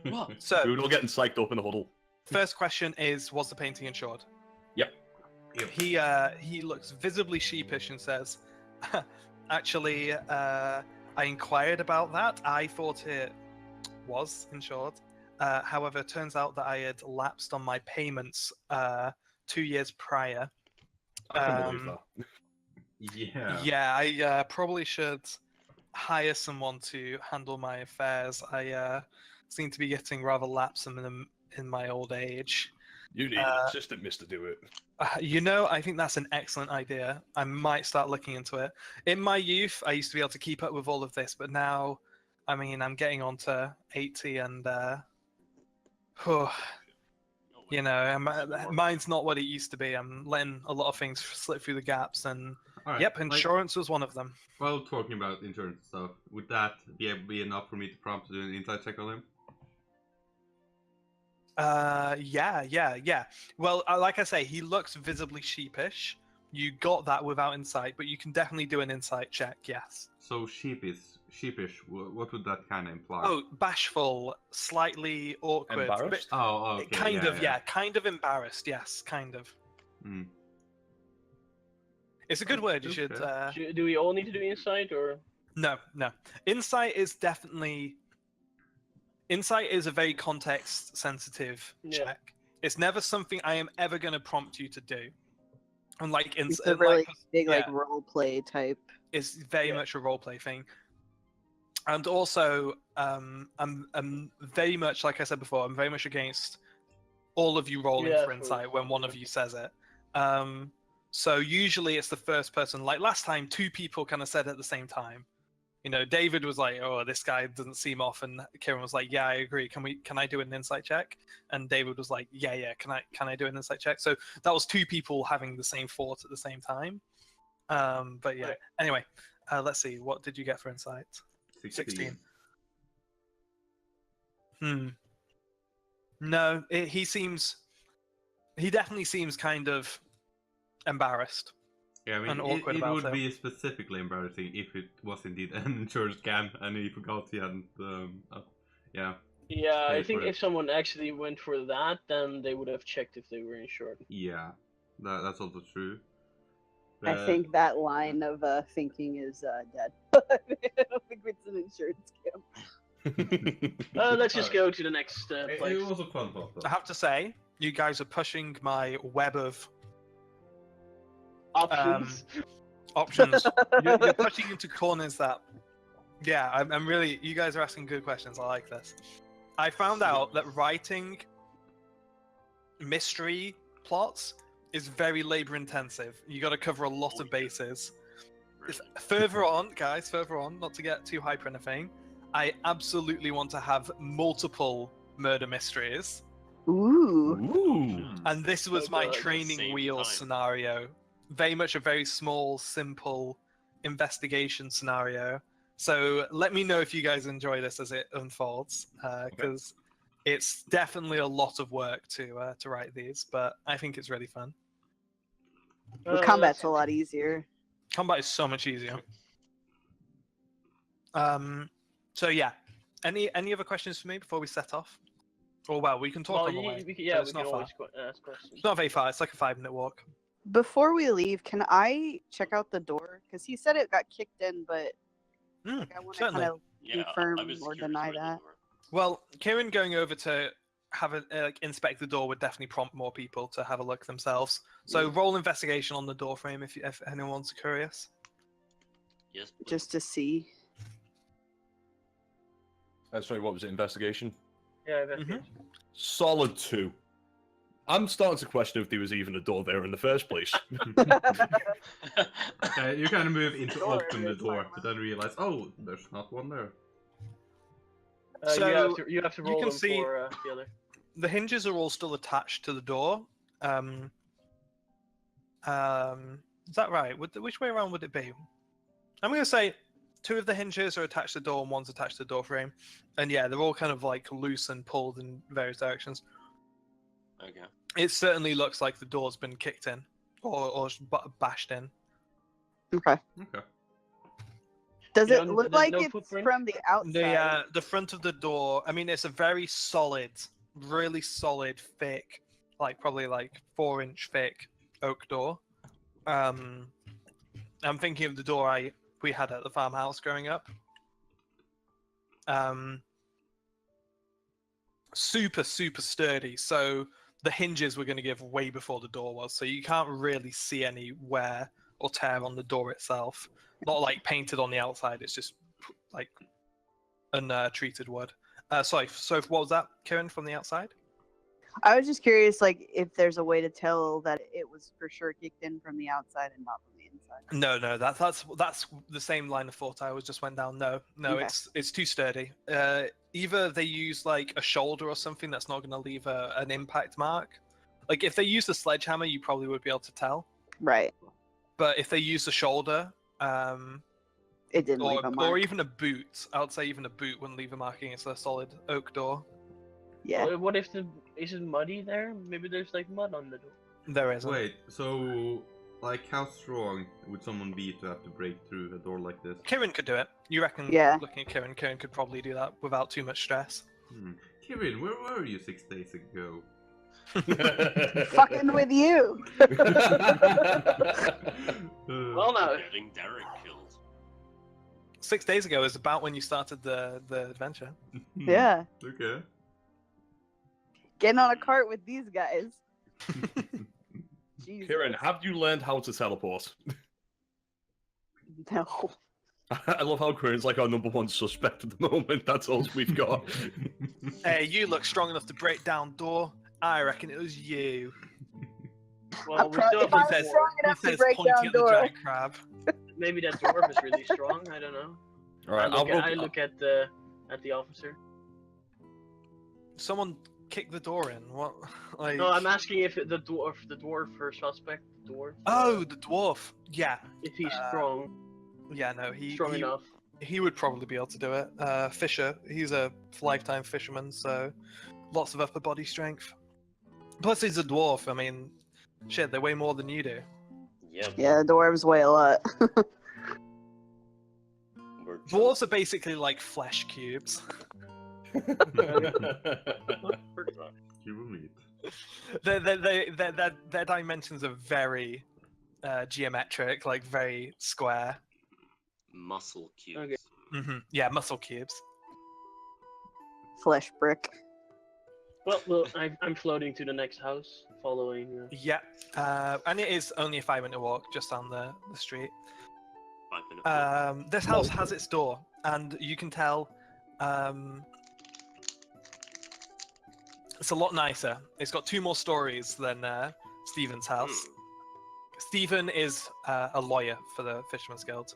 What? So, We're all getting psyched up in the huddle. first question is, was the painting insured? Yep. He looks visibly sheepish and says, actually, I inquired about that. I thought it was insured. However, it turns out that I had lapsed on my payments 2 years prior. I can believe that. Yeah. I probably should hire someone to handle my affairs. I seem to be getting rather lapsome in my old age. You need an assistant, mister, do it. I think that's an excellent idea. I might start looking into it. In my youth, I used to be able to keep up with all of this, but now, I mean, I'm getting on to 80 and, mine's not what it used to be. I'm letting a lot of things slip through the gaps, and Alright, yep, insurance was one of them. While talking about insurance and stuff, would that be enough for me to prompt to do an insight check on him? Yeah. Well, like I say, he looks visibly sheepish. You got that without insight, but you can definitely do an insight check, yes. So sheepish. What would that kind of imply? Oh, bashful, slightly awkward. Embarrassed? Oh, okay. Kind of, kind of embarrassed, yes, kind of. Hmm. It's a good word, you should... Do we all need to do insight, or...? No. Insight is definitely... Insight is a very context-sensitive check. It's never something I am ever going to prompt you to do. Unlike It's a really big role play type. It's very much a role play thing. And also, I'm very much, like I said before, I'm very much against all of you rolling for insight when one of you says it. So usually it's the first person. Like last time, 2 people kind of said it at the same time. David was like, "Oh, this guy doesn't seem off," and Kieran was like, "Yeah, I agree. Can I do an insight check?" And David was like, "Yeah. Can I do an insight check?" So that was 2 people having the same thought at the same time. But yeah. Right. Anyway, let's see. What did you get for insight? 16. No, he definitely seems kind of embarrassed. Yeah, I mean, and awkward it about would it. be specifically embarrassing if it was indeed an insurance scam and he forgot he hadn't. Yeah. Yeah, I Pay think for it. if someone actually went for that, then they would have checked if they were insured. Yeah, that's also true. I think that line of thinking is dead. I don't think it's an insurance scam. Let's just go to the next place. It was a fun thought, though. I have to say, you guys are pushing my web of Options. options. You're pushing into corners that, yeah, I'm really. You guys are asking good questions. I like this. I found out that writing mystery plots is very labor intensive. You got to cover a lot of bases. Further on, guys, not to get too hyper or anything, I absolutely want to have multiple murder mysteries. Ooh. And this was my At the training same wheel time. scenario. Very much a very small, simple investigation scenario. So let me know if you guys enjoy this as it unfolds, because it's definitely a lot of work to write these, but I think it's really fun. Well, combat's a lot easier. Combat is so much easier. So yeah, any other questions for me before we set off? Or well, we can talk on the way. We but can it's not always far. ask questions. It's not very far. It's like a 5-minute walk. Before we leave, can I check out the door? Because he said it got kicked in, but like, I want to certainly. kind of Yeah, confirm I was or curious deny where they that. were. Well, Kieran going over to have a inspect the door would definitely prompt more people to have a look themselves. So roll investigation on the door frame if anyone's curious. Yes, please. Just to see. Sorry, what was it? Investigation? Yeah, investigation. Solid 2. I'm starting to question if there was even a door there in the first place. Okay, you kind of move in to Door, open the yes, door, I but then realize, oh, there's not one there. So, you have to you roll can them see- for the other. The hinges are all still attached to the door. Is that right? Which way around would it be? I'm going to say 2 of the hinges are attached to the door and 1's attached to the door frame. And yeah, they're all kind of like loose and pulled in various directions. Okay. It certainly looks like the door's been kicked in or bashed in. Okay. Okay. Does You it don't- look there's like no it's footprint? from the outside? The front of the door, I mean, it's a very solid, really solid, thick, like probably like 4-inch thick oak door. I'm thinking of the door we had at the farmhouse growing up. Super, super sturdy. So the hinges were going to give way before the door was. So you can't really see any wear or tear on the door itself. Not like painted on the outside. It's just like untreated wood. Sorry. So what was that, Kieran, from the outside? I was just curious, like, if there's a way to tell that it was for sure kicked in from the outside and not from the inside. No, that's the same line of thought I was just went down. No, Okay. it's too sturdy. Either they use like a shoulder or something that's not going to leave an impact mark. Like if they use a sledgehammer, you probably would be able to tell. Right. But if they use a shoulder, It didn't leave a mark. or even a boot, I would say even a boot wouldn't leave a marking. It's a solid oak door. Yeah. What if is it muddy there? Maybe there's like mud on the door. There isn't. Wait, so, like, how strong would someone be to have to break through a door like this? Kieran could do it. You reckon? Yeah. Looking at Kieran could probably do that without too much stress. Kieran, where were you 6 days ago? Fucking with you. Well, now Getting Derek killed. 6 days ago is about when you started the adventure. Yeah. Okay. Getting on a cart with these guys. Jesus. Kieran, have you learned how to teleport? No. I love how Kieran's like our number 1 suspect at the moment. That's all we've got. Hey, you look strong enough to break down door. I reckon it was you. well, I'm we still if I'm have says- strong He enough to says, break pointing down at the door. giant crab. maybe that dwarf is really strong. I don't know. All right, I look at the officer. Someone kicked the door in. What? Like... No, I'm asking if the dwarf for suspect dwarf. Oh, the dwarf. Yeah. If he's strong, Yeah. No, strong enough. He would probably be able to do it. Fisher. He's a lifetime fisherman, so lots of upper body strength. Plus, he's a dwarf. I mean, shit, they weigh more than you do. Yep. Yeah, dwarves weigh a lot. We're Dwarves are basically like flesh cubes. Human meat. Their dimensions are very geometric, like very square. muscle cubes. Okay. Yeah, muscle cubes. Flesh brick. Well, I'm floating to the next house, following. Yeah, and it is only a 5-minute walk just down the street. 5-minute walk. This house has its door, and you can tell it's a lot nicer. It's got 2 more stories than Stephen's house. Stephen is a lawyer for the Fisherman's Guild,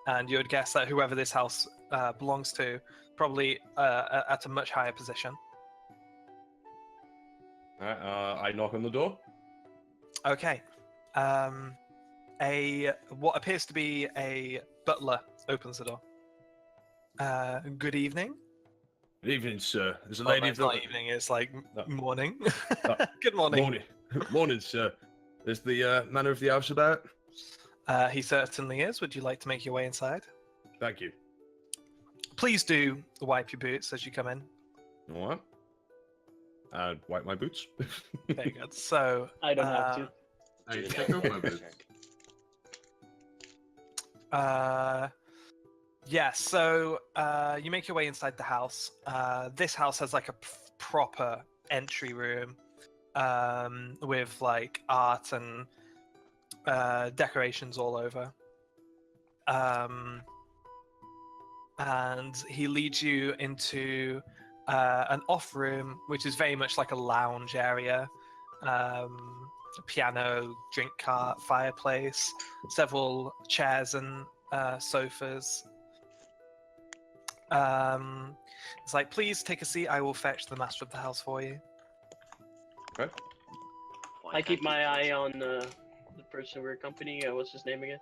and you would guess that whoever this house belongs to, probably at a much higher position. I knock on the door. Okay. What appears to be a butler opens the door. Good evening. Good evening, sir. There's a Well, lady no, it's not evening. It's like No. morning. Oh, Good morning. Morning. Morning, sir. Is the manner of the house about? He certainly is. Would you like to make your way inside? Thank you. Please do wipe your boots as you come in. All right. And wipe my boots. Very good. So I don't have to. I Do an take off my athletics boots. check. Yeah, so you make your way inside the house. This house has like a proper entry room with like art and decorations all over. And he leads you into an off room, which is very much like a lounge area. A piano, drink cart, fireplace, several chairs and sofas. It's like, please take a seat. I will fetch the master of the house for you. Okay. Why I keep can't you my do eye this? on the person we're accompanying. What's his name again?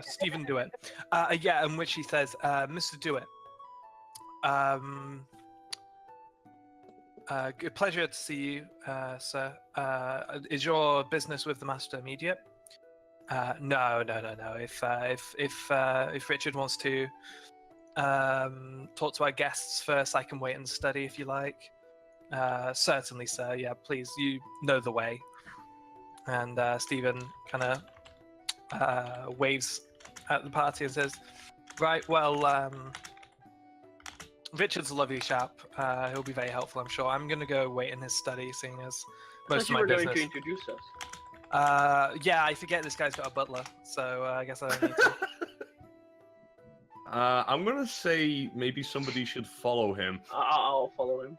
Stephen Dewitt. Yeah, in which he says, Mr. Dewitt, good pleasure to see you, sir. Is your business with the master immediate? No. If Richard wants to talk to our guests first, I can wait and study if you like. Certainly, sir. Yeah, please. You know the way. And Stephen kind of waves at the party and says, "Right, well, Richard's a lovely chap. He'll be very helpful, I'm sure. I'm gonna go wait in his study, seeing as I most thought of you my were going to business." introduce us. Yeah, I forget this guy's got a butler, so I guess I don't need to. I'm gonna say maybe somebody should follow him. I'll follow him.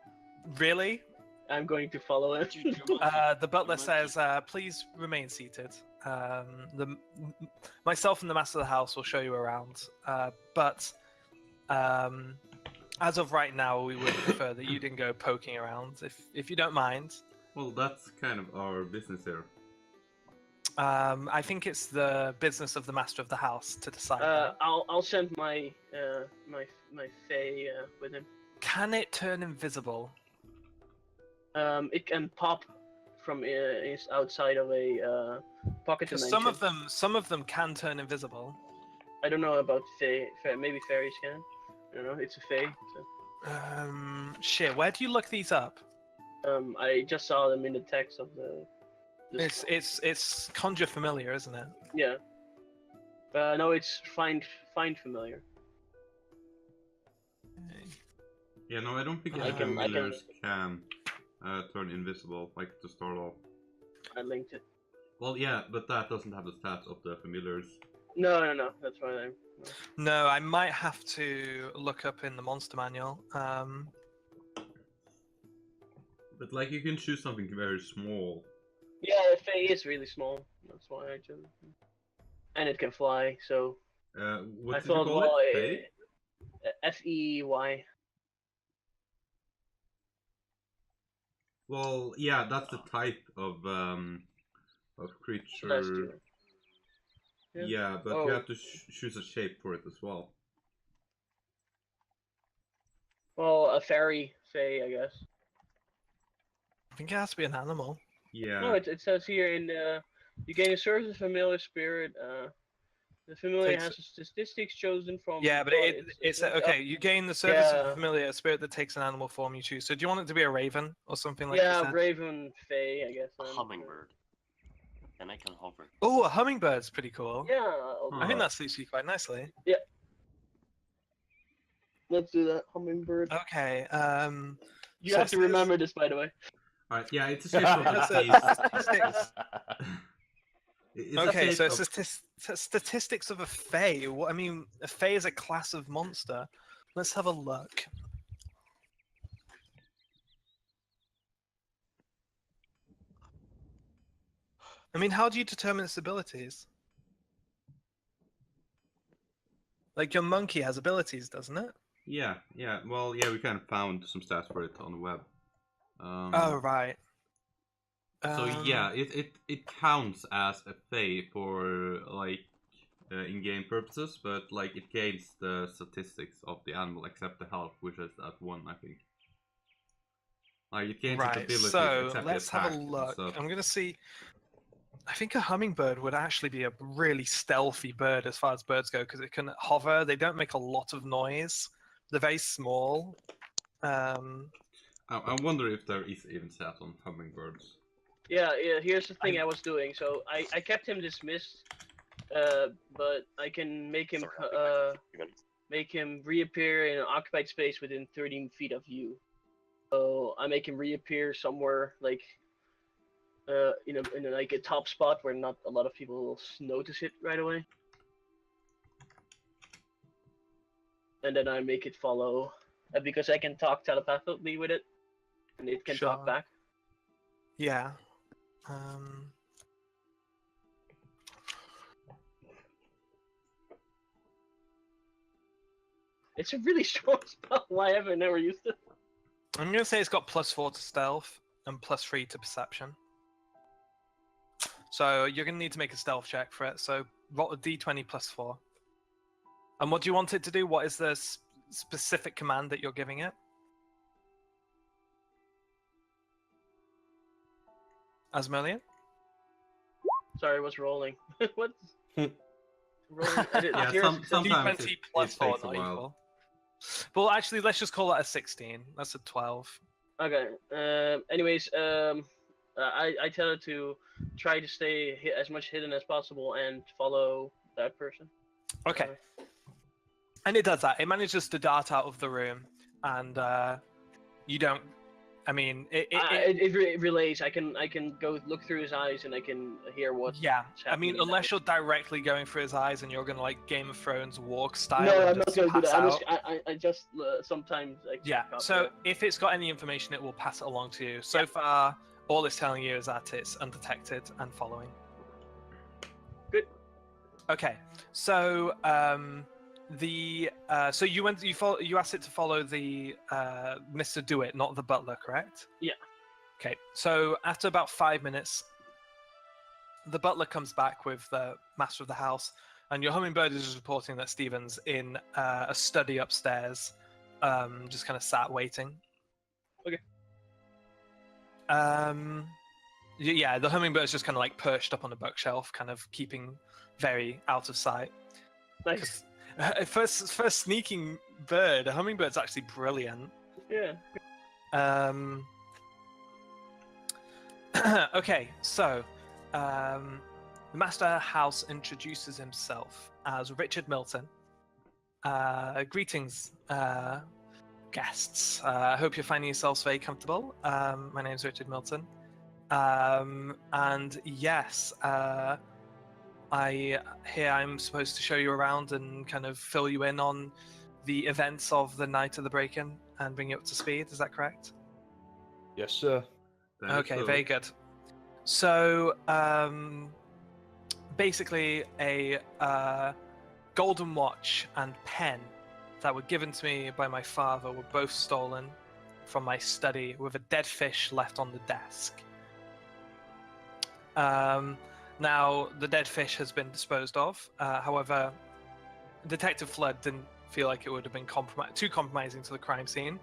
Really? I'm going to follow him. The butler says, "Please remain seated. Myself and the master of the house will show you around. But as of right now, we would prefer that you didn't go poking around, if you don't mind. Well, that's kind of our business here. I think it's the business of the master of the house to decide that. I'll send my my Fae with him. Can it turn invisible? It can pop from is outside of a pocket Because dimension. some of them can turn invisible. I don't know about Fae. Maybe fairies can. I don't know. It's a Fae. So. Shit. Where do you look these up? I just saw them in the text of the. It's conjure familiar, isn't it? Yeah. No, it's find familiar. Yeah, no, I don't think I can- familiars can turn invisible, like to start off. I linked it. Well, yeah, but that doesn't have the stats of the familiars. No. That's why I'm. No, I might have to look up in the monster manual. But like, you can choose something very small. Yeah, the Fae is really small. That's why I chose. And it can fly, so. What I did you thought, call well, it? Fae? FEY. Well, yeah, that's the type of creature. Celestial. Yeah, but Oh. you have to choose a shape for it as well. Well, a fairy Fae, I guess. I think it has to be an animal. Yeah. No, it says here in you gain a source of familiar spirit. The familiar Takes- has statistics chosen from. Yeah, but well, it's up- okay. You gain the service of Yeah. a familiar spirit that takes an animal form you choose. So do you want it to be a raven or something like Yeah, that? Raven Fae, I guess. A hummingbird. And I can hover. Oh, a hummingbird's pretty cool. Yeah, I think that suits you quite nicely. let's do that. Hummingbird. Okay. You so have to this- remember this, by the way. Alright, yeah, it's a shape of That's a a- statistics. It's a Okay, shape so of- statistics of a fae. I mean, a fae is a class of monster. Let's have a look. I mean, how do you determine its abilities? Like, your monkey has abilities, doesn't it? Yeah. Well, yeah, we kind of found some stats for it on the web. Oh, right. So yeah, it counts as a fae for like in-game purposes, but like it gains the statistics of the animal except the health, which is at 1, I think. Like it gains its Right, abilities so except let's the have a attack and look. stuff. I'm gonna see. I think a hummingbird would actually be a really stealthy bird as far as birds go because it can hover. They don't make a lot of noise. They're very small. I wonder if there is even stats on hummingbirds. Yeah, here's the thing I was doing. So I kept him dismissed, but I can make him Sorry, I'll be back in 2 minutes. make him reappear in an occupied space within 30 feet of you. So I make him reappear somewhere like in like a top spot where not a lot of people will notice it right away. And then I make it follow because I can talk telepathically with it, and it can talk Sure. back. Yeah. It's a really strong spell. Why have I never used it? I'm gonna say it's got +4 to stealth and +3 to perception. So you're gonna need to make a stealth check for it. So roll a d20 +4. And what do you want it to do? What is the specific command that you're giving it? Asmodian? Sorry, I was rolling. What? Hmm. Rolling. I didn't Yeah, hear some- it. sometimes D20 it plus 4, takes a not while. equal. Well, actually, let's just call that a 16. That's a 12. Okay. Anyways, I tell her to try to stay as much hidden as possible and follow that person. Okay. And it does that. It manages to dart out of the room, and you don't. I mean, It relays. I can go look through his eyes and I can hear what. yeah. I mean, unless you're directly going for his eyes and you're gonna like Game of Thrones walk style. No, and I'm not just gonna do pass that. out. I just sometimes. I Yeah. check up, So if it's got any information, it will pass it along to you. So far, all it's telling you is that it's undetected and following. Good. Okay. So so you asked it to follow the Mr. Do It, not the butler, correct? Yeah. Okay. So after about 5 minutes, the butler comes back with the master of the house, and your hummingbird is just reporting that Stephen's in a study upstairs, just kind of sat waiting. Okay. Yeah, the hummingbird's just kind of like perched up on a bookshelf, kind of keeping very out of sight. Nice. First sneaking bird, a hummingbird's actually brilliant. Yeah. Okay, so the Master House introduces himself as Richard Milton. Greetings, guests. I hope you're finding yourselves very comfortable. My name's Richard Milton. And yes, I'm supposed to show you around and kind of fill you in on the events of the night of the break-in and bring you up to speed. Is that correct? Yes, sir. Okay, very good. So, basically, a golden watch and pen that were given to me by my father were both stolen from my study, with a dead fish left on the desk. Now, the dead fish has been disposed of. However, Detective Flood didn't feel like it would have been too compromising to the crime scene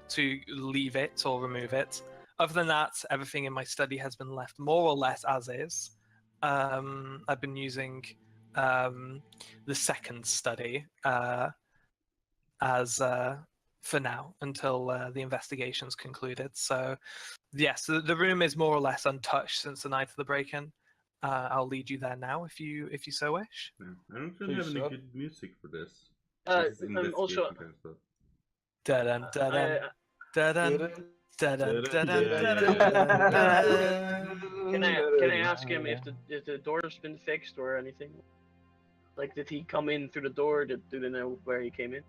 to leave it or remove it. Other than that, everything in my study has been left more or less as is. I've been using the second study as for now until the investigation's concluded. So, yes, the room is more or less untouched since the night of the break-in. I'll lead you there now if you so wish. Yeah. I don't really have Please, any sir. good music for this. And This is investigation also, kind of stuff. Dun dun dun dun dun dun can I ask him if the door's been fixed or anything? Like, did he come in through the door? Do they know where he came in?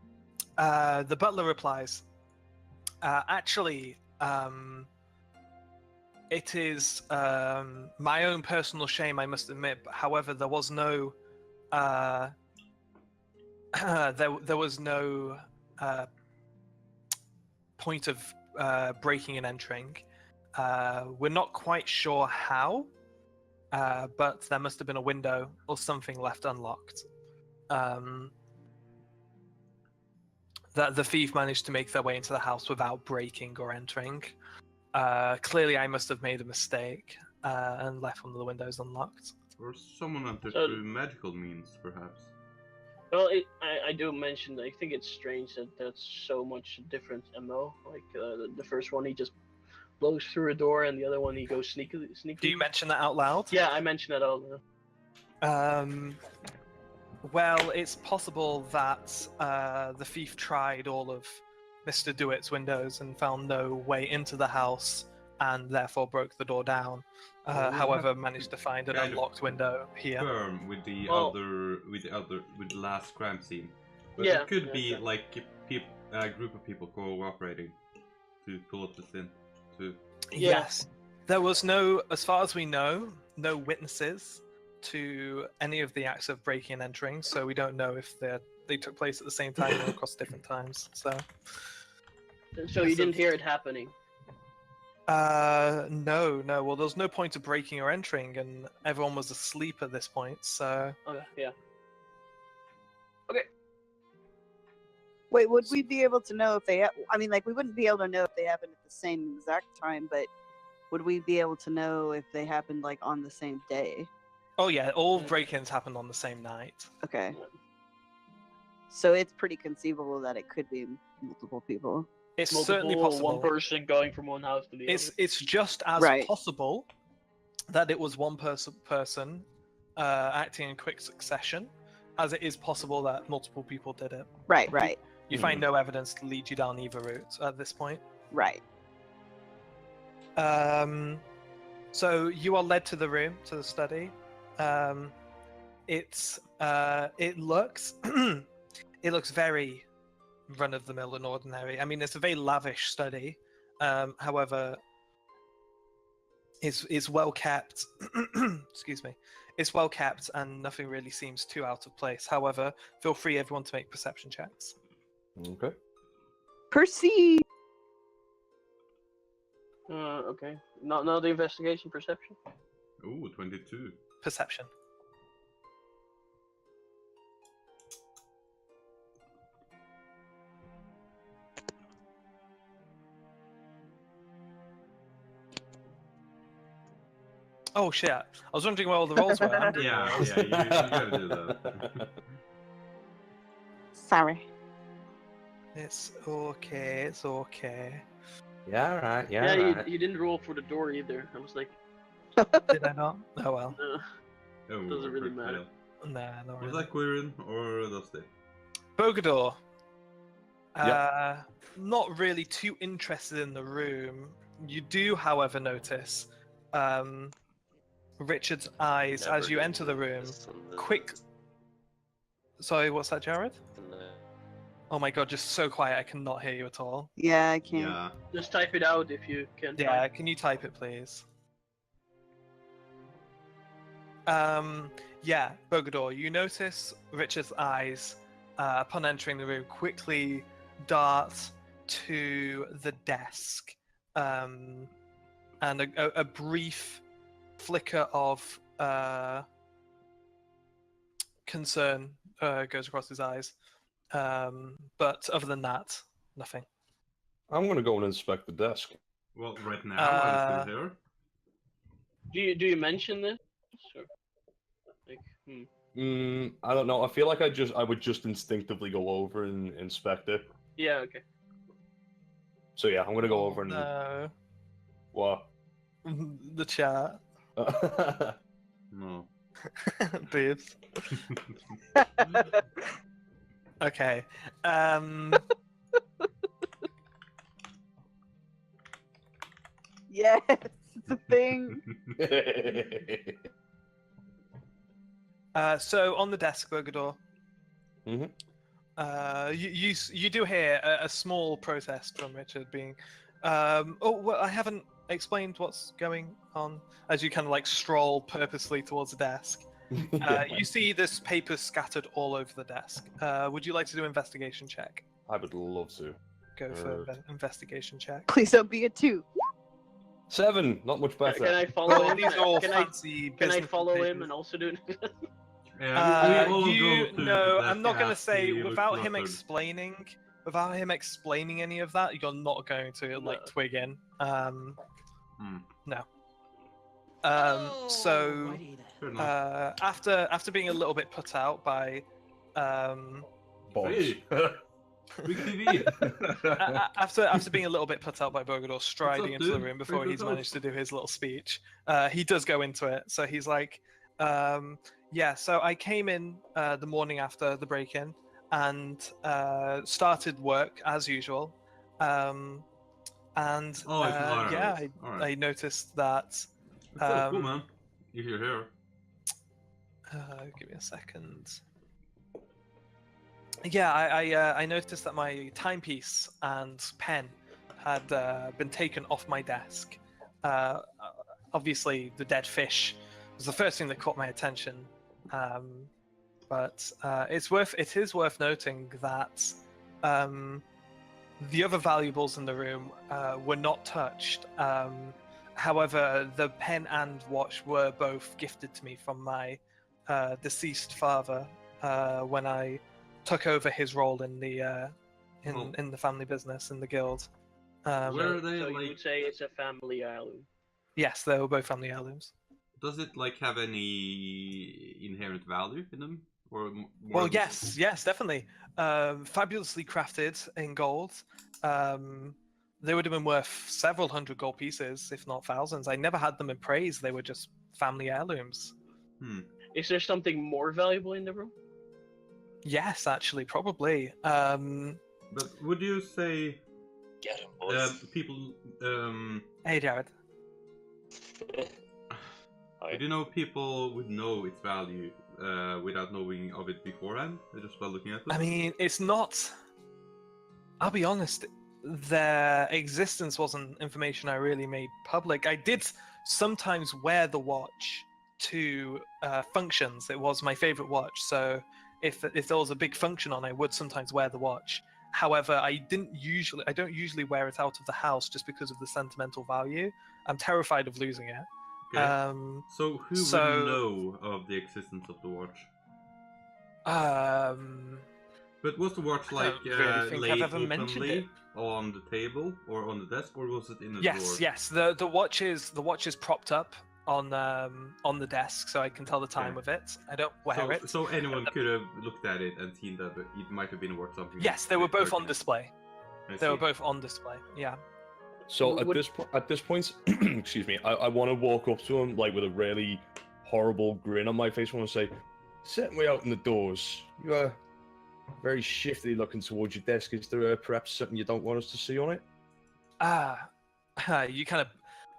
The butler replies, actually, it is my own personal shame, I must admit. But however, there was no there was no point of breaking and entering. We're not quite sure how, but there must have been a window or something left unlocked. That the thief managed to make their way into the house without breaking or entering. Clearly, I must have made a mistake and left one of the windows unlocked. Or someone entered So- through magical means, perhaps. Well, I do mention that I think it's strange that that's so much different MO. Like the first one, he just blows through a door, and the other one he goes sneakily. Do you mention that out loud? Yeah, I mentioned it out loud. Well, it's possible that the thief tried all of Mr. Dewitt's windows and found no way into the house, and therefore broke the door down. However, managed to find an unlocked window here. Firm with the with the last crime scene. But Yeah, it could yeah, be yeah. like a group of people cooperating to pull up the sin. To Yeah. Yes. There was no, as far as we know, no witnesses to any of the acts of breaking and entering, so we don't know if they took place at the same time or across different times. So You didn't hear it happening. no. Well, there was no point of breaking or entering, and everyone was asleep at this point. So Okay, yeah. Wait, would we be able to know if they? I mean, like, we wouldn't be able to know if they happened at the same exact time, but would we be able to know if they happened like on the same day? oh yeah, all break-ins happened on the same night. Okay. So it's pretty conceivable that it could be multiple people. It's Multiple, certainly possible. one person going from one house to the It's just as Right. possible that it was one person acting in quick succession, as it is possible that multiple people did it. Right. You find no evidence to lead you down either route at this point. Right. So you are led to the room, to the study. It looks it looks very run of the mill and ordinary. I mean, it's a very lavish study. However, is well kept. Excuse me. It's well kept, and nothing really seems too out of place. However, feel free everyone to make perception checks. Okay. Perceive. Okay. No, the investigation perception. ooh, 22. Perception. Oh shit! I was wondering where all the rolls were. I'm doing Yeah, rolls. yeah, you gotta do that. Sorry. It's okay. It's okay. Yeah, right. Yeah, right. you didn't roll for the door either. I was like, Did I not? Oh well. Oh, Doesn't really perfect matter. fail. Nah, not Was really. that Quirin or Dusty? Bogador. Yep. Not really too interested in the room. You do, however, notice Richard's eyes as you enter the room. Quick. Sorry, what's that, Jared? Oh my god, just so quiet, I cannot hear you at all. Yeah, I can't. Yeah. just type it out if you can. Yeah, can you type it, please? Yeah, Bogador, you notice Richard's eyes upon entering the room quickly dart to the desk, and a brief flicker of concern goes across his eyes. But other than that, nothing. I'm gonna go and inspect the desk. Well, right now, I'm still here. Do you mention this? Or, like, I don't know. I feel like I would just instinctively go over and inspect it. Yeah. Okay. So yeah, I'm gonna go over and No. what? The chat. No. Boobs. Okay. Yes, it's a thing. So on the desk, Bogador, Mhm. you do hear a small protest from Richard being, oh, well, I haven't explained what's going on, as you kind of like stroll purposely towards the desk. You see this paper scattered all over the desk. Would you like to do an investigation check? I would love to. Go for investigation check. Please don't be a 2. 7, not much Can better. I follow Well, him? these are all Can I fancy can I business follow him papers. and also do? Yeah, we all You go to no, the I'm not desk gonna and say ask the without him cluttered. explaining any of that. You're not going to like No. twig in. No. Oh, So Fair enough. after being a little bit put out by Bombs. Hey. Big TV. After being a little bit put out by Bogador striding up, into the dude? room before Bring he's the managed to toast. do his little speech, he does go into it. So he's like, yeah, so I came in the morning after the break-in and started work as usual. And Oh, it's an honor yeah, house. All right. I noticed that. It's so cool, man. If you're here. Give me a second. Yeah, I noticed that my timepiece and pen had been taken off my desk. Obviously, the dead fish was the first thing that caught my attention. But it is worth noting that the other valuables in the room were not touched. However, the pen and watch were both gifted to me from my deceased father when I took over his role in the in the family business in the guild. Where are they? So Like, you would say it's a family heirloom. Yes, they were both family heirlooms. does it like have any inherent value in them, or more Well, than- yes, definitely. Fabulously crafted in gold. They would have been worth several hundred gold pieces, if not thousands. I never had them in praise. They were just family heirlooms. Is there something more valuable in the room? Yes, actually, probably. But would you say Get him, boys. people? Hey, Jared. Would you know people would know its value without knowing of it beforehand, just by looking at them? I mean, it's not. I'll be honest. Their existence wasn't information I really made public. I did sometimes wear the watch to functions. It was my favorite watch, so if there was a big function on, I would sometimes wear the watch. However, I don't usually wear it out of the house just because of the sentimental value. I'm terrified of losing it. Okay. So who would know of the existence of the watch? But was the watch I like don't really think I've laid ever mentioned openly it. on the table or on the desk, or was it in the Yes, drawer? yes. The watch is propped up on the desk, so I can tell the time Okay. with it. I don't wear it. So anyone could have looked at it and seen that it might have been worth something. Yes, they were both on urgent. display. I They were see. both on display. Yeah. So Would- at this point, excuse me, I want to walk up to him like with a really horrible grin on my face. I want to say, "Set me out in the doors. You are very shiftily looking towards your desk. Is there perhaps something you don't want us to see on it?" You kind of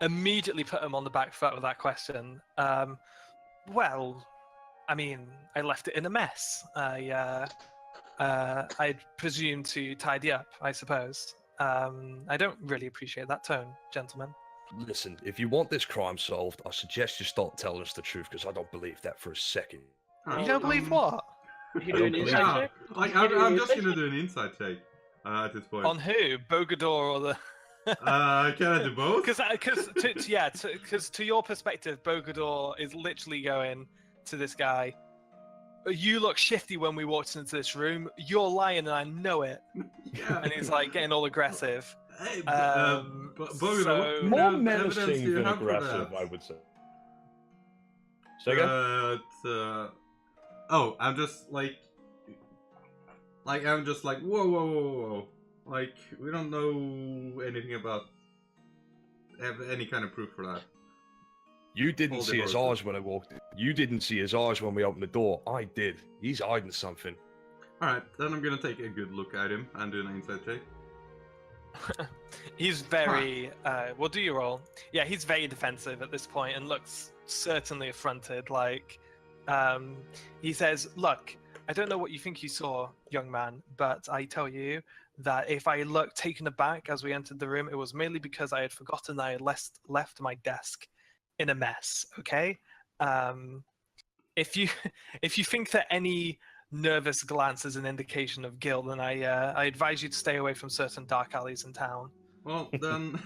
immediately put him on the back foot with that question. Well, I mean, I left it in a mess. I'd presume to tidy up, I suppose. I don't really appreciate that tone, gentlemen. Listen, if you want this crime solved, I suggest you start telling us the truth, because I don't believe that for a second. Alright, You don't believe what? You do an don't insight Yeah, check? like You do I'm an just insight gonna check? do an insight check at this point. On who? Bogador or the? Can I do both? Because to your perspective, Bogador is literally going to this guy. You look shifty when we walked into this room. You're lying, and I know it. Yeah. And he's like getting all aggressive. Hey, Um, Bogador, so- what More kind of evidence do menacing you than have for aggressive, that? I would say. Say again? Oh, I'm just like, whoa. Like, we don't know anything about, have any kind of proof for that. You didn't Hold see it, his hold it. eyes when I walked in. You didn't see his eyes when we opened the door. I did. He's hiding something. Alright, then I'm gonna take a good look at him and do an insight check. He's very. Well, do your roll. Yeah, he's very defensive at this point and looks certainly affronted. Like, he says, "Look, I don't know what you think you saw, young man, but I tell you that if I looked taken aback as we entered the room, it was merely because I had forgotten I had left my desk in a mess. Okay, if you if you think that any nervous glance is an indication of guilt, then I advise you to stay away from certain dark alleys in town. Well, then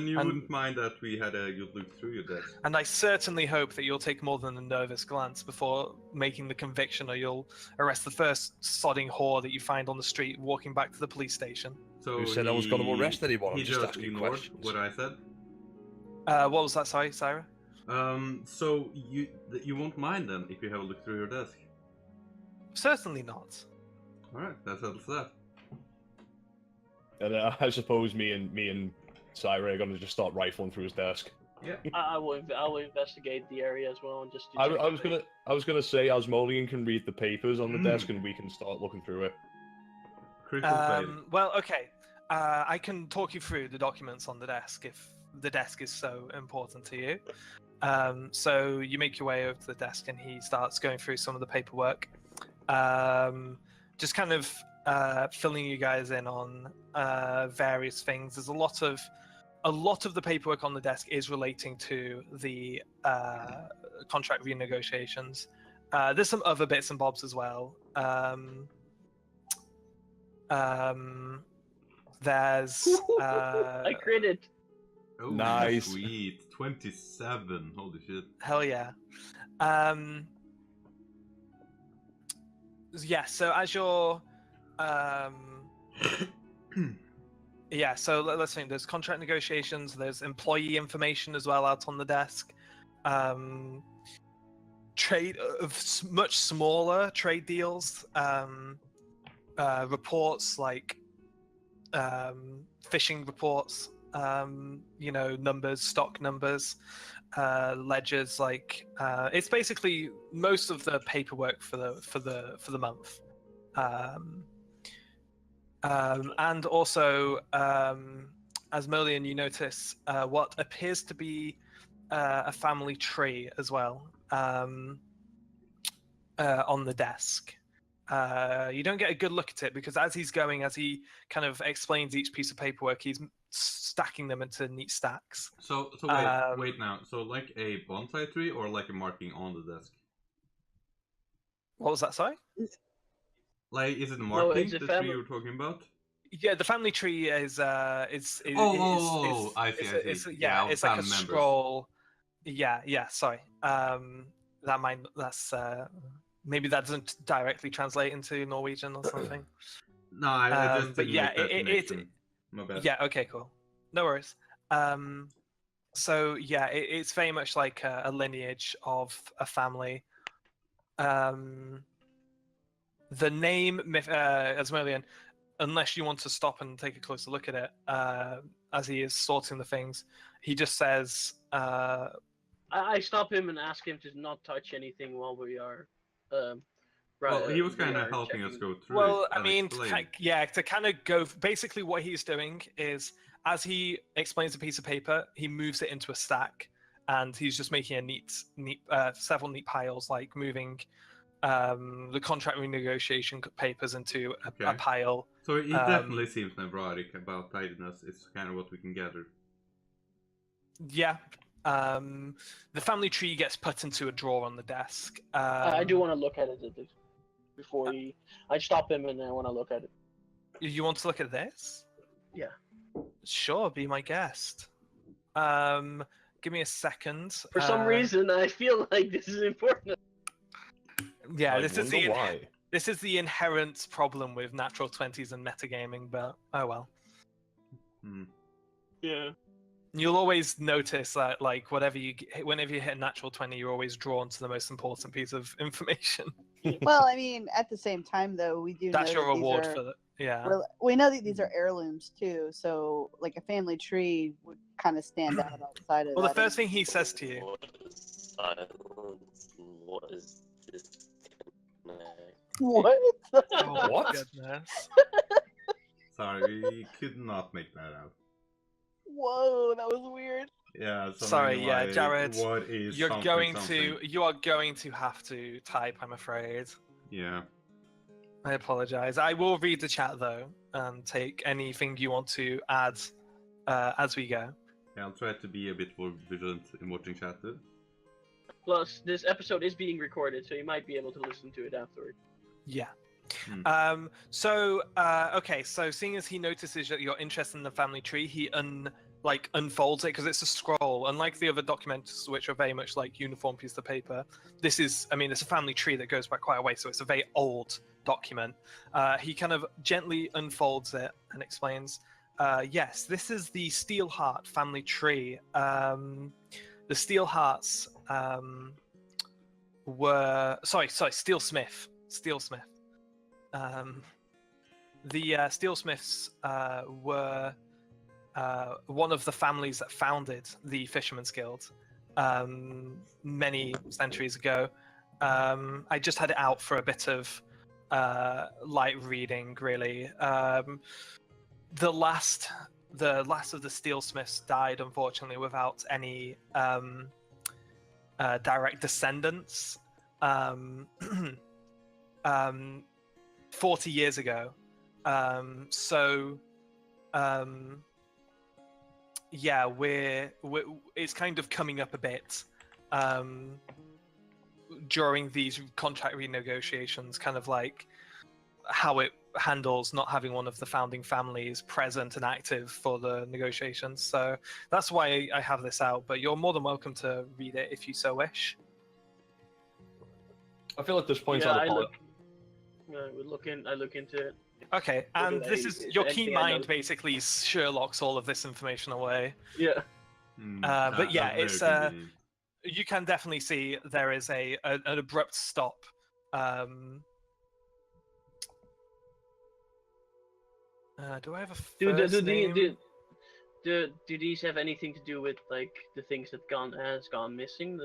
you And- wouldn't mind that we had a good look through your desk. And I certainly hope that you'll take more than a nervous glance before making the conviction, or you'll arrest the first sodding whore that you find on the street walking back to the police station." So Who said I was gonna arrest anyone? I'm He just just asking ignored questions. what I said. What was that? Sorry, Syra? So you won't mind then if you have a look through your desk. Certainly not. All right, that settles that. And I suppose me and Syra are gonna just start rifling through his desk. Yeah. I will investigate the area as well and just. To I check was the gonna say Asmodean can read the papers on the Mm. desk and we can start looking through it. Critical fail. Well, okay. I can talk you through the documents on the desk if the desk is so important to you. So you make your way over to the desk and he starts going through some of the paperwork. Just kind of filling you guys in on various things. There's a lot of the paperwork on the desk is relating to the contract renegotiations. There's some other bits and bobs as well. There's I critted. Oh, Nice. Sweet. 27. Holy shit. hell yeah. Yeah, so as you're yeah, so let's think. There's contract negotiations. There's employee information as well out on the desk. Trade of much smaller trade deals. Reports like fishing reports. Numbers, stock numbers, ledgers. Like it's basically most of the paperwork for the month. And also, as Merlian, you notice what appears to be a family tree as well on the desk. You don't get a good look at it because as he kind of explains each piece of paperwork, he's stacking them into neat stacks. So wait now. So like a bonsai tree or like a marking on the desk? What was that? Sorry? Like, is it No, marking it's a the family- tree you're talking about? Yeah, the family tree is I see. it's Yeah, it's like a family members. scroll. Yeah. Sorry. That's maybe that doesn't directly translate into Norwegian or something. No, I just but didn't yeah, make that it's connection. My bad. yeah. Okay, cool. No worries. So yeah, it's very much like a lineage of a family. The name Asmodean, unless you want to stop and take a closer look at it, as he is sorting the things, he just says. I stop him and ask him to not touch anything while we are. Well, he was we kind of are helping us checking. go through Well, it I and mean, explain. to kind of go. Basically, what he's doing is, as he explains a piece of paper, he moves it into a stack, and he's just making a neat, several neat piles, like moving the contract renegotiation papers into a Okay. pile. So he definitely seems neurotic about tidiness. It's kind of what we can gather. Yeah. The family tree gets put into a drawer on the desk. I do want to look at it before he. I stop him and I want to look at it. You want to look at this? Yeah. Sure, be my guest. Give me a second. For some reason, I feel like this is important. Yeah, I this is wonder why. this is the inherent problem with natural 20s and metagaming, but oh well. Yeah. You'll always notice that, like, whenever you hit a natural 20, you're always drawn to the most important piece of information. Well, I mean, at the same time, though, we do That's know your that these reward are, for that. Yeah. we know that these are heirlooms too, so like a family tree would kind of stand out outside of Well, the that. first thing he says to you. What is silence? What is disconnect? What? Oh, What? goodness. Sorry, we could not make that out. Whoa, that was weird. Yeah. something Sorry, yeah, like, Jared, What is You are going something? to have to type, I'm afraid. Yeah. I apologize. I will read the chat though and take anything you want to add as we go. Yeah, I'll try to be a bit more vigilant in watching chat too. Plus, this episode is being recorded, so you might be able to listen to it afterward. Yeah. Hmm. Okay, so seeing as he notices that you're interested in the family tree, he unfolds it because it's a scroll. Unlike the other documents, which are very much like uniform piece of paper, this is, I mean, it's a family tree that goes back quite a way, so it's a very old document. He kind of gently unfolds it and explains, yes, this is the Steelheart family tree. The Steelhearts were... Sorry, Steelsmith. the Steelsmiths were one of the families that founded the Fisherman's Guild many centuries ago. I just had it out for a bit of light reading, really. The last of the Steelsmiths died, unfortunately, without any direct descendants. 40 years ago. Yeah, we're it's kind of coming up a bit during these contract renegotiations, kind of like how it handles not having one of the founding families present and active for the negotiations. So that's why I have this out, but you're more than welcome to read it if you so wish. I feel like this point's Yeah, on I the look. I look into it. Okay, and do this I- is is your there keen anything I mind know? basically Sherlocks all of this information away. Yeah. But yeah, That's it's very convenient. you can definitely see there is an abrupt stop. Do I have a first name? Do these have anything to do with like the things that has gone missing?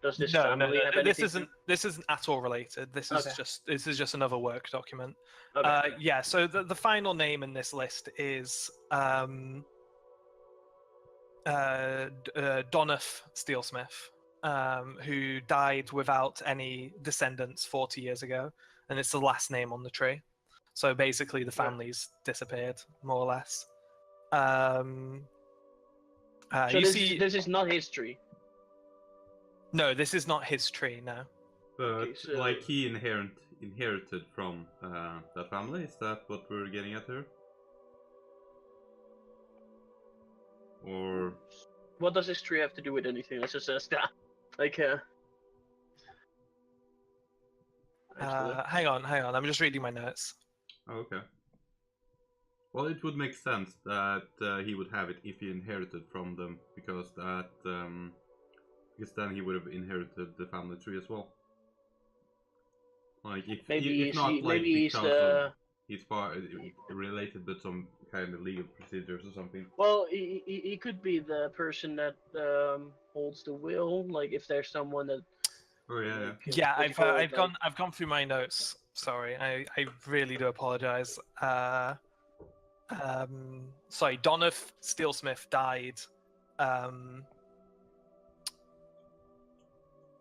Does this No, family have this anything? this isn't at all related. This is Okay. just another work document. Okay. Yeah, so the final name in this list is Donoff Steelsmith, who died without any descendants 40 years ago, and it's the last name on the tree. So basically, the family's disappeared, more or less. So you this is not history. No, this is not his tree. No. But Okay, so- like he inherited from that family. Is that what we're getting at here? Or What does history have to do with anything? Let's just ask that. Like, actually. Hang on. I'm just reading my notes. oh, okay. Well, it would make sense that he would have it if he inherited from them, because then he would have inherited the family tree as well. Like if not like because he's related with some kind of legal procedures or something. Well, he could be the person that holds the will. Like, if there's someone that. Oh yeah. Yeah, what do you call it, I've gone through my notes. Sorry, I really do apologize. Sorry, Donoff Steelsmith died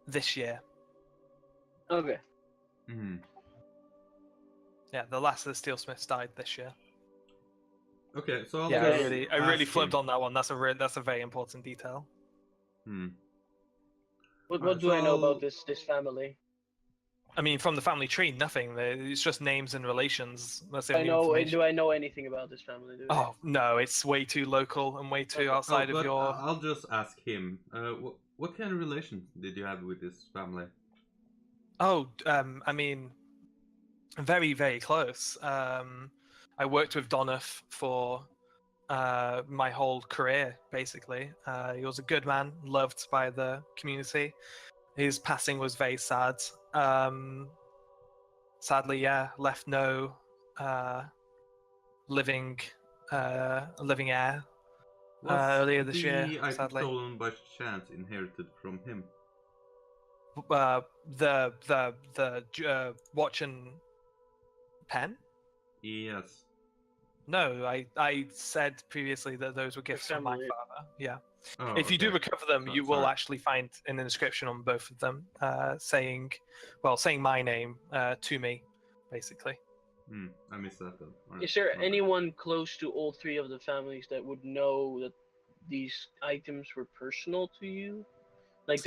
this year. Okay. Mm-hmm. Yeah, the last of the Steelsmiths died this year. Okay, so I'll Yeah, just I really ask flipped him. on that one. That's a very important detail. What Alright, do I know so- about this family? I mean, from the family tree, nothing. It's just names and relations. That's the I only know. information. Do I know anything about this family? Do I? Oh no, it's way too local and way too Okay. outside but of your. I'll just ask him. What kind of relation did you have with this family? Oh, I mean, very, very close. I worked with Donoff for my whole career, basically. He was a good man, loved by the community. His passing was very sad. Sadly, yeah, left no living heir earlier this year, the item sadly. stolen by chance inherited from him? The watch and pen? Yes. No, I said previously that those were gifts from my family. father. Yeah. Oh, If you do okay. recover them, Oh, you will sorry. actually find an inscription on both of them, saying my name to me, basically. I missed that then. Alright, Is there my bad. anyone close to all three of the families that would know that these items were personal to you? Like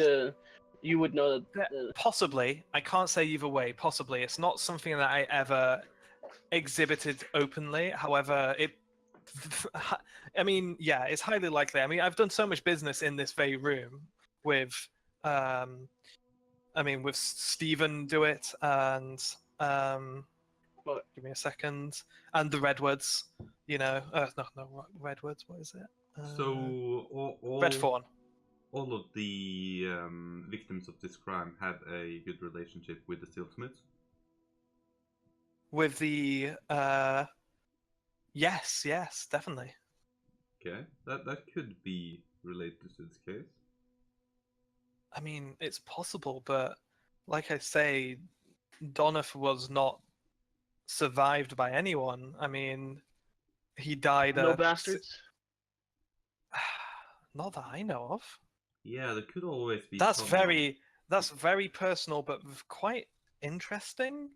you would know that. Possibly. I can't say either way. Possibly. It's not something that I ever exhibited openly. However, I mean, yeah, it's highly likely. I mean, I've done so much business in this very room with, with Stephen Do It and, What? give me a second, and the Redwoods, no, Redwoods, what is it? So all Redthorn. all of the victims of this crime had a good relationship with the Steelsmiths? with the yes, definitely. Okay, that could be related to this case. I mean, it's possible, but like I say, Donoff was not survived by anyone. I mean, he died No bastards. not that I know of. Yeah, there could always be That's someone. very personal, but quite interesting.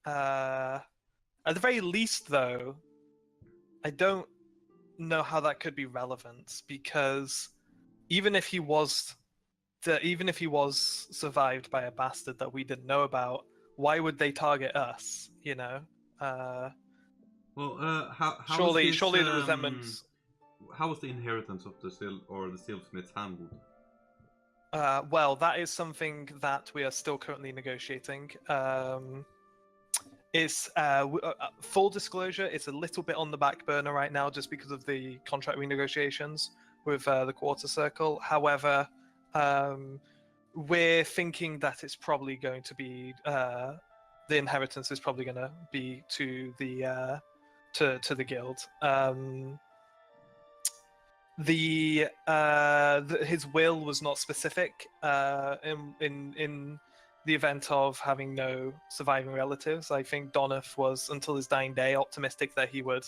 At the very least, though, I don't know how that could be relevant because even if he was survived by a bastard that we didn't know about, why would they target us? You know. Well, how was Surely, his, surely the resentments. How was the inheritance of the silversmiths handled? Well, that is something that we are still currently negotiating. It's full disclosure. It's a little bit on the back burner right now, just because of the contract renegotiations with the Quarter Circle. However, we're thinking that it's probably going to be the inheritance is probably going to be to the guild. His will was not specific in the event of having no surviving relatives. I think Donoff was, until his dying day, optimistic that he would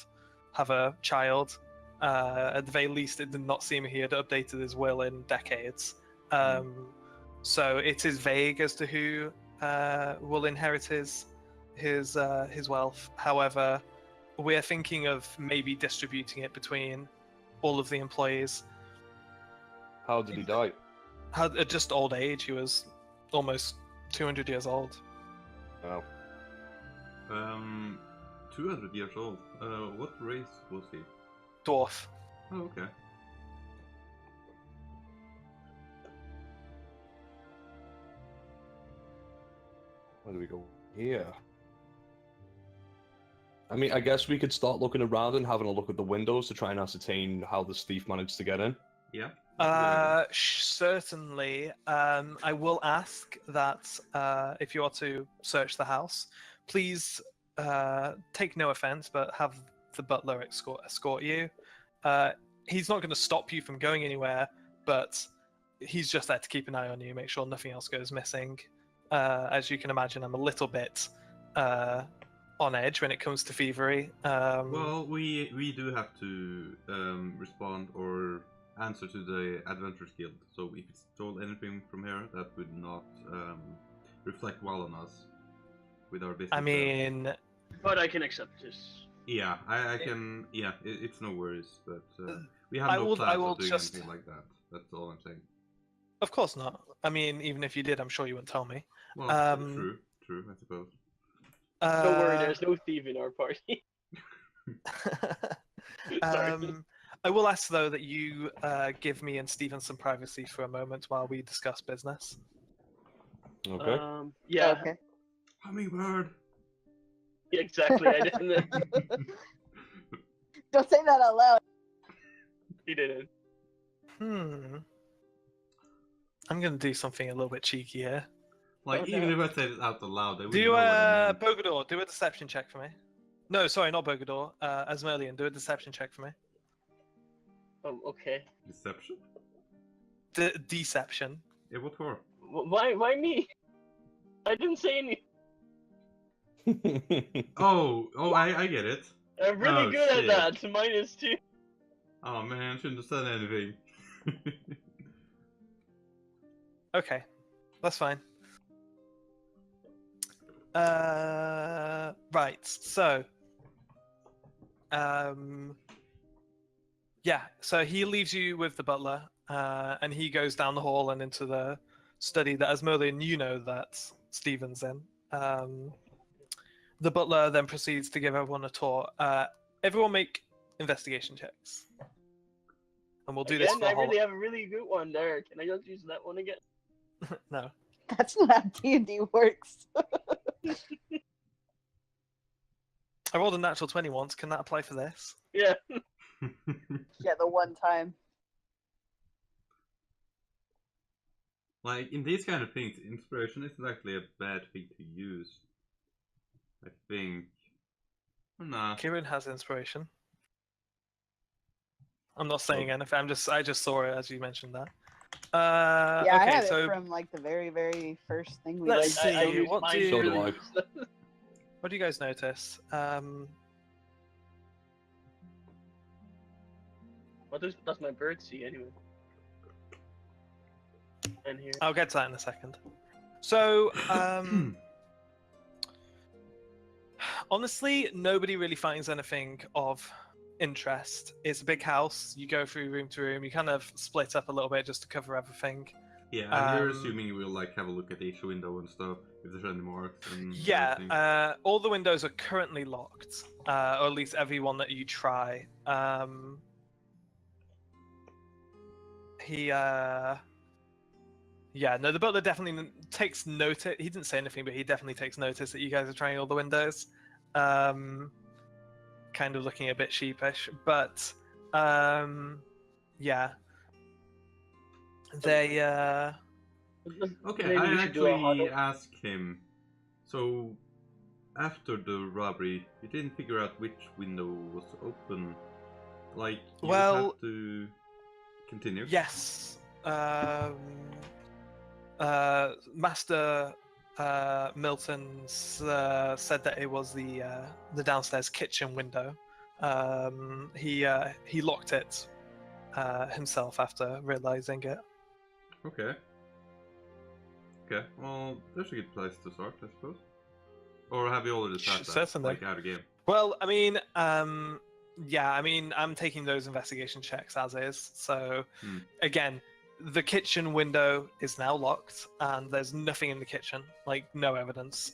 have a child. At the very least, it did not seem he had updated his will in decades. So it is vague as to who will inherit his wealth. However, we're thinking of maybe distributing it between all of the employees. How did he die? At just old age. He was almost 200 years old. Oh. 200 years old. What race was he? Dwarf. Oh, okay. Where do we go here? I mean, I guess we could start looking around and having a look at the windows to try and ascertain how the thief managed to get in. Yeah. Certainly. I will ask that if you are to search the house, please take no offense, but have the butler escort you. He's not going to stop you from going anywhere, but he's just there to keep an eye on you, make sure nothing else goes missing. As you can imagine, I'm a little bit on edge when it comes to thievery. Well, we do have to respond or answer to the Adventurers Guild. So if it stole anything from here, that would not reflect well on us with our business. I mean, but I can accept this. Yeah, I can. Yeah, it's no worries, but we have no plans of doing anything like that. That's all I'm saying. Of course not. I mean, even if you did, I'm sure you wouldn't tell me. Well, true, I suppose. Don't worry, there's no thief in our party. I will ask, though, that you give me and Stephen some privacy for a moment while we discuss business. Okay. Yeah. Okay. Hummingbird. Yeah, exactly. I didn't. Don't say that out loud. He didn't. I'm gonna do something a little bit cheeky here. Like, even if I said it out loud, they would do know what I meant. Bogador, do a deception check for me. No, sorry, not Bogador. Asmerlian, do a deception check for me. Oh, okay. Deception? Deception. Yeah, what for? Why me? I didn't say anything. Oh, I get it. I'm really good shit. at that. -2. Oh man, I shouldn't have said anything. Okay, that's fine. Right, so yeah, so he leaves you with the butler, and he goes down the hall and into the study that, as Merlin, you know that Stephen's in. The butler then proceeds to give everyone a tour. Everyone make investigation checks. And we'll do this for a I whole... really have a really good one there. Can I just use that one again? No. That's not how D&D works. I rolled a natural 20 once. Can that apply for this? Yeah. Yeah, the one time. Like, in these kind of things, inspiration isn't actually a bad thing to use. I think. Nah. Kieran has inspiration. I'm not saying Oh. anything. I just saw it as you mentioned that. Yeah, Okay, I had so it from like the very, very first thing we let's did. see. I used what mine do So do really I. what do you guys notice? What does my bird see anyway? And here. I'll get to that in a second. So, honestly, nobody really finds anything of interest. It's a big house. You go through room to room. You kind of split up a little bit just to cover everything. Yeah, and you're Um, assuming we'll like have a look at each window and stuff if there's any marks and everything. Yeah, all the windows are currently locked, or at least every one that you try. Yeah, no, the butler definitely takes notice. He didn't say anything, but he definitely takes notice that you guys are trying all the windows. Kind of looking a bit sheepish, but yeah, they. Okay, Maybe I we should do a actually huddle. asked him. So, after the robbery, you didn't figure out which window was open. Like, you Well, have to continue. Yes. Master Milton's said that it was the downstairs kitchen window. He locked it himself after realizing it. Okay. Okay, well, that's a good place to start, I suppose. Or have you already started that, Certainly. like, out of game? Well, I mean, yeah, I mean, I'm taking those investigation checks as is. So, again, the kitchen window is now locked, and there's nothing in the kitchen. Like, no evidence.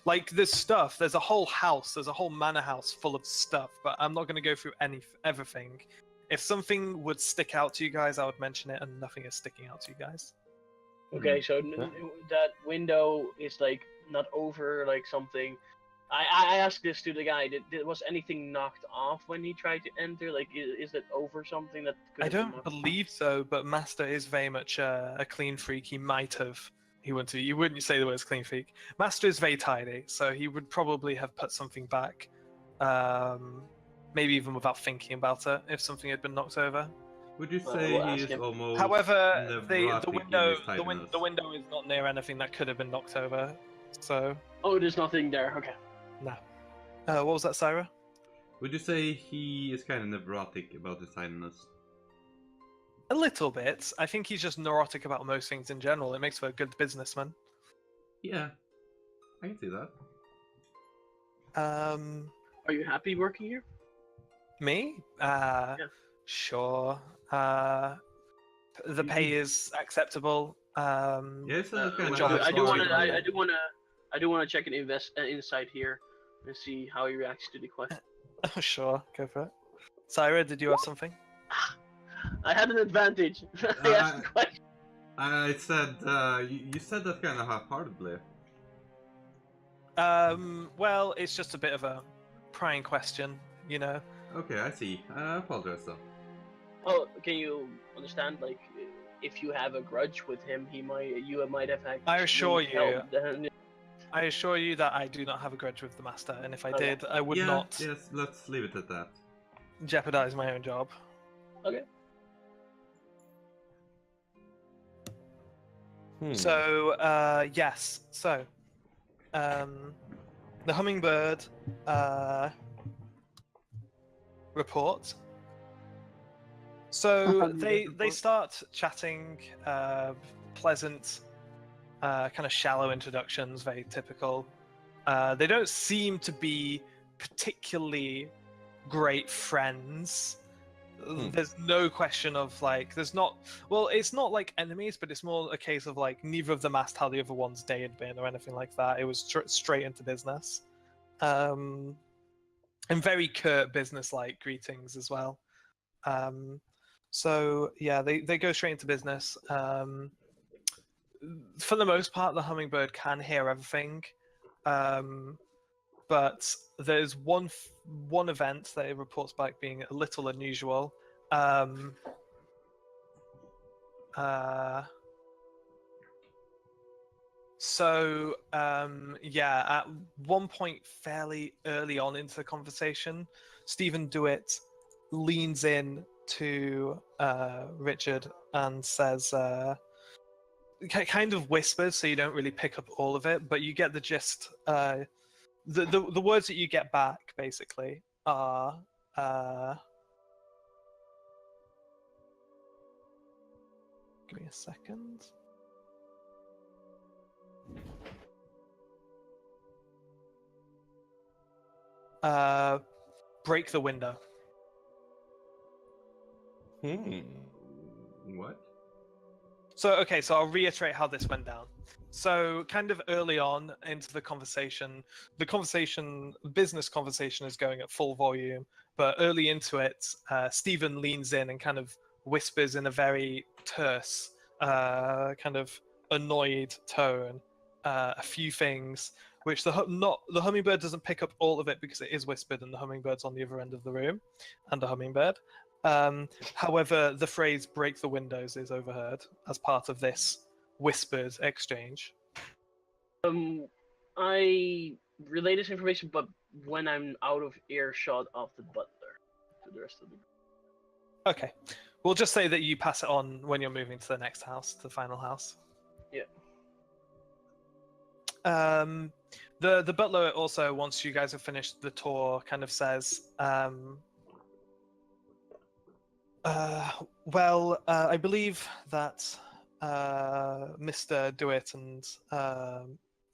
Like, there's stuff. There's a whole house. There's a whole manor house full of stuff. But I'm not going to go through everything. If something would stick out to you guys, I would mention it, and nothing is sticking out to you guys. Okay, so that window is like not over like something. I asked this to the guy. Was anything knocked off when he tried to enter? Like, is it over something that? Could I have been don't knocked believe so, but Master is very much a clean freak. He might have. He wouldn't. You wouldn't say the words clean freak. Master is very tidy, so he would probably have put something back. Maybe even without thinking about it, if something had been knocked over. Would you Well, say we'll he ask is him. almost However, the neurotic in window his tidiness? the window is not near anything that could have been knocked over. So Oh, there's nothing there. Okay. no. What was that, Syra? Would you say he is kind of neurotic about his tidiness? A little bit. I think he's just neurotic about most things in general. It makes for a good businessman. Yeah, I can see that. Are you happy working here? Me? Sure. The pay is acceptable. Yeah, it's a kind of job hard is I do not want too to. bad. I do want to check an insight here and see how he reacts to the question. Oh, sure, go for it. Syra, did you have something? I had an advantage. I asked the question. I said, you said that kind of half-heartedly. Well, it's just a bit of a prying question, you know. Okay, I see. I apologize though. Oh, can you understand? Like, if you have a grudge with him, you might have had. I assure you. help, then- I assure you that I do not have a grudge with the Master, and if I Okay. did, I would Yeah, not yes, let's leave it at that. jeopardize my own job. Okay. So, yes. So, the hummingbird report. So they start chatting, pleasant, kind of shallow introductions, very typical. They don't seem to be particularly great friends. There's no question of like, there's not. Well, it's not like enemies, but it's more a case of like neither of them asked how the other one's day had been or anything like that. It was straight into business, and very curt business-like greetings as well. So yeah, they go straight into business. For the most part, the hummingbird can hear everything, but there's one event that it reports back being a little unusual. So, yeah, at one point fairly early on into the conversation, Stephen Dewitt leans in to Richard and says, kind of whispers, so you don't really pick up all of it, but you get the gist. The words that you get back, basically, are... give me a second. Break the window. What? So, okay, so I'll reiterate how this went down. So, kind of early on into the business conversation is going at full volume, but early into it, Stephen leans in and kind of whispers in a very terse, kind of annoyed tone, a few things, which the hummingbird doesn't pick up all of it because it is whispered and the hummingbird's on the other end of the room, and a hummingbird. However, the phrase "break the windows" is overheard as part of this whispered exchange. I relay this information, but when I'm out of earshot of the butler to the rest of the group. Okay. We'll just say that you pass it on when you're moving to the next house, to the final house. Yeah. The butler also, once you guys have finished the tour, kind of says, well, I believe that Mr. Dewitt and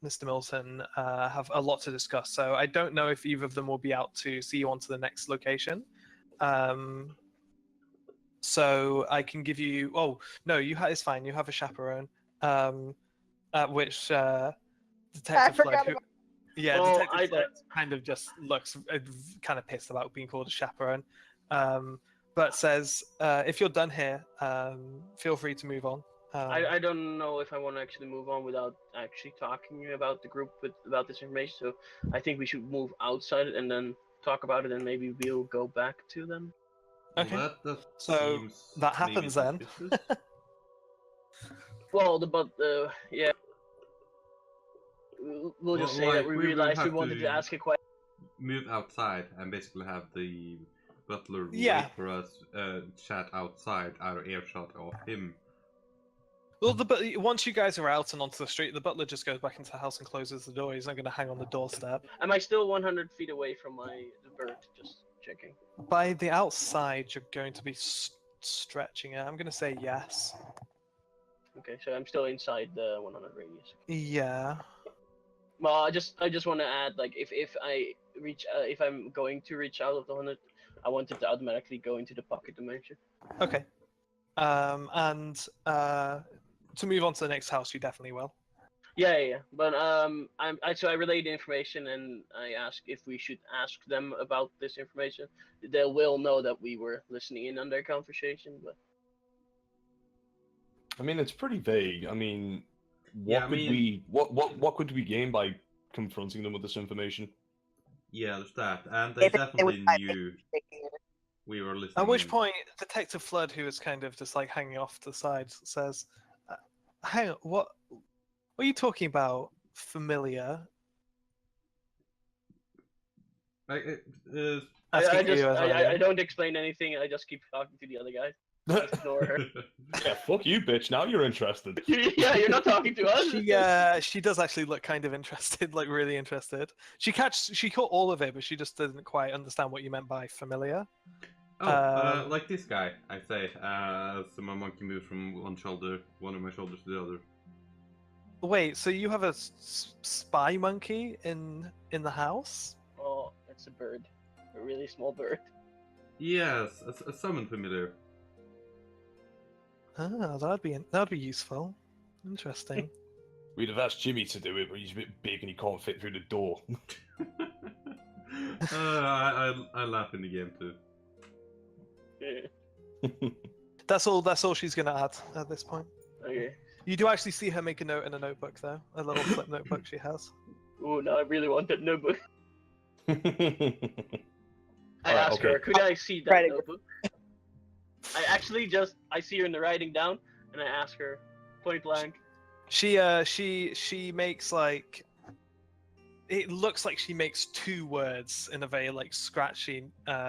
Mr. Milton have a lot to discuss, so I don't know if either of them will be out to see you onto the next location. So I can give you... Oh, no, it's fine. You have a chaperone. At which Detective Flood... Detective Flood kind of just looks kind of pissed about being called a chaperone. But says, if you're done here, feel free to move on. I don't know if I want to actually move on without actually talking about the group about this information, so I think we should move outside and then talk about it, and maybe we'll go back to them. Okay. Well, that so seems that happens then. Well, yeah. We'll just say that we realized we wanted to ask a question. Move outside and basically have the butler Yeah. wait for us, chat outside, out of earshot of him. Well, once you guys are out and onto the street, the butler just goes back into the house and closes the door. He's not going to hang on the doorstep. Am I still 100 feet away from the bird? Just checking. By the outside, you're going to be stretching it. I'm going to say yes. Okay, so I'm still inside the 100 radius. Yeah. Well, I just want to add, like, if I'm going to reach out of the 100, I want it to automatically go into the pocket dimension. Okay. And to move on to the next house, you definitely will. Yeah. But so I relayed the information and I asked if we should ask them about this information. They will know that we were listening in on their conversation, but. I mean, it's pretty vague. I mean, what could we gain by confronting them with this information? Yeah, there's that, and they definitely knew we were listening. At which point, Detective Flood, who is kind of just like hanging off to the side, says, "Hang on, what are you talking about? Familiar?" I don't explain anything. I just keep talking to the other guy. Just ignore her. Yeah, fuck you, bitch. Now you're interested. Yeah, you're not talking to us. She does actually look kind of interested, like really interested. She caught all of it, but she just didn't quite understand what you meant by familiar. Oh, like this guy, I say. So my monkey moves from one of my shoulders to the other. Wait, so you have a spy monkey in the house? Oh, it's a bird, a really small bird. Yes, a summon familiar. Ah, that'd be useful. Interesting. We'd have asked Jimmy to do it, but he's a bit big and he can't fit through the door. I laugh in the game too. That's all she's gonna add at this point. Okay. You do actually see her make a note in a notebook, though. A little flip notebook she has. Oh, no, I really want that notebook. I Alright, asked okay. her, could I see that notebook? I see her in the writing down, and I ask her, point blank, She makes like. It looks like she makes 2 words in a very like scratchy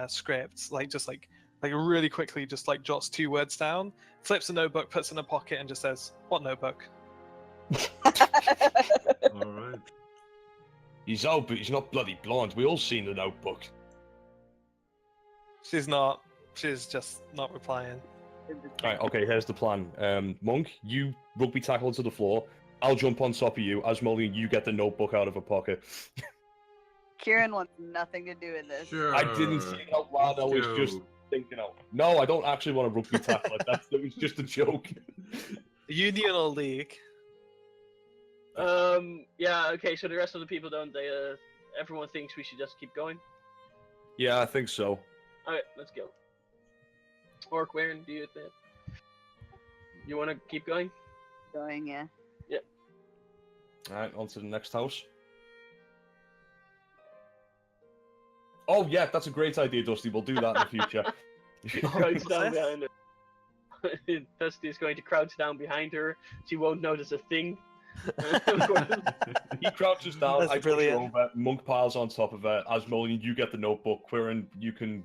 script, like just like really quickly, just like jots 2 words down, flips a notebook, puts in a pocket, and just says, "What notebook?" All right. He's old, but he's not bloody blind. We all seen the notebook. She's not. She's just not replying. Right, okay, here's the plan. Monk, you rugby tackle to the floor. I'll jump on top of you. Asmodean, you get the notebook out of her pocket. Kieran wants nothing to do with this. Sure. I didn't say it out loud, I was just thinking out. No, I don't actually want to rugby tackle it. That was just a joke. Union or league? Yeah. Okay. So the rest of the people don't. They. Everyone thinks we should just keep going. Yeah, I think so. All right. Let's go. Or Quaren, do you? You want to keep going? Going, yeah. Alright, on to the next house. Oh yeah, that's a great idea, Dusty. We'll do that in the future. Crouch down behind her. Dusty is going to crouch down behind her. She won't notice a thing. He crouches down, That's I push her over, Monk piles on top of her. Asmodean, you get the notebook. Quirin, you can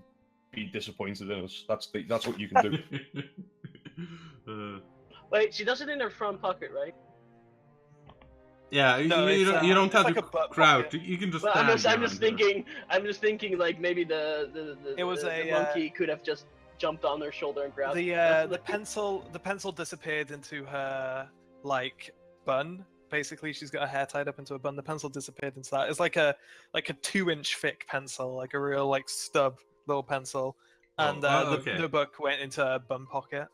be disappointed in us. That's what you can do. Wait, she does it in her front pocket, right? Yeah, No, you don't have like to a butt crouch. pocket. You can just Well, stand I'm just behind her. thinking like maybe the monkey could have just jumped on her shoulder and grabbed The pencil disappeared into her like bun. Basically, she's got her hair tied up into a bun. The pencil disappeared into that. It's like a 2-inch thick pencil, like a real like stub little pencil. And okay. the book went into her bum pocket.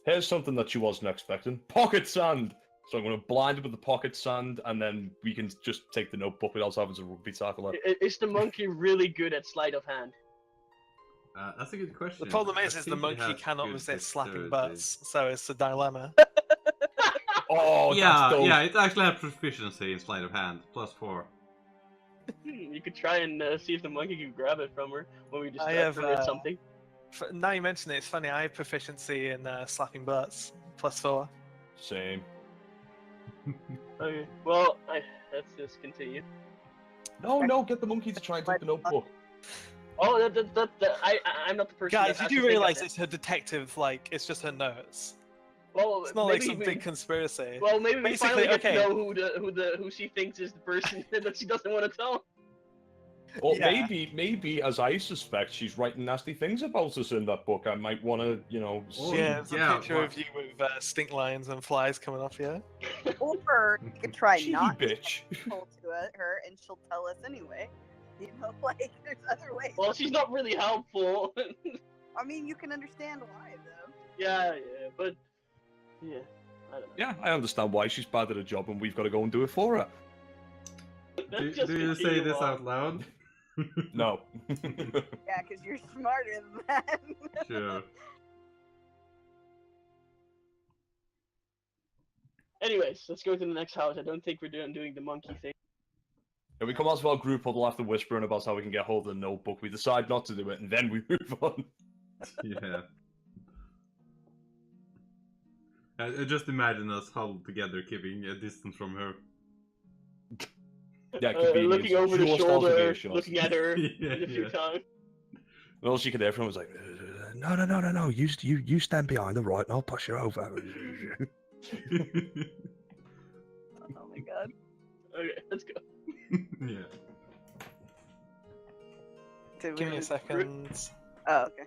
Here's something that she wasn't expecting. Pocket sand! So I'm going to blind her with the pocket sand, and then we can just take the notebook without having to rugby tackle her. Is the monkey really good at sleight of hand? That's a good question. The problem I is the think it monkey has cannot good resist slapping dexterity. butts, so it's a dilemma. Oh, Yeah, that's dope. yeah, it actually has proficiency in sleight of hand, +4. You could try and see if the monkey can grab it from her when we I distract have, her with something. Now you mention it, it's funny. I have proficiency in slapping butts, +4. Same. Okay, well, let's just continue. No, get the monkey to try and take the notebook. Oh, I'm not the person. Guys, that you has do to think of realize it. it's her detective, like, it's just her notes. Well, It's not like maybe some big conspiracy. Well, maybe we Basically, finally get okay. to know who she thinks is the person that she doesn't want to tell. Or Yeah. maybe, as I suspect, she's writing nasty things about us in that book. I might want to, Oh, Yeah, it's a yeah, picture what- of you with stink lines and flies coming off you. Or you could try cheeky not to bitch. tell to her, and she'll tell us anyway. You know, like there's other ways. Well, she's not really helpful. I mean, you can understand why though. yeah, but yeah, I don't know. Yeah, I understand why she's bad at her job, and we've got to go and do it for her. Do Just you say continue this on. out loud? No. Yeah, because you're smarter than that. Sure. Anyways, let's go to the next house. I don't think we're doing the monkey thing. If we come out of our group huddle after whispering about how we can get hold of the notebook, we decide not to do it, and then we move on. Yeah. I just imagine us huddled together, keeping a distance from her. Yeah, convenience. Looking over the Just shoulder, observations. looking at her Yeah, a few yeah. times. And all she could hear from was like, no. You stand behind the right, and I'll push you over. Oh my god. Okay, let's go. Yeah. Did Give we me a lose- second. Oh, okay.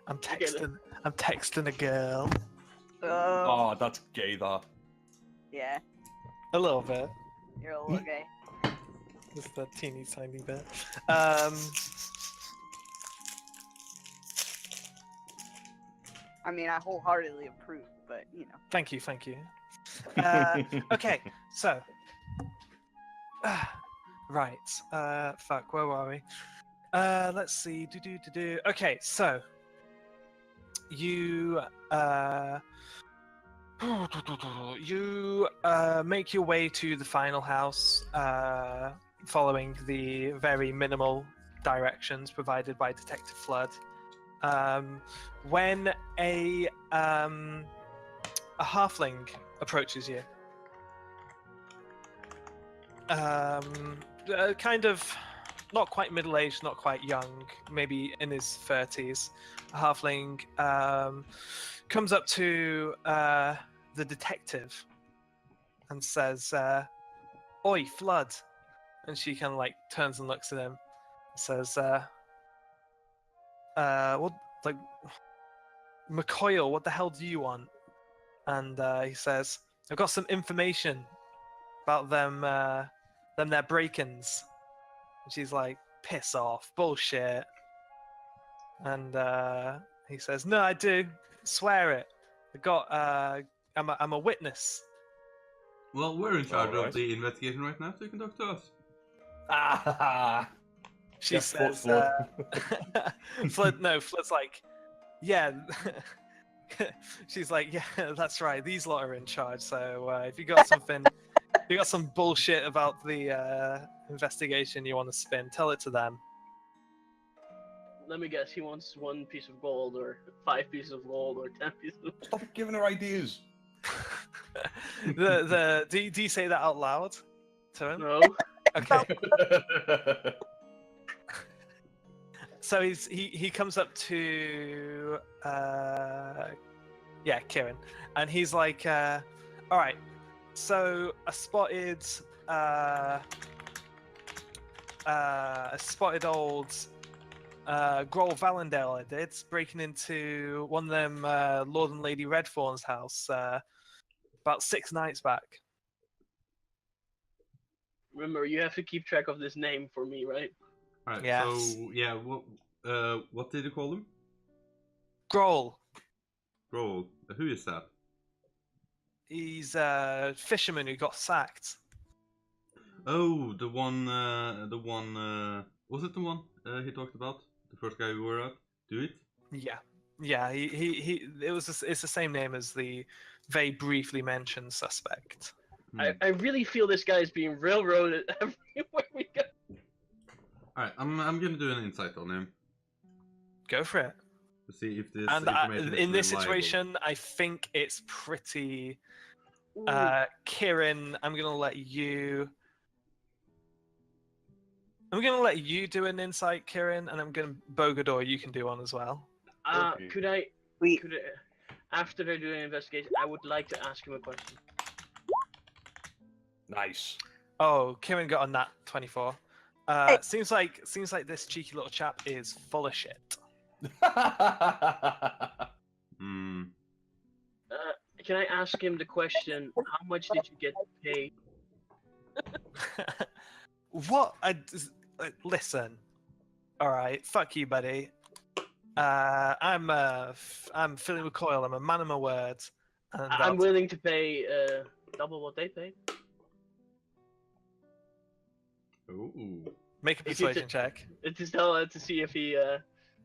I'm Okay, then. texting a girl. Oh, Oh, that's gay, that. yeah. A little bit. You're a little gay. Just a teeny tiny bit. I mean, I wholeheartedly approve, but you know. Thank you. Okay, so. Right. Fuck, where were we? Let's see. Okay, so. You make your way to the final house, following the very minimal directions provided by Detective Flood. When a a halfling approaches you. Kind of not quite middle-aged, not quite young, maybe in his 30s. A halfling comes up to the detective and says, "Oi, Flood." And she kind of like turns and looks at him and says, what, like, McCoyle, what the hell do you want? And he says, "I've got some information about them their break-ins." And she's like, "Piss off, bullshit." And he says, "No, I do. Swear it. I got. I'm a witness." Well, we're in charge Alright. of the investigation right now, so you can talk to us. Ah, She Yes, says, Flood. Flood's like, "Yeah." She's like, "Yeah, that's right. These lot are in charge. So if you got something, if you got some bullshit about the investigation you want to spin, tell it to them." Let me guess, he wants 1 piece of gold, or 5 pieces of gold, or 10 pieces of Stop giving her ideas. Do you say that out loud to him? No. Okay. So he comes up to Kieran, and he's like, "All right, so I spotted old Grohl Valendale. I did breaking into one of them Lord and Lady Redthorn's house about 6 nights back." Remember, you have to keep track of this name for me, right? Alright, Yes. so, yeah, what did you call him? Grohl. Roll. Who is that? He's a fisherman who got sacked. Oh, the one, was it the one he talked about? The first guy we were at? Do it? Yeah. It's the same name as the very briefly mentioned suspect. I really feel this guy is being railroaded everywhere we go. Alright, I'm gonna do an insight on him Go for it. to see if this And information is in this reliable. situation, I think it's pretty. Ooh. Kieran, I'm gonna let you do an insight, Kieran, and I'm gonna Bogador. You can do one as well. Okay. Could I, We after I do an investigation, I would like to ask him a question. Nice. Oh, Kieran got a nat 24. Hey. Seems like this cheeky little chap is full of shit. Hmm. Can I ask him the question, how much did you get paid? What? Listen. All right, fuck you, buddy. I'm Philly McCoyle. I'm a man of my word. And I'm willing to pay double what they paid. Ooh. Make a If you persuasion check. To tell to see if he.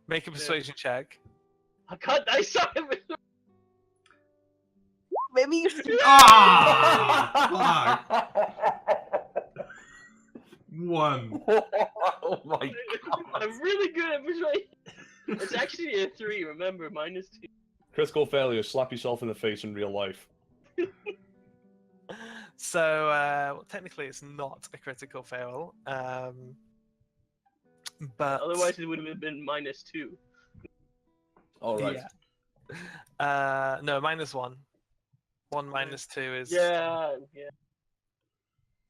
Make a persuasion check. I saw him. maybe you should. Ah! Fuck! 1. Oh my god. I'm really good at persuasion. It's actually a 3. Remember, -2. Critical failure. Slap yourself in the face in real life. So well, technically, it's not a critical fail. But Otherwise, it would have been -2. All right. Yeah. No, -1. 1 minus 2 is Yeah.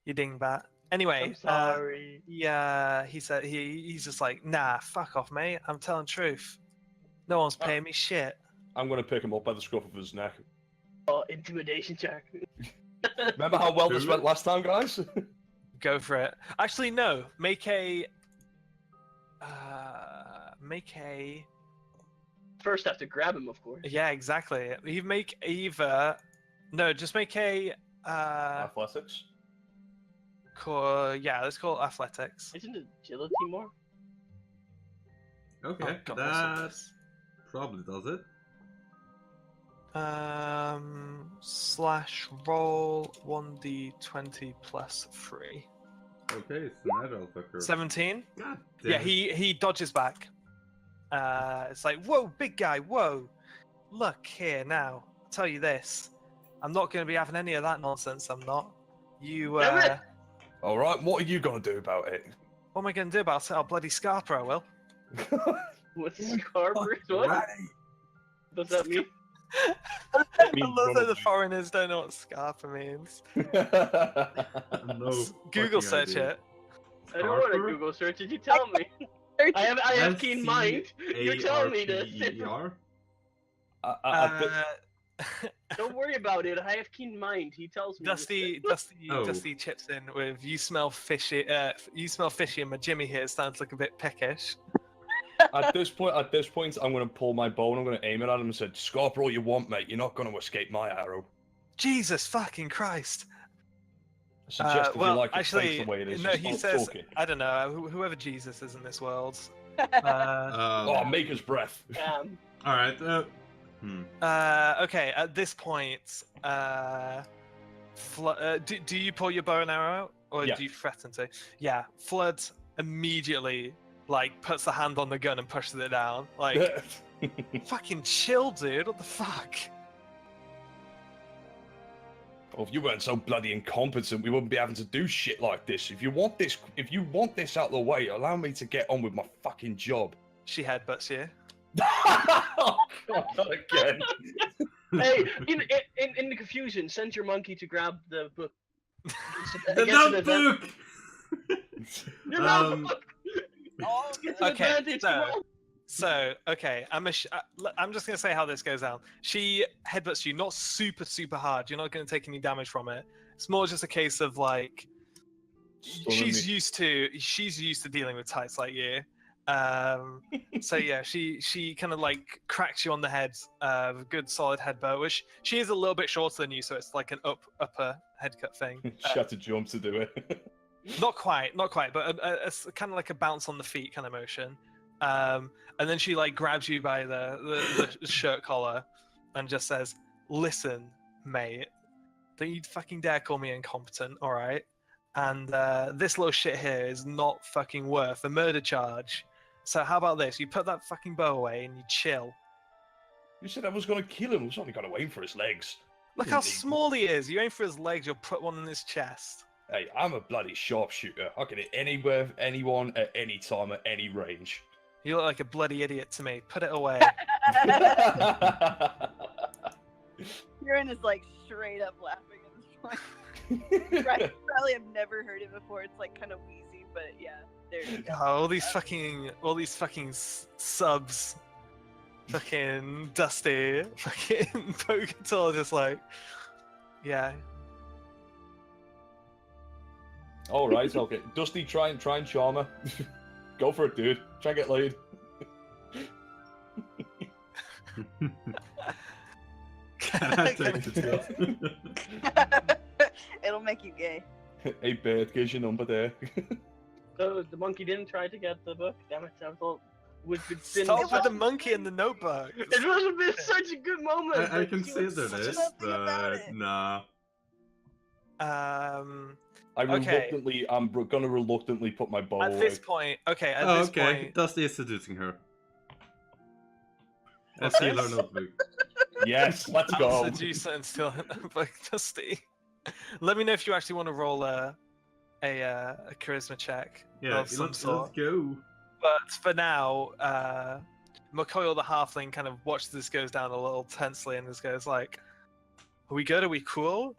you dingbat. Anyway, I'm sorry. yeah, he said he's just like, "Nah, fuck off, mate. I'm telling truth. No one's paying me shit." I'm gonna pick him up by the scruff of his neck. Oh, intimidation check. Remember how well this went last time, guys? Go for it. Actually, no. Make a. First, have to grab him, of course. Yeah, exactly. You make either. No, just make a. Athletics. Yeah, let's call it athletics. Isn't it agility more? Okay, Oh, God, what's that this? probably does it. / roll 1d20 plus 3. Okay, it's an adult fucker. 17. God Yeah, damn. he dodges back. It's like, whoa, big guy, whoa. Look here now. I'll tell you this. I'm not going to be having any of that nonsense. I'm not. You. Damn it! All right, what are you gonna do about it? What am I going to do about it? I'll bloody Scarper, I will. What's Scarper? What does that mean? I love that the foreigners don't know what Scarper means. No Google fucking search idea. it. I don't want to Scarper? Google search it. You tell me. I have keen mind. You're telling me this. SCARPER? Don't worry about it. I have keen mind. He tells me. Oh. Dusty chips in with "You smell fishy." You smell fishy, and my Jimmy here sounds like a bit peckish. At this point, I'm gonna pull my bow and I'm gonna aim it at him and say, "Scarp all you want, mate. You're not gonna escape my arrow." Jesus fucking Christ! I suggest if well, you like it, actually, face the way it is. no. just He stop says, talking. I don't know, whoever Jesus is in this world. Oh, Maker's breath. All right. Okay, at this point, do you pull your bow and arrow out, or Yeah. do you threaten to? Yeah, Flood immediately puts the hand on the gun and pushes it down. Like, fucking chill, dude. What the fuck? Well, if you weren't so bloody incompetent, we wouldn't be having to do shit like this. If you want this out of the way, allow me to get on with my fucking job. She headbutts you. Oh, God, not again. Hey, in the confusion, send your monkey to grab the book. The notebook. The notebook. Okay, okay. I'm just gonna say how this goes down. She headbutts you, not super hard. You're not gonna take any damage from it. It's more just a case of like she's used to dealing with types like you. So yeah, she kind of like cracks you on the head with a good solid headbutt, which she is a little bit shorter than you, so it's like an upper head cut thing. She had to jump to do it. Not quite, but it's kind of like a bounce on the feet kind of motion. And then she like grabs you by the shirt collar and just says, "Listen, mate, don't you fucking dare call me incompetent, all right? And this little shit here is not fucking worth a murder charge. So how about this? You put that fucking bow away and you chill." You said I was gonna kill him. I was only gonna aim for his legs. Look how small he is. You aim for his legs, you'll put one in his chest. Hey, I'm a bloody sharpshooter. I can hit anywhere, anyone, at any time, at any range. You look like a bloody idiot to me. Put it away. Kieran is like straight up laughing at this point. Right, probably have never heard it before. It's like kind of wheezy, but yeah, there you go. Oh, all these fucking subs, fucking Dusty, fucking Poketall, just like, yeah. All right, okay. Dusty, try and charm her. Go for it, dude. Try and get laid. It'll make you gay. Hey, Bird, here's your number there. So the monkey didn't try to get the book. Damn it! I thought would been Stop with the monkey in the notebook. It would have been such a good moment. I consider this, but nah. I'm gonna reluctantly put my bow at away. this point. Okay, at this point. Dusty is seducing her. What's Steal her this? notebook. Yes, let's I'll go. seduce her and steal her notebook, Dusty. Let me know if you actually want to roll a charisma check Yeah, of some let's sort. go. But for now, McCoy the halfling kind of watches this goes down a little tensely and just goes like, "Are we good? Are we cool?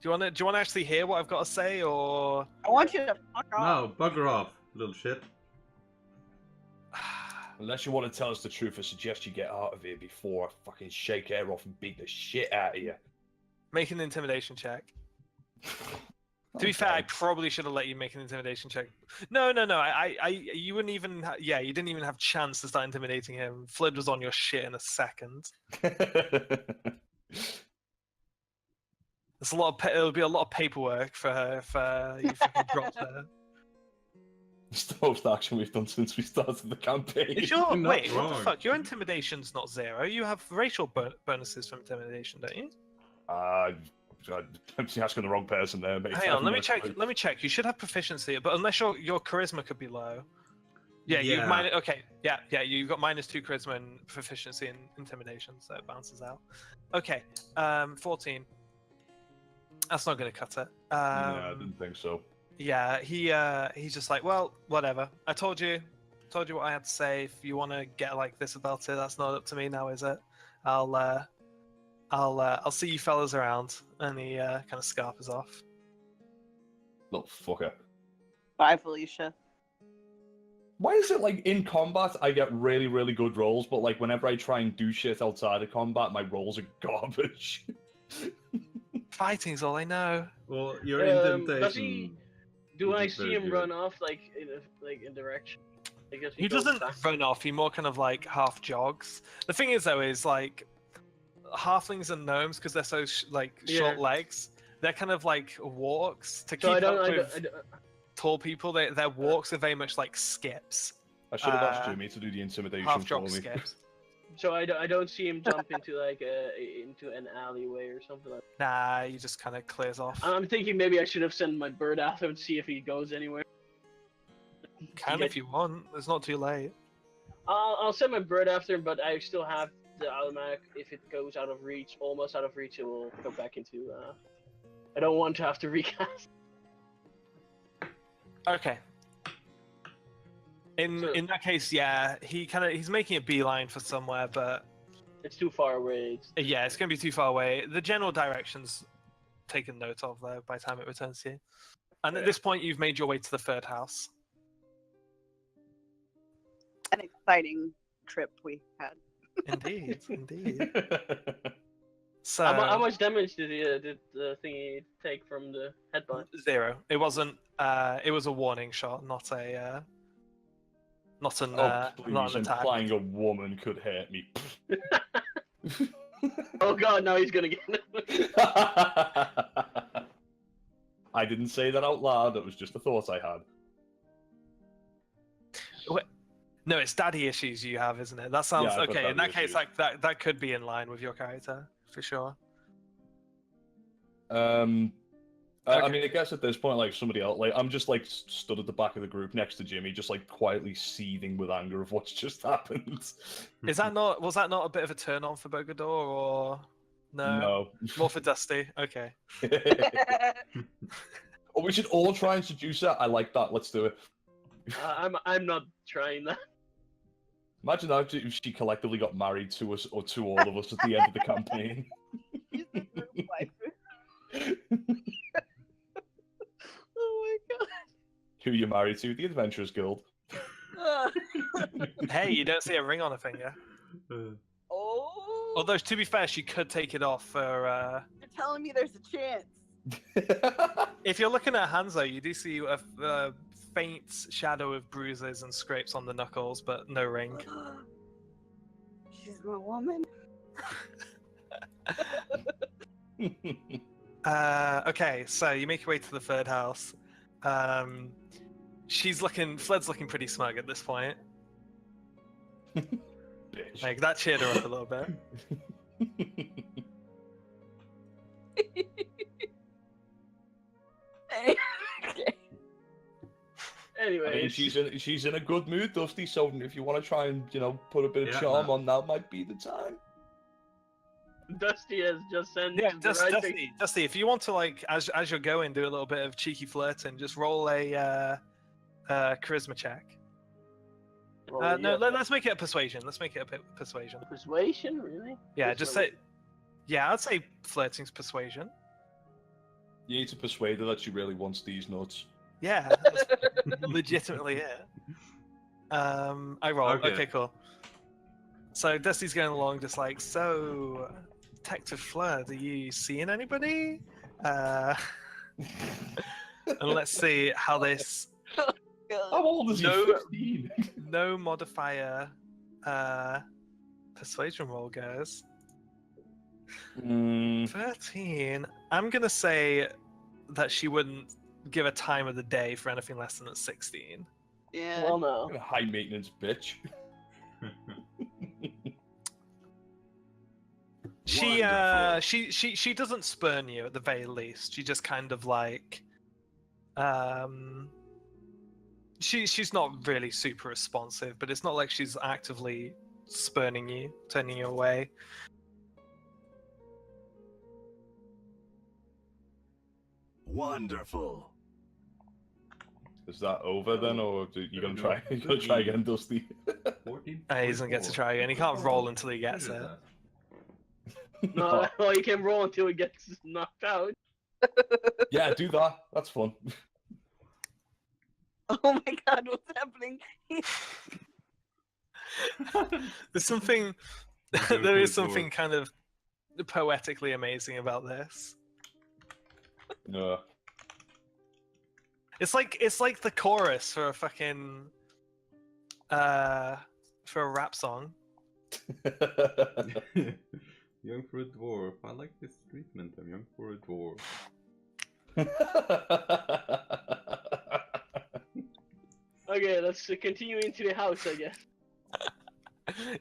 Do you want to actually hear what I've got to say, or?" I want you to fuck off. No, bugger off, little shit. Unless you want to tell us the truth, I suggest you get out of here before I fucking shake hair off and beat the shit out of you. Make an intimidation check. To be fair, I probably should have let you make an intimidation check. No. You wouldn't even. You didn't even have chance to start intimidating him. Flid was on your shit in a second. There's a lot of. It'll be a lot of paperwork for her if you fucking dropped her. It's the most action we've done since we started the campaign. Wait, what the wrong. fuck? Your intimidation's not 0. You have racial bonuses from intimidation, don't you? I'm asking the wrong person there. Mate. Hang on, let me check. Let me check. You should have proficiency, but unless your charisma could be low. Yeah, you Yeah. okay. Yeah, you've got -2 charisma and proficiency in intimidation, so it bounces out. Okay, 14. That's not going to cut it. Yeah, I didn't think so. Yeah, he's just like, well, whatever. I told you what I had to say. If you want to get like this about it, that's not up to me now, is it? I'll see you fellas around. And he kind of scarpers off. Little fucker. Bye, Felicia. Why is it like in combat I get really, really good rolls, but like whenever I try and do shit outside of combat, my rolls are garbage? Fighting's all I know. Well, your Does he? indentation. Do I isn't see very him good. run off like in direction? I guess He goes doesn't fast. run off. He more kind of like half jogs. The thing is, though, is like halflings and gnomes, because they're so short legs. They're kind of like walks to keep up with tall people. Their walks are very much like skips. I should have asked Jimmy to do the intimidation Half for jog me. skips. So I don't see him jump into like into an alleyway or something like Nah, he just kind of clears off. that. I'm thinking maybe I should have sent my bird after and see if he goes anywhere. Can if you want. It's not too late. I'll send my bird after him, but I still have the automatic. If it goes out of reach, almost out of reach, it will go back into. I don't want to have to recast. Okay. In that case, yeah, he's making a beeline for somewhere, but It's too far away. it's gonna be too far away. The general direction's taken note of though by the time it returns to you. And at this point, you've made your way to the third house. An exciting trip we had. Indeed, indeed. So How much damage did the thingy take from the headbutt? 0. It wasn't. It was a warning shot, not a. Not an. Oh, not please, an attack. implying a woman could hurt me. Oh god, now he's gonna get it. I didn't say that out loud, that was just a thought I had. No, it's daddy issues you have, isn't it? That sounds Yeah, I've got okay. In that daddy case, issues. like that could be in line with your character for sure. I Okay. mean, I guess at this point, like somebody else, like I'm just like stood at the back of the group next to Jimmy, just like quietly seething with anger of what's just happened. Was that not a bit of a turn on for Bogador or no? No. More for Dusty. Okay. Oh, we should all try and seduce her. I like that. Let's do it. I'm not trying that. Imagine that if she collectively got married to us or to all of us at the end of the campaign. Oh my god. Who you married to? The Adventurers Guild. Hey, you don't see a ring on her finger. Oh. Although, to be fair, she could take it off for. You're telling me there's a chance. If you're looking at her hands, though, you do see a faint shadow of bruises and scrapes on the knuckles, but no ring. She's my woman. Okay, so you make your way to the third house. Fled's looking pretty smug at this point. Bitch. Like, that cheered her up a little bit. Okay. Anyway, I mean, she's in a good mood, Dusty. So if you want to try and put a bit of charm on, now might be the time. Dusty has just sent Yeah, the right thing. Dusty, if you want to, like, as you're going, do a little bit of cheeky flirting, just roll a charisma check. Well, No, let's make it a persuasion. Let's make it a persuasion. Persuasion, really? Yeah, just say. Yeah, I'd say flirting's persuasion. You need to persuade her that she really wants these nuts. Yeah, that's legitimately it. I roll. Okay, cool. So Dusty's going along, just like, so, Detective Flirt, are you seeing anybody? And let's see how this. How old is he? 15? No modifier persuasion roll goes. 13. I'm gonna say that she wouldn't give a time of the day for anything less than a 16. Yeah. Well, no. High maintenance bitch. She doesn't spurn you at the very least. She just kind of like she's not really super responsive, but it's not like she's actively spurning you, turning you away. Wonderful. Is that over then, or you gonna No, try? You gonna try again, Dusty? 14. He doesn't get to try again. He can't roll until he gets it. No, well, you can roll until he gets knocked out. Yeah, do that. That's fun. Oh my god, what's happening? There's something. There is something kind of poetically amazing about this. No. It's like the chorus for a fucking for a rap song. Young for a dwarf. I like this treatment. I'm young for a dwarf. Okay, let's continue into the house, I guess.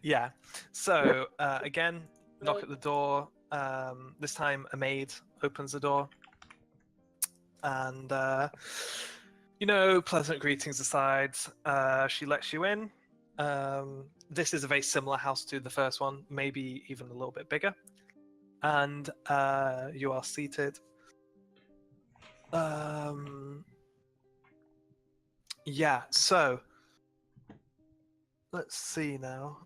Yeah. So again, knock at the door. This time a maid opens the door, and pleasant greetings aside, she lets you in. This is a very similar house to the first one, maybe even a little bit bigger, and you are seated. Yeah. So let's see now.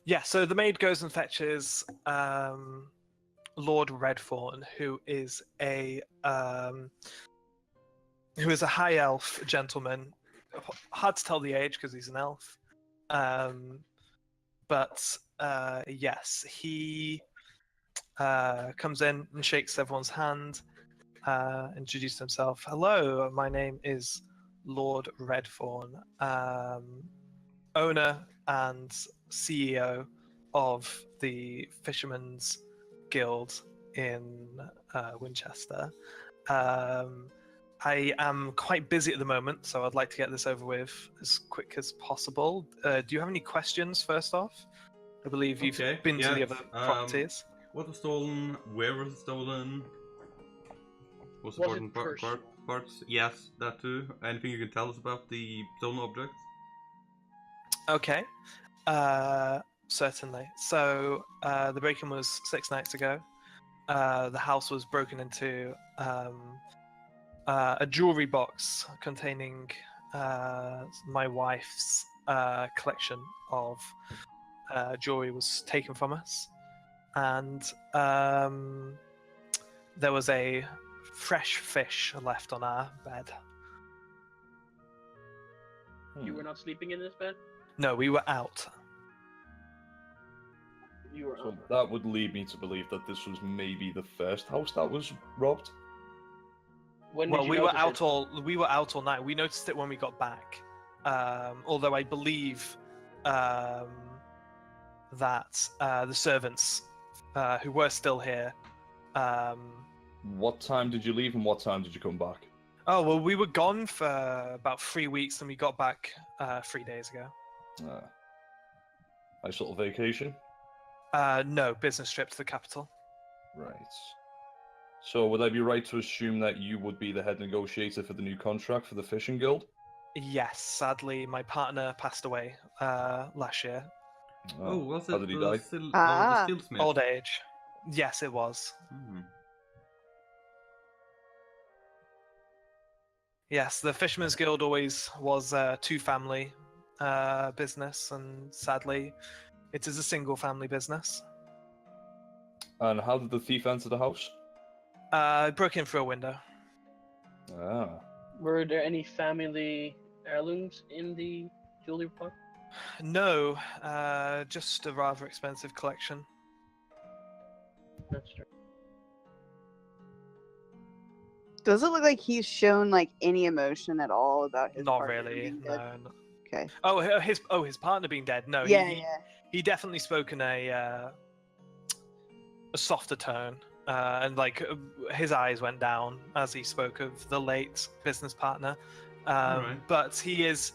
Yeah, so the maid goes and fetches Lord Redthorn, who is a high elf gentleman. Hard to tell the age because he's an elf. But yes, he comes in and shakes everyone's hand, introduces himself. Hello, my name is Lord Redthorn, owner and CEO of the Fisherman's Guild in Winchester. I am quite busy at the moment, so I'd like to get this over with as quick as possible. Do you have any questions first off? I believe you've been to the other properties. What was stolen? Where was it stolen? Most Was important it parts? Yes, that too. Anything you can tell us about the stolen objects? Okay, certainly. So the break-in was 6 nights ago. The house was broken into. A jewelry box containing my wife's collection of jewelry was taken from us, and there was a fresh fish left on our bed. You were not sleeping in this bed? No, we were out. You were So out. that would lead me to believe that this was maybe the first house that was robbed. When Well, did you we were notice out it? we were out all night. We noticed it when we got back. Although I believe that the servants who were still here. What time did you leave and what time did you come back? Oh well, we were gone for about 3 weeks, and we got back 3 days ago. Nice little vacation. No, business trip to the capital. Right. So would I be right to assume that you would be the head negotiator for the new contract for the fishing guild? Yes, sadly, my partner passed away last year. Oh, was it how did he the die? the steelsmith? Old age. Yes, it was. Hmm. Yes, the Fisherman's Guild always was a two-family business, and sadly, it is a single-family business. And how did the thief enter the house? Broke in through a window. Ah. Were there any family heirlooms in the jewelry box? No, just a rather expensive collection. That's true. Does it look like he's shown like any emotion at all about his Not partner really. being dead? No. Okay. Oh, his partner being dead. No. Yeah, He definitely spoke in a softer tone, and like his eyes went down as he spoke of the late business partner. Right. But he is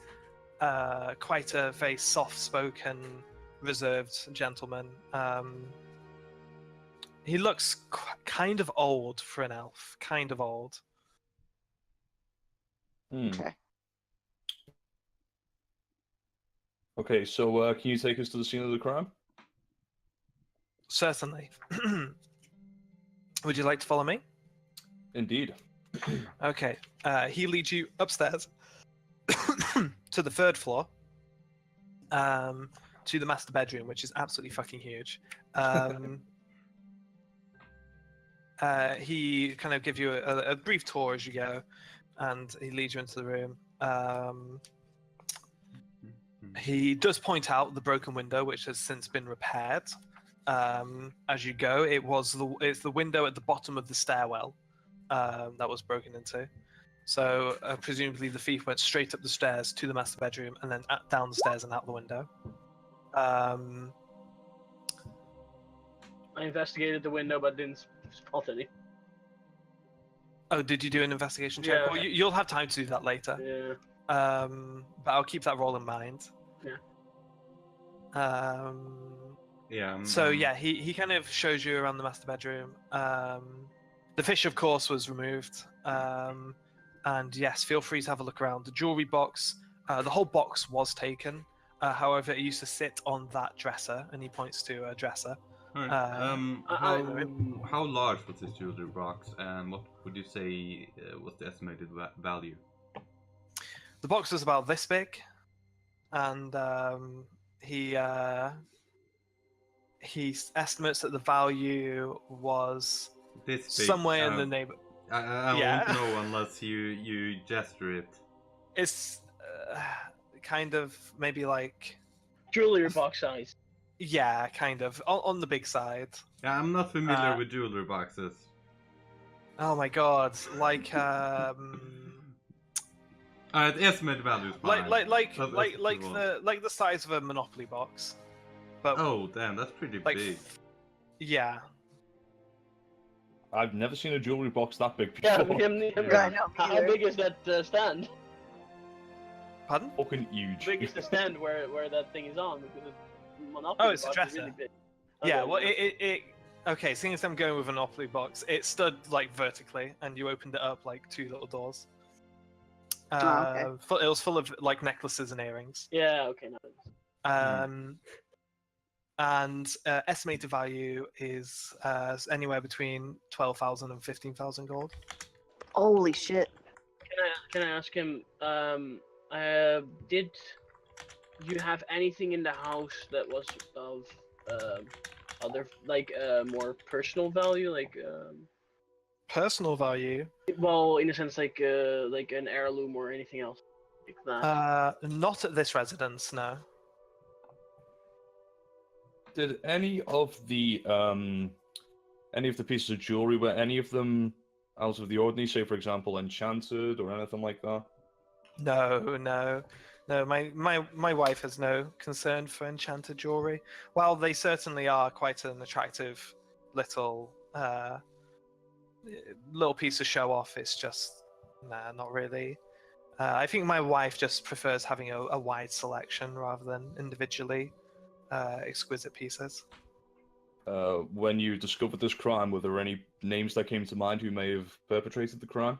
quite a very soft-spoken, reserved gentleman. He looks kind of old for an elf. Kind of old. Okay. Okay, so can you take us to the scene of the crime? Certainly. Would you like to follow me? Indeed. Okay. He leads you upstairs to the 3rd floor, to the master bedroom, which is absolutely fucking huge. He kind of gives you a brief tour as you go, and he leads you into the room. He does point out the broken window, which has since been repaired. As you go, it's the window at the bottom of the stairwell that was broken into. So presumably the thief went straight up the stairs to the master bedroom and then down the stairs and out the window. I investigated the window but didn't spot any. Oh, did you do an investigation check? Yeah. Well, you'll have time to do that later. Yeah. But I'll keep that roll in mind. Yeah. Yeah. So yeah, he kind of shows you around the master bedroom. The fish, of course, was removed. And yes, feel free to have a look around. The jewelry box, the whole box was taken. However, it used to sit on that dresser, and he points to a dresser. Alright. How large was this jewelry box, and what would you say was the estimated value? The box was about this big, and he estimates that the value was This big, somewhere in the neighborhood. I Yeah. won't know unless you gesture it. It's kind of maybe like, Jewelry box size. yeah, kind of on the big side. Yeah, I'm not familiar with jewelry boxes. Oh my god, like Alright, estimate value is fine. like That's the size of a Monopoly box. But Oh damn, that's pretty like, big. yeah. I've never seen a jewelry box that big Yeah, before. I know, How either. big is that stand? Pardon? Fucking huge. How big is the stand where that thing is on? Because Monopoly Oh, it's a box is dresser. really big. Yeah, Okay, well, it okay, seeing as I'm going with a Monopoly box, it stood like vertically, and you opened it up like 2 little doors. okay. It was full of like necklaces and earrings. Yeah, okay, no. And estimated value is anywhere between 12,000 and 15,000 gold. Holy shit. Can I ask him, did you have anything in the house that was of other, like, more personal value, like, Personal value? well, in a sense, like an heirloom or anything else like that? Not at this residence, no. Did any of the pieces of jewelry, were any of them out of the ordinary? Say, for example, enchanted or anything like that? No. My wife has no concern for enchanted jewelry. While they certainly are quite an attractive little piece of show off, it's just nah, not really. I think my wife just prefers having a wide selection rather than individually exquisite pieces. When you discovered this crime, were there any names that came to mind who may have perpetrated the crime?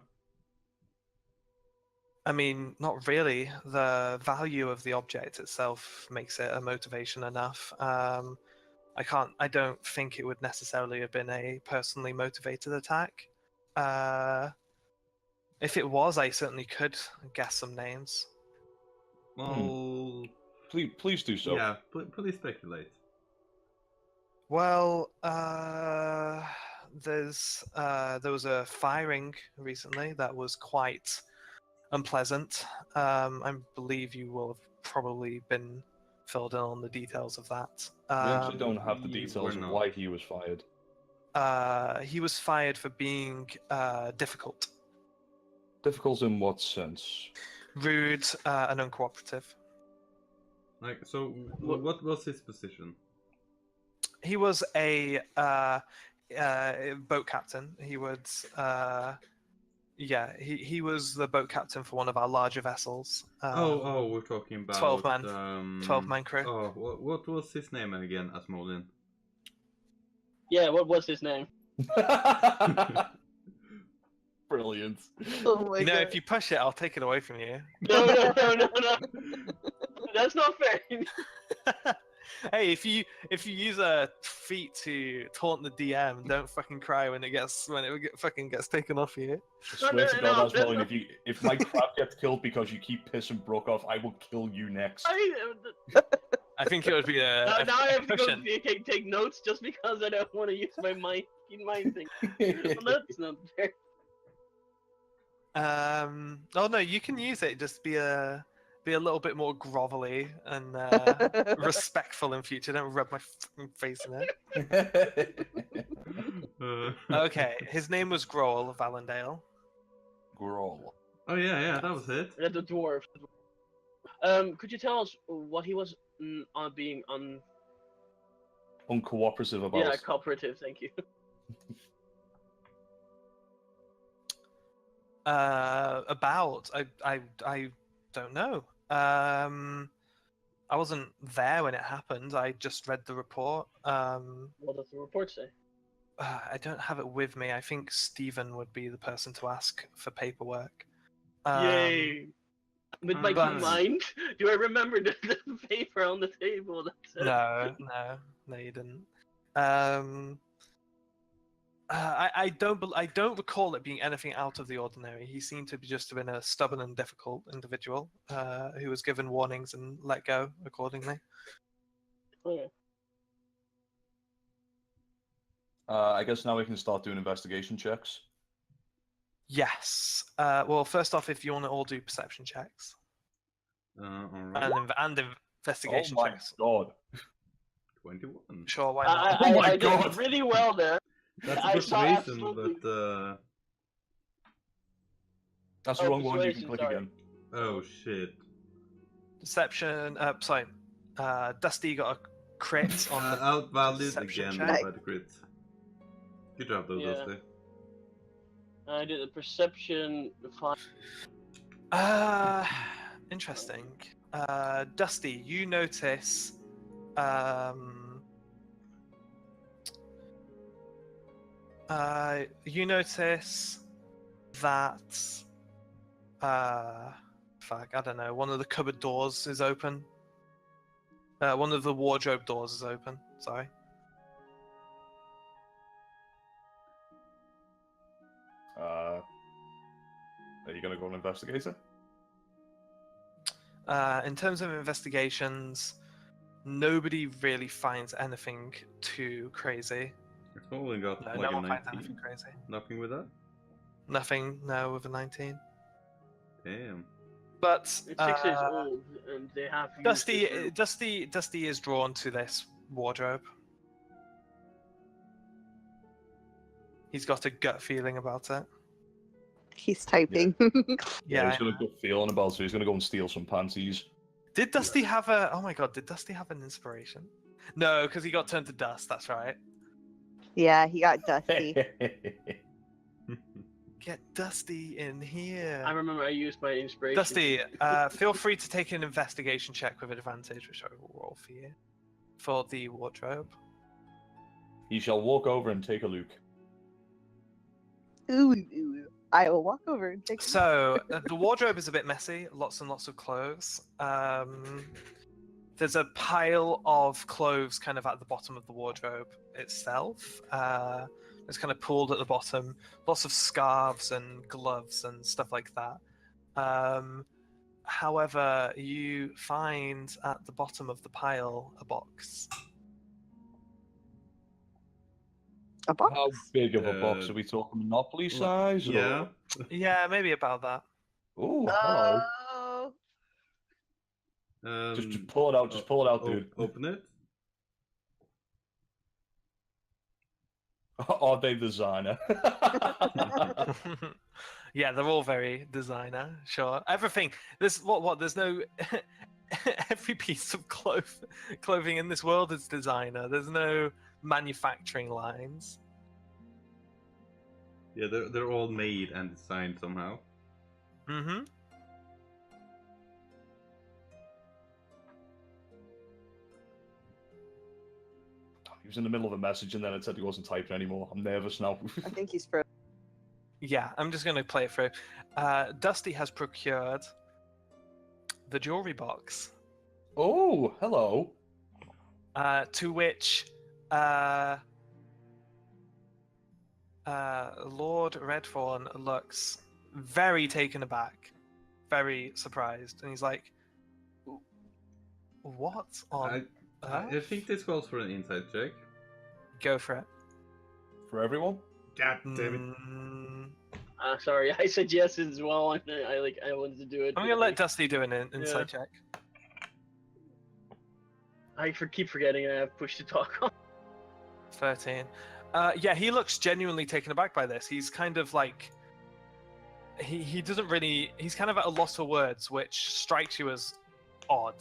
I mean, not really. The value of the object itself makes it a motivation enough. I don't think it would necessarily have been a personally motivated attack. If it was, I certainly could guess some names. Well, Please do so. yeah, please speculate. Well, there was a firing recently that was quite unpleasant. I believe you will have probably been filled in on the details of that. We actually don't have the we details were of not. why he was fired. He was fired for being difficult, Difficult in what sense? rude, and uncooperative. Like, so what was his position? He was a boat captain. He would, he was the boat captain for one of our larger vessels. We're talking about 12-man crew. Oh, what was his name again, Asmodin? Yeah, what was his name? Brilliant. Oh my You know, god. if you push it, I'll take it away from you. No. That's not fair. Hey, if you use a feat to taunt the DM, don't fucking cry when fucking gets taken off you. I swear to God, Asmodean, if my crab gets killed because you keep pissing Brooke off, I will kill you next. I think it would be a. Now I have to go cushion. take notes just because I don't want to use my mind thing. Well, that's not fair. Oh no, you can use it. Just be a little bit more grovelly and respectful in future. Don't rub my fucking face in it. Okay, his name was Grohl of Valendale. Grohl. Oh yeah, that was it. The dwarf. Could you tell us what he was being uncooperative about? Yeah, cooperative. Thank you. About I don't know. I wasn't there when it happened. I just read the report. What does the report say? I don't have it with me. I think Stephen would be the person to ask for paperwork. Yay! With my but- mind, do I remember the paper on the table that said? No, you didn't. I don't recall it being anything out of the ordinary. He seemed to be just have been a stubborn and difficult individual who was given warnings and let go accordingly. Okay. I guess now we can start doing investigation checks. Yes. Well, first off, if you want to all do perception checks All right. and investigation Oh my checks. God. 21. 21. Sure, why not? Oh my I God. did really well there. That's I a saw persuasion, absolutely- but That's the Oh, wrong one. You can persuasion, click sorry. again. oh shit. Deception. Sorry. Dusty got a crit on the Outvalued perception again check. by the crit. Good job though, Yeah. Dusty. I did a perception 5. Interesting. Dusty, you notice. You notice that. Fuck, I don't know. One of the cupboard doors is open. One of the wardrobe doors is open. Sorry. Are you gonna go and investigate it? In terms of investigations, nobody really finds anything too crazy. It's only got No, like no a one finds anything 19. crazy. Nothing with that? Nothing, no, with a 19. Damn. But It's 6 days old, and they have used it for- Dusty is drawn to this wardrobe. He's got a gut feeling about it. He's typing. Yeah, he's got a good feeling about it, so he's gonna go and steal some panties. Did Dusty have a? Oh my god! Did Dusty have an inspiration? No, because he got turned to dust. That's right. Yeah, he got dusty. Get Dusty in here. I remember I used my inspiration. Dusty, feel free to take an investigation check with advantage, which I will roll for you, for the wardrobe. He shall walk over and take a look. Ooh, I will walk over and take. So the wardrobe is a bit messy. Lots and lots of clothes. There's a pile of clothes kind of at the bottom of the wardrobe itself. It's kind of pooled at the bottom. Lots of scarves and gloves and stuff like that. However, you find at the bottom of the pile a box. A box? How big of a box are we talking? Monopoly size? Yeah. Yeah, maybe about that. Oh, hello. Just pull it out. Just pull it out, dude. Open it. Are they designer? Yeah, they're all very designer. Sure, everything. There's what? There's no. Every piece of clothing in this world is designer. There's no manufacturing lines. Yeah, they're all made and designed somehow. Mm-hmm. He was in the middle of a message and then it said he wasn't typing anymore. I'm nervous now. I think he's frozen. Yeah, I'm just going to play it through. Dusty has procured the jewelry box. Oh, hello. To which Lord Redthorn looks very taken aback, very surprised, and he's like, "What on I think this calls for an insight check. Go for it." For everyone? God damn it. Sorry, I said yes as well. I wanted to do it. I'm gonna let Dusty do an insight check. I keep forgetting I have push to talk on. 13. Yeah, he looks genuinely taken aback by this. He's kind of like, he doesn't really, he's kind of at a loss for words, which strikes you as odd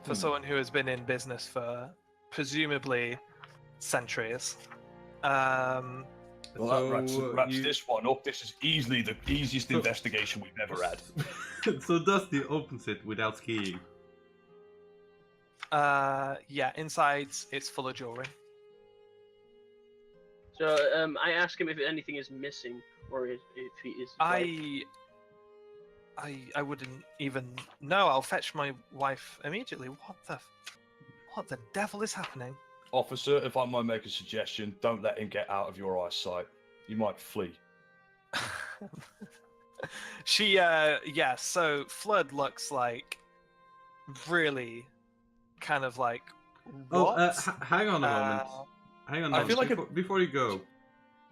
for someone who has been in business for presumably centuries. Well, that wraps this one up. This is easily the easiest investigation we've ever had. So Dusty opens it without skiing. Yeah, inside it's full of jewelry. So I ask him if anything is missing, or if he is. I wouldn't even know. I'll fetch my wife immediately. What the devil is happening? Officer, if I might make a suggestion, don't let him get out of your eyesight. You might flee. Yeah, so Flood looks like really kind of like, what? Hang on a moment. Hang on a I moment. feel like before you go,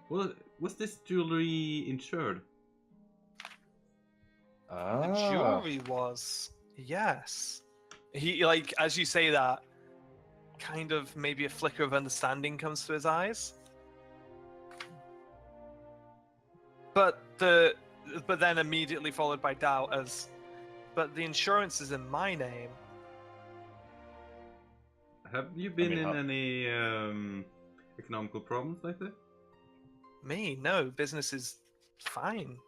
was this jewelry insured? The jewelry was, yes. He, like, as you say that, kind of maybe a flicker of understanding comes to his eyes. But then immediately followed by doubt as, but the insurance is in my name. Have you been in any economical problems like that? Me? No, business is fine.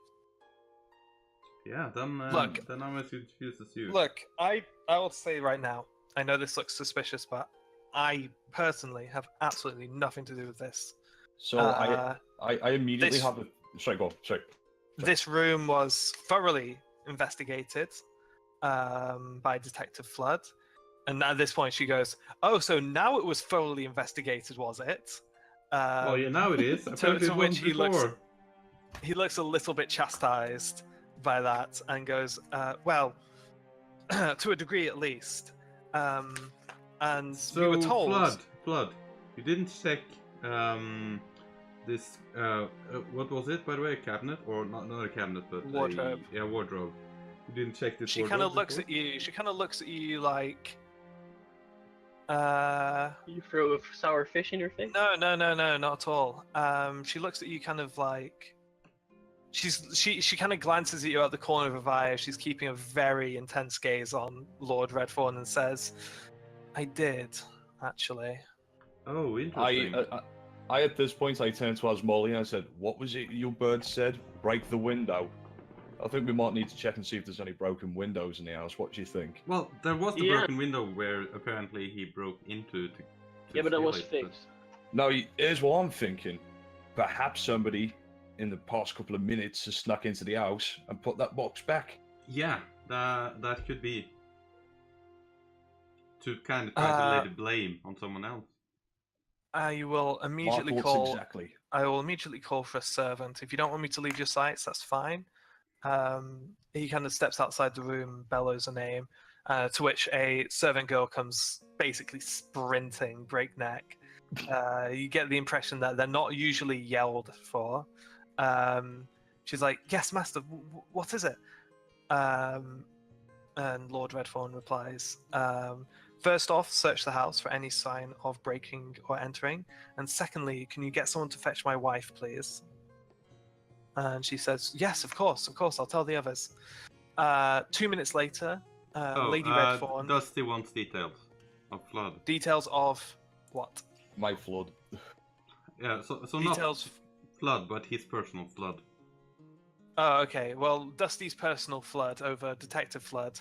Yeah, then Look, then I'm as confused as you. Look, I will say right now, I know this looks suspicious, but I personally have absolutely nothing to do with this. So I immediately have a... Sorry, go on. Sorry. This room was thoroughly investigated by Detective Flood. And at this point she goes, "Oh, so now it was thoroughly investigated, was it?" Well, yeah, now it is. To which he looks a little bit chastised by that and goes, "Well, to a degree at least." And So, we were told... Flood, you didn't check this, what was it, by the way, a cabinet? Or not a cabinet, but wardrobe. Wardrobe. You didn't check this She wardrobe kind of looks before? at you. She kind of looks at you like... You throw a sour fish in your face? No, not at all. She looks at you kind of like... She kind of glances at you out the corner of her eye. She's keeping a very intense gaze on Lord Redthorn and says, "I did, actually." Oh, interesting. I at this point, I turned to Asmoli and I said, "What was it your bird said? Break the window." I think we might need to check and see if there's any broken windows in the house. What do you think? Well, there was the broken window where apparently he broke into to yeah, but that was steal it, fixed. Now, here's what I'm thinking. Perhaps somebody in the past couple of minutes has snuck into the house and put that box back. Yeah, that could be. To kind of try to lay the blame on someone else. I will immediately My thoughts call. exactly. I will immediately call for a servant. If you don't want me to leave your sights, that's fine. He kind of steps outside the room, bellows a name, to which a servant girl comes basically sprinting, breakneck. You get the impression that they're not usually yelled for. She's like, "Yes, master, what is it?" And Lord Redthorn replies, "First off, search the house for any sign of breaking or entering. And secondly, can you get someone to fetch my wife, please?" And she says, "Yes, of course, I'll tell the others." 2 minutes later, Lady Redthorn... Dusty wants details of Flood. Details of what? My Flood. Yeah, so Details... not Flood, but his personal Flood. Oh, okay. Well, Dusty's personal Flood over Detective Flood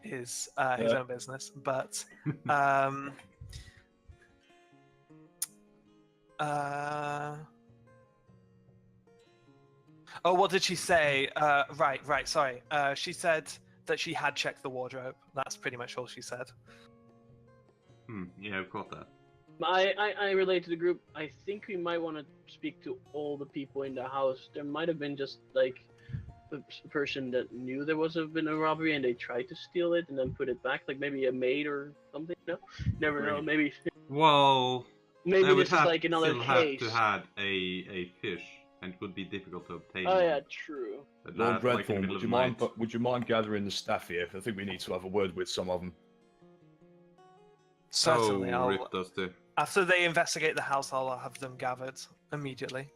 is his own business, but... Oh, what did she say? Right, sorry. She said that she had checked the wardrobe. That's pretty much all she said. Yeah, I've got that. I relate to the group. I think we might want to speak to all the people in the house. There might have been just like a person that knew there been a robbery and they tried to steal it and then put it back, like maybe a maid or something. No, never know. Maybe. Well, maybe they would this is like another still case. have to have a fish, and it would be difficult to obtain. Oh yeah, true. Lord Like in the Redthorn, middle would of you the mind? night. Would you mind gathering the staff here? I think we need to have a word with some of them. Certainly, Oh, I'll, Rip Dusty. after they investigate the house, I'll have them gathered immediately.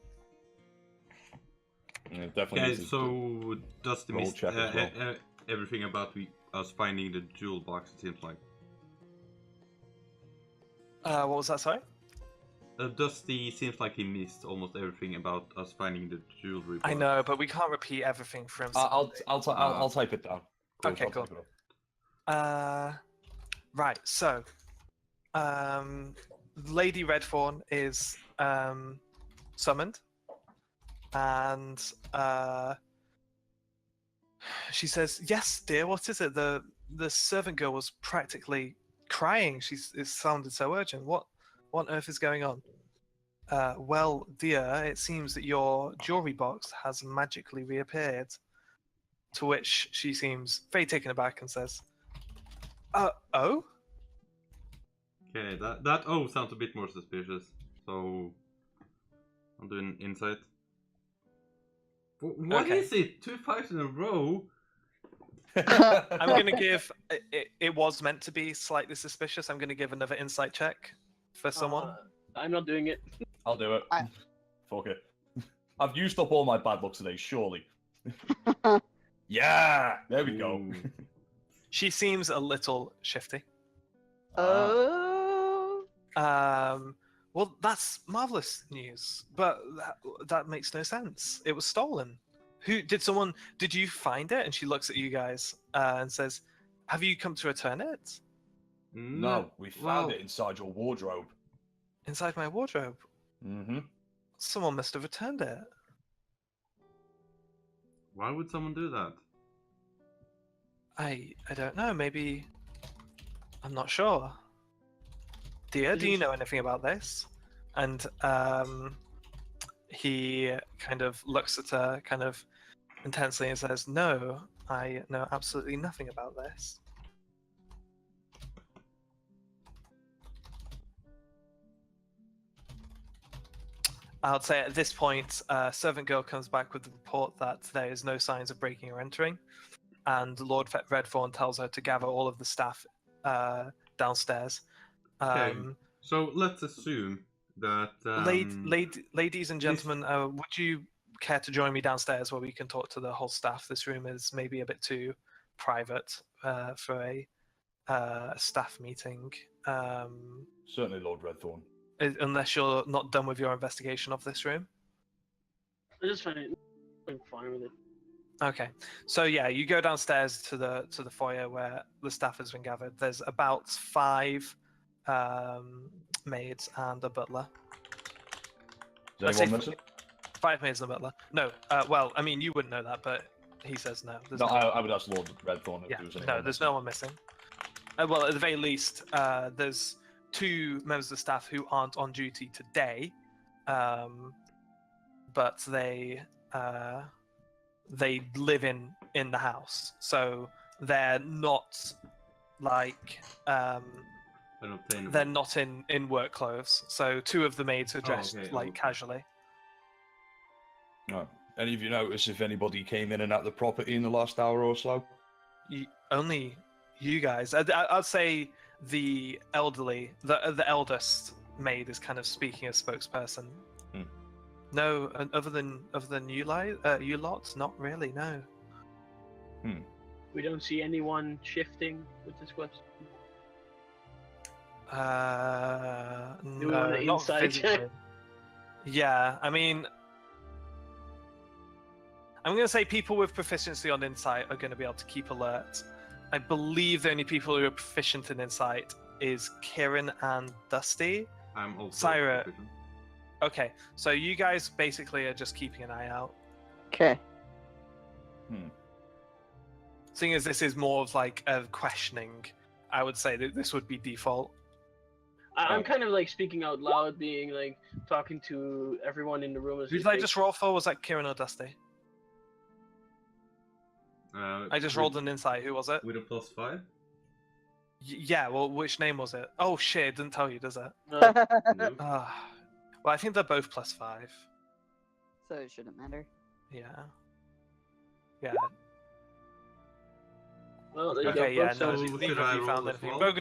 Yeah, definitely. Okay, need to so Dusty roll missed check as well. everything about us finding the jewel box, it seems like. What was that, sorry? Dusty seems like he missed almost everything about us finding the jewelry box. I know, but we can't repeat everything for him. I'll type it down. Okay, I'll cool. type it up. Right, so Lady Redthorn is summoned, and she says, "Yes, dear. What is it? The servant girl was practically crying. It sounded so urgent. What on earth is going on?" Well, dear, it seems that your jewelry box has magically reappeared. To which she seems very taken aback and says, oh? Okay, that oh sounds a bit more suspicious. So I'll do an insight. What Okay. is it? 2 5s in a row? I'm going to give... It was meant to be slightly suspicious. I'm going to give another insight check for someone. I'm not doing it. I'll do it. Fuck it. I've used up all my bad luck today, surely. Yeah! There we go. Ooh. She seems a little shifty. Oh. Well, that's marvelous news, but that makes no sense. It was stolen. Did you find it? And she looks at you guys and says, have you come to return it? No, we found it inside your wardrobe. Inside my wardrobe? Mm-hmm. Someone must have returned it. Why would someone do that? I don't know, maybe... I'm not sure. Dear, do you know anything about this? And he kind of looks at her kind of intensely and says, no, I know absolutely nothing about this. I'll say at this point, servant girl comes back with the report that there is no signs of breaking or entering, and Lord Redthorn tells her to gather all of the staff downstairs. Okay, so let's assume that... ladies and gentlemen, would you care to join me downstairs where we can talk to the whole staff? This room is maybe a bit too private for a staff meeting. Certainly, Lord Redthorn. Unless you're not done with your investigation of this room. I just find it. I'm fine with it. Okay, so yeah, you go downstairs to the foyer where the staff has been gathered. There's about 5 maids and a butler. Is anyone missing? 5 maids and a butler. No, well, I mean, you wouldn't know that, but he says no. No, I would ask Lord Redthorn if Yeah, there was no, there's no one missing. Well, at the very least, there's 2 members of the staff who aren't on duty today, but they live in the house, so they're not like they're not in work clothes. So 2 of the maids are dressed casually. No. Any of you notice if anybody came in and out of the property in the last hour or so? Only you guys. I'd say the elderly, the eldest maid is kind of speaking as spokesperson. No, other than you lot, not really. No. We don't see anyone shifting with this question. No, want an not inside physically. check? Yeah, I mean, I'm going to say people with proficiency on insight are going to be able to keep alert. I believe the only people who are proficient in insight is Kieran and Dusty. I'm also Syra. proficient. Okay, so you guys basically are just keeping an eye out. Okay. Seeing as this is more of like a questioning, I would say that this would be default. I'm kind of like speaking out loud, being like talking to everyone in the room. Who did I just roll for? Was that Kieran or Dusty? I just rolled an insight. Who was it? With a +5? Yeah, well, which name was it? Oh shit, it didn't tell you, does it? No. Well, I think they're both +5. So it shouldn't matter. Yeah. Yeah. Well, there you Okay, go. yeah, folks. no, So neither should of I you roll found as anything. well?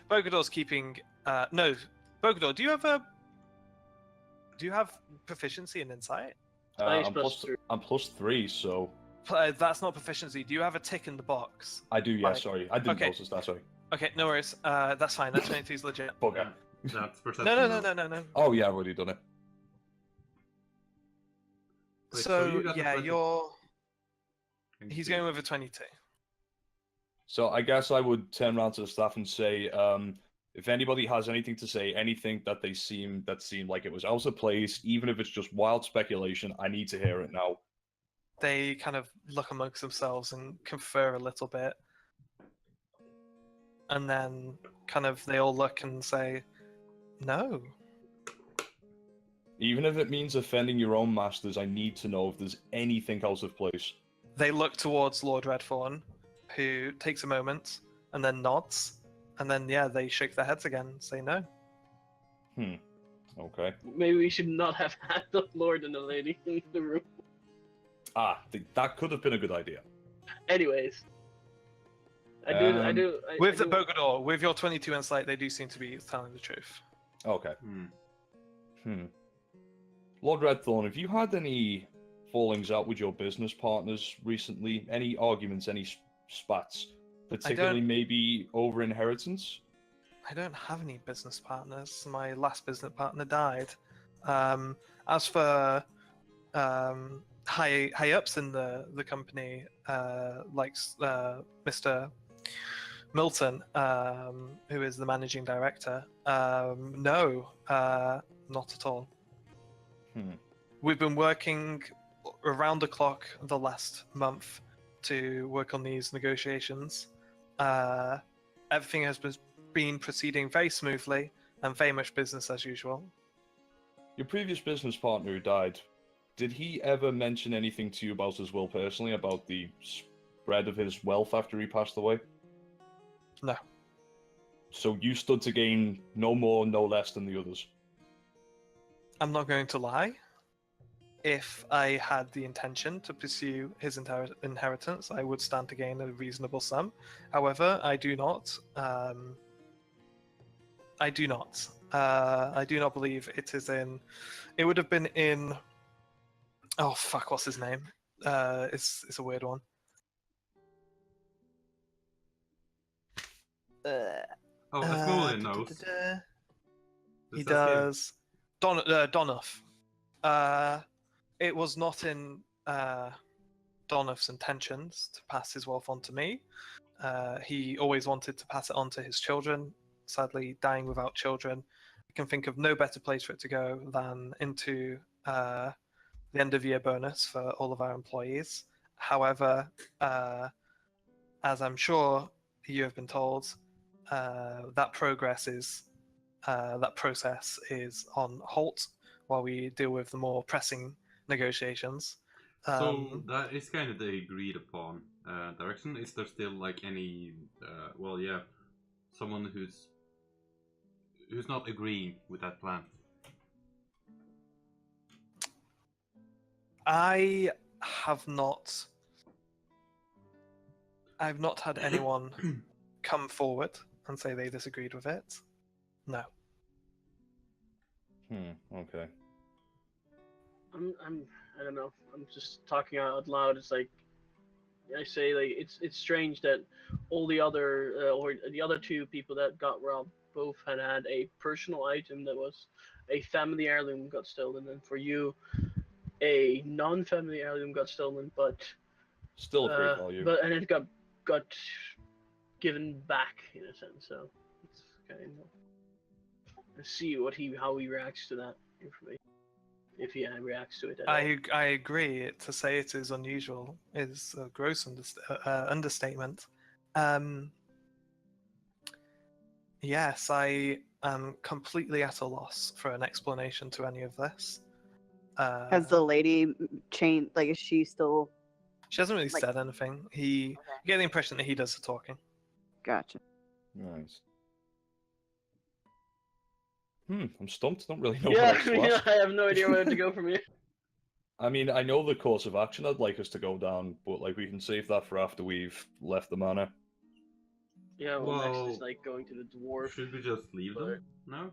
Bogador's keeping. No, Bogador, do you have proficiency in insight? Nice, I'm plus three. I'm +3, so That's not proficiency. Do you have a tick in the box? I do. Yeah, Right. sorry, I didn't Okay. notice that. Sorry. Okay, no worries. That's fine. That 22 is legit. Bugger. That's perception. No. Oh yeah, I've already done it. Wait, So you got the yeah, 20. he's going with a 22. So I guess I would turn around to the staff and say, if anybody has anything to say, anything that seemed like it was out of place, even if it's just wild speculation, I need to hear it now. They kind of look amongst themselves and confer a little bit, and then kind of they all look and say, "No." Even if it means offending your own masters, I need to know if there's anything out of place. They look towards Lord Redthorn, who takes a moment and then nods, and then yeah, they shake their heads again and say no. Okay. Maybe we should not have had the Lord and the Lady in the room. That could have been a good idea. Anyways, With the Bogador, with your 22 insight, they do seem to be telling the truth. Okay. Lord Redthorn, have you had any fallings out with your business partners recently? Any arguments, any spats? Particularly maybe over inheritance? I don't have any business partners. My last business partner died. As for high ups in the company, like Mr. Milton, who is the managing director, no, not at all. We've been working around the clock the last month to work on these negotiations. Everything has been proceeding very smoothly and very much business as usual. Your previous business partner who died, did he ever mention anything to you about his will personally, about the spread of his wealth after he passed away? No. So you stood to gain no more, no less than the others? I'm not going to lie. If I had the intention to pursue his inheritance, I would stand to gain a reasonable sum. However, I do not. I do not believe it is in. It would have been in. Oh fuck! What's his name? It's a weird one. Asmodean knows. He does. Donoff. It was not in Donoff's intentions to pass his wealth on to me. He always wanted to pass it on to his children. Sadly, dying without children, I can think of no better place for it to go than into the end of year bonus for all of our employees. However, as I'm sure you have been told, that process is on halt while we deal with the more pressing negotiations. So that is kind of the agreed upon direction. Is there still like any, someone who's not agreeing with that plan? I've not had anyone come forward and say they disagreed with it. No. Okay. I don't know. I'm just talking out loud. It's like I say, like it's strange that all the other or the other two people that got robbed both had a personal item that was a family heirloom got stolen, and for you, a non-family heirloom got stolen, but still a great value. But and it got given back in a sense. So it's kind of let's see how he reacts to that information. If he reacts to it at all. I agree. To say it is unusual is a gross understatement. Yes, I am completely at a loss for an explanation to any of this. Has the lady changed? Like, is she still? She hasn't really like- said anything. You get the impression that he does the talking. Gotcha. Nice. I'm stumped. Don't really know Yeah, what else to ask. I have no idea where to go from here. I mean, I know the course of action I'd like us to go down, but like we can save that for after we've left the manor. Yeah, well, next is Well, like going to the dwarf. Should we just leave them? No?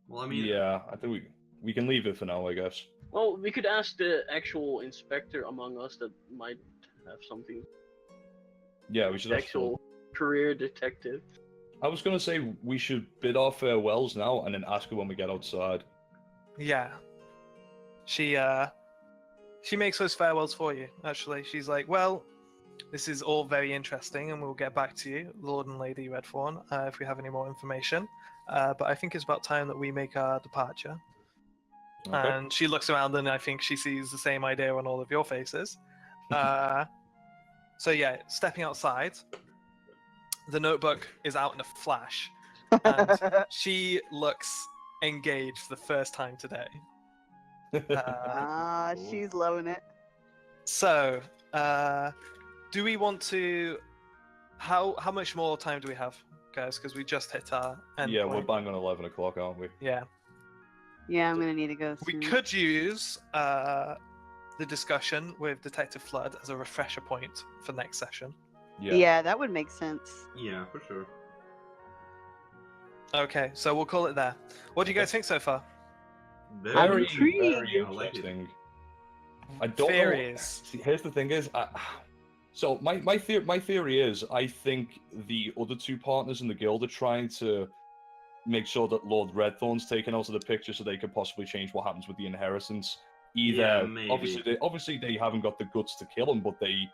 Well, I mean, Yeah, I think we can leave it for now, I guess. Well, we could ask the actual inspector among us that might have something. Yeah, we should. Actual career detective. I was gonna say we should bid our farewells now and then ask her when we get outside. Yeah. She makes those farewells for you, actually. She's like, well, this is all very interesting, and we'll get back to you, Lord and Lady Redthorn, if we have any more information. But I think it's about time that we make our departure. Okay. And she looks around, and I think she sees the same idea on all of your faces. So yeah, stepping outside, the notebook is out in a flash, and she looks engaged for the first time today. She's loving it. So, do we want to? How much more time do we have, guys? Because we just hit our end Yeah, point. we're bang on 11 o'clock, aren't we? Yeah, Yeah, I'm gonna need to go. we soon. could use the discussion with Detective Flood as a refresher point for next session. Yeah, that would make sense. yeah, for sure. Okay, so we'll call it there. What do you guys think so far? Very, intrigued. very I like it. interesting. I don't know. Theories. See, here's the thing: so my theory is I think the other two partners in the guild are trying to make sure that Lord Redthorn's taken out of the picture so they could possibly change what happens with the inheritance. Either Yeah, maybe. obviously they haven't got the guts to kill him, but they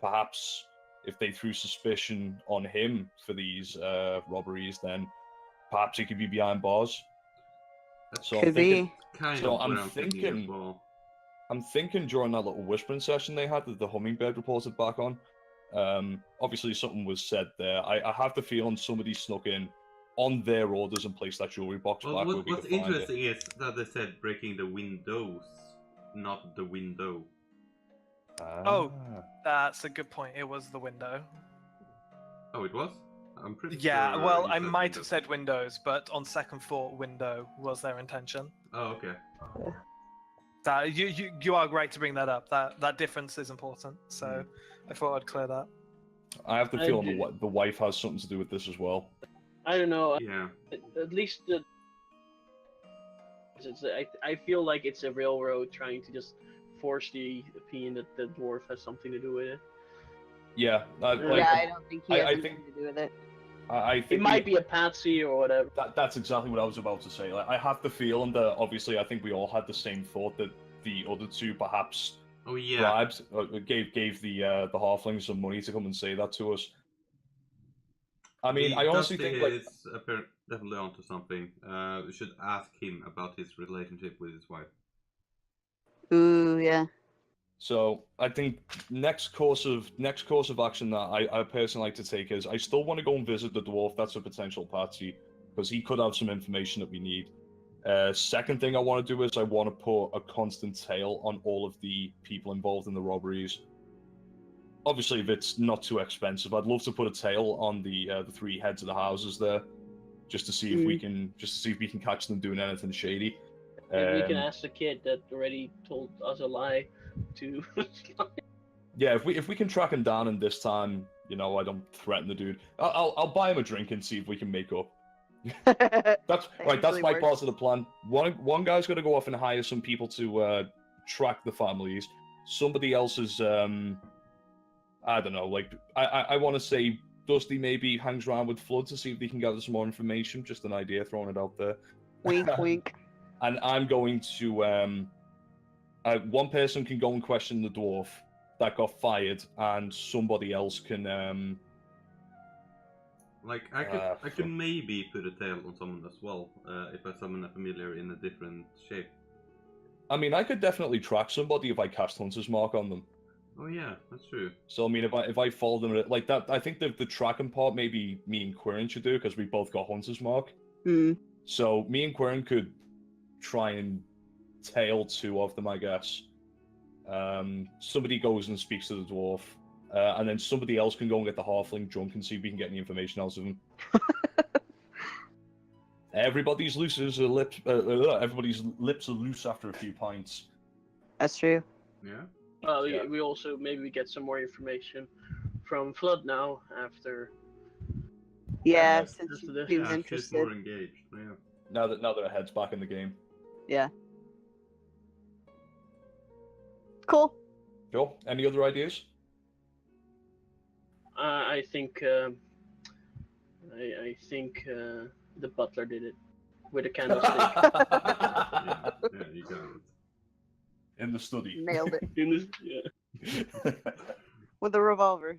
perhaps if they threw suspicion on him for these robberies, then perhaps he could be behind bars. So I'm Could thinking, be. Kind So of I'm what I'm thinking as thinking- well. I'm thinking during that little whispering session they had that the hummingbird reported back on. Obviously something was said there. I have the feeling somebody snuck in on their orders and placed that jewelry box Well, back where what's we could find it. interesting is that they said breaking the windows, not the window. Oh. Ah. That's a good point. It was the window. Oh, it was? I'm pretty Yeah, sure well, you I said might window. have said windows, but on second thought, window was their intention. Oh, okay. That you are right to bring that up. That difference is important. So I thought I'd clear that. I have the I feeling do- the wife has something to do with this as well. I don't know. Yeah. At least the. I feel like it's a railroad trying to just force the opinion that the dwarf has something to do with it. Yeah, like, Yeah, I don't think he has I anything think- to do with it. I think It might be a patsy or whatever. that's exactly what I was about to say. Like, I have the feeling that obviously I think we all had the same thought that the other two perhaps Oh, yeah. bribed, gave the halflings some money to come and say that to us. I mean, I honestly Dusty think like is definitely onto something. We should ask him about his relationship with his wife. Ooh, yeah. so. I think next course of action that I personally like to take is I still want to go and visit the dwarf. That's a potential patsy because he could have some information that we need. Second thing I want to do is I want to put a constant tail on all of the people involved in the robberies. Obviously, if it's not too expensive, I'd love to put a tail on the three heads of the houses there, just to see if we can catch them doing anything shady. Maybe we can ask the kid that already told us a lie to. Yeah, if we can track him down, and this time, I don't threaten the dude. I'll buy him a drink and see if we can make up. That's right. That's usually my works. part of the plan. One guy's gonna go off and hire some people to track the families. Somebody else is I don't know. Like I want to say Dusty maybe hangs around with Flood to see if they can gather some more information. Just an idea, throwing it out there. Wink, wink. And I'm going to one person can go and question the dwarf that got fired, and somebody else can Like I could maybe put a tail on someone as well if I summon a familiar in a different shape. I mean, I could definitely track somebody if I cast Hunter's Mark on them. Oh yeah, that's true. So I mean, if I follow them like that, I think the tracking part maybe me and Quirin should do because we both got Hunter's Mark. Hmm. So me and Quern could try and tail 2 of them, I guess. Somebody goes and speaks to the dwarf, and then somebody else can go and get the halfling drunk and see if we can get any information out of him. Everybody's lips are loose after a few pints. That's true. Yeah. Well, Yeah. we also maybe get some more information from Flood now after. Yeah, Yeah, since just he this. was Yeah, she's interested. more engaged. Yeah. Now that her head's back in the game. Yeah. Cool. Cool. Any other ideas? I think I think the butler did it with a candlestick. Yeah, you got it. In the study. Nailed it. In this, yeah. With a revolver.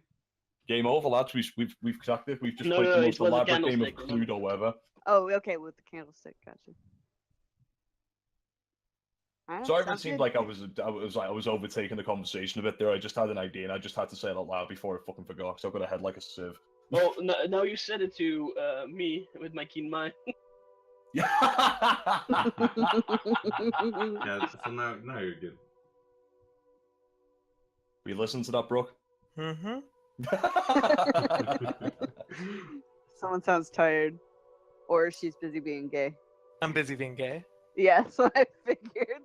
Game over, lads. We've cracked it. We've just No, played no, the it most was a elaborate game of candlestick. Cluedo ever. Oh, okay, with the candlestick. Gotcha. Alright, Sorry if it sounds seemed good. like I was overtaking the conversation a bit there. I just had an idea and I just had to say it out loud before I fucking forgot. So I got ahead like a sieve. Well, now you said it to me with my keen mind. Yeah. Yeah, so now you're good. We listened to that, Brooke. Mm-hmm. Someone sounds tired. Or she's busy being gay. I'm busy being gay. Yeah, that's what I figured.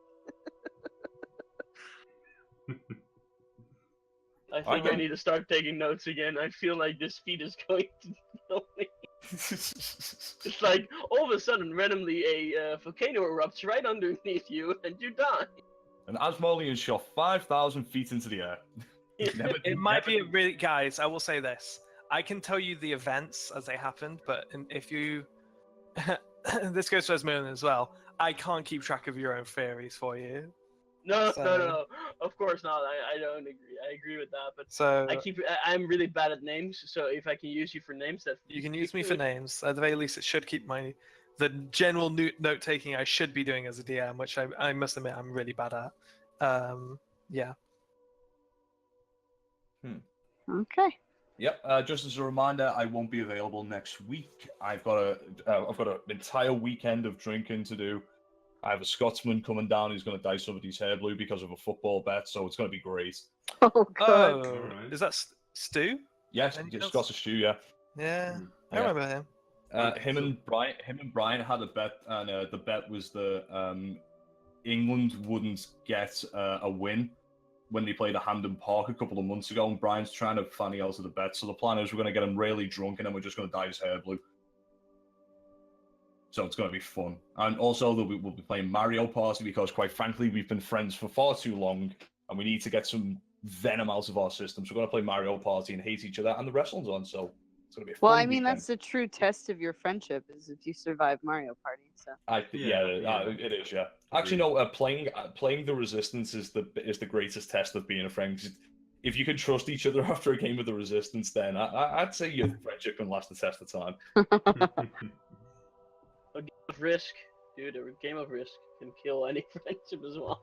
I think I need to start taking notes again. I feel like this feed is going to kill me. It's like all of a sudden, randomly, a volcano erupts right underneath you, and you die. And Asmodean shot 5,000 feet into the air. It might be a really, guys. I will say this: I can tell you the events as they happened, but if you, this goes for Asmodean as well. I can't keep track of your own theories for you. No, So- no, of course not. I don't agree. I agree with that, but So I'm really bad at names. So if I can use you for names, that you can use me for names. At the very least, it should keep the general note taking I should be doing as a DM, which I must admit I'm really bad at. Yeah. Okay. Yep. Just as a reminder, I won't be available next week. I've got an entire weekend of drinking to do. I have a Scotsman coming down who's going to dye somebody's hair blue because of a football bet, so it's going to be great. Oh, good. Oh, Alright. is that Stu? Yes, Anything it's else? Scottish stew, yeah. Yeah, I Yeah. remember him. Him and Brian had a bet, and the bet was that England wouldn't get a win when they played at Hampden Park a couple of months ago, and Brian's trying to fanny out of the bet. So the plan is we're going to get him really drunk, and then we're just going to dye his hair blue. So it's going to be fun. And also, we'll be playing Mario Party because, quite frankly, we've been friends for far too long, and we need to get some venom out of our system. So we're going to play Mario Party and hate each other, and the wrestling's on, so it's going to be a fun Well, I mean, weekend. that's the true test of your friendship is if you survive Mario Party. So. It is. Yeah. Actually, no. Playing the Resistance is the greatest test of being a friend. 'Cause if you can trust each other after a game of the Resistance, then I'd say your friendship can last the test of time. A game of Risk, dude. A game of Risk can kill any friendship as well.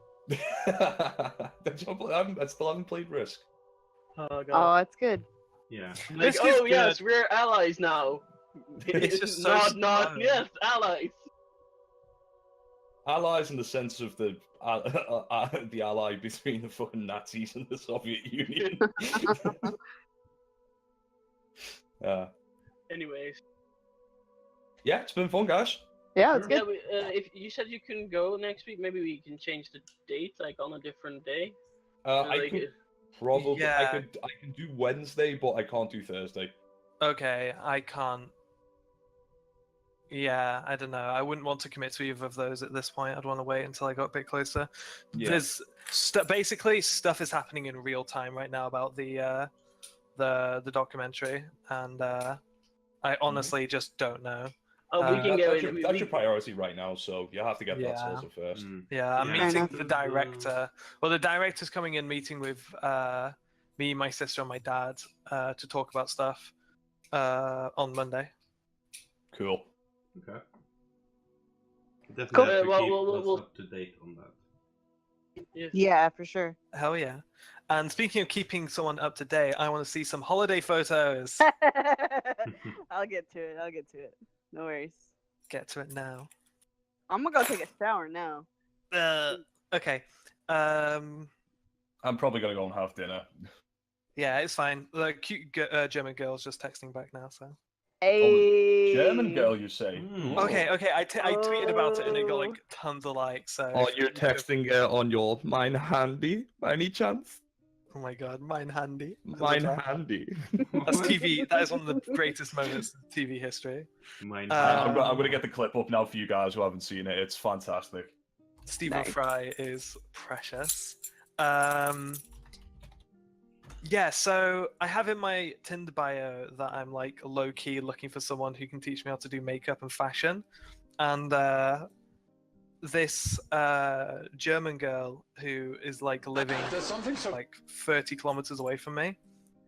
I still haven't played Risk. Oh Oh, god. that's good. Yeah. Like, Risk is oh yes, good. we're allies now. It's just so not fun. yes, allies. Allies in the sense of the ally between the fucking Nazis and the Soviet Union. Anyways. Yeah, it's been fun, guys. Yeah, it's Yeah, good. if you said you couldn't go next week, maybe we can change the date, like on a different day. I Like, could probably Yeah. I can do Wednesday, but I can't do Thursday. Okay, I can't. Yeah, I don't know. I wouldn't want to commit to either of those at this point. I'd want to wait until I got a bit closer. Yeah. There's basically stuff is happening in real time right now about the documentary, and I honestly just don't know. we can go that's in. that's your priority right now, so you have to get that Yeah. sorted first. Mm. Yeah, I'm Yeah. meeting Fair the director. Well, the director's coming in, meeting with me, my sister, and my dad to talk about stuff on Monday. Cool. Okay. Definitely Cool. have to Well, keep we'll- us up to date on that. Yeah, for sure. Hell yeah! And speaking of keeping someone up to date, I want to see some holiday photos. I'll get to it. No worries. get to it now. I'm gonna go take a shower now. Okay. I'm probably gonna go and have dinner. Yeah, it's fine. The cute German girl's just texting back now, so. Hey. German girl, you say? Mm. Okay, I tweeted about it and it got Oh. like tons of likes. So. Oh, you're texting on your Mein Handy, by any chance? Oh my god, mine handy. I love Mein that. Handy. That's TV. That is one of the greatest moments in TV history. Mine. I'm gonna get the clip up now for you guys who haven't seen it. It's fantastic. Stephen Nice. Fry is precious. Yeah, so I have in my Tinder bio that I'm like low key looking for someone who can teach me how to do makeup and fashion, and this German girl who is like living like 30 kilometers away from me,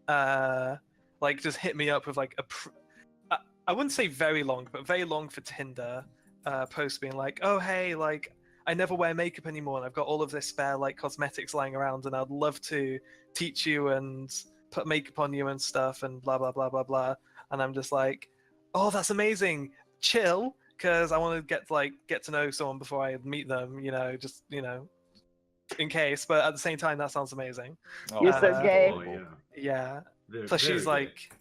like just hit me up with like I wouldn't say very long, but very long for Tinder post being like, oh hey, like I never wear makeup anymore and I've got all of this spare like cosmetics lying around and I'd love to teach you and put makeup on you and stuff and blah blah blah blah blah. And I'm just like, oh that's amazing, chill, because I want to get to know someone before I meet them, just in case. But at the same time, that sounds amazing. You're so gay. Oh, yeah. Yeah. They're Plus she's very like,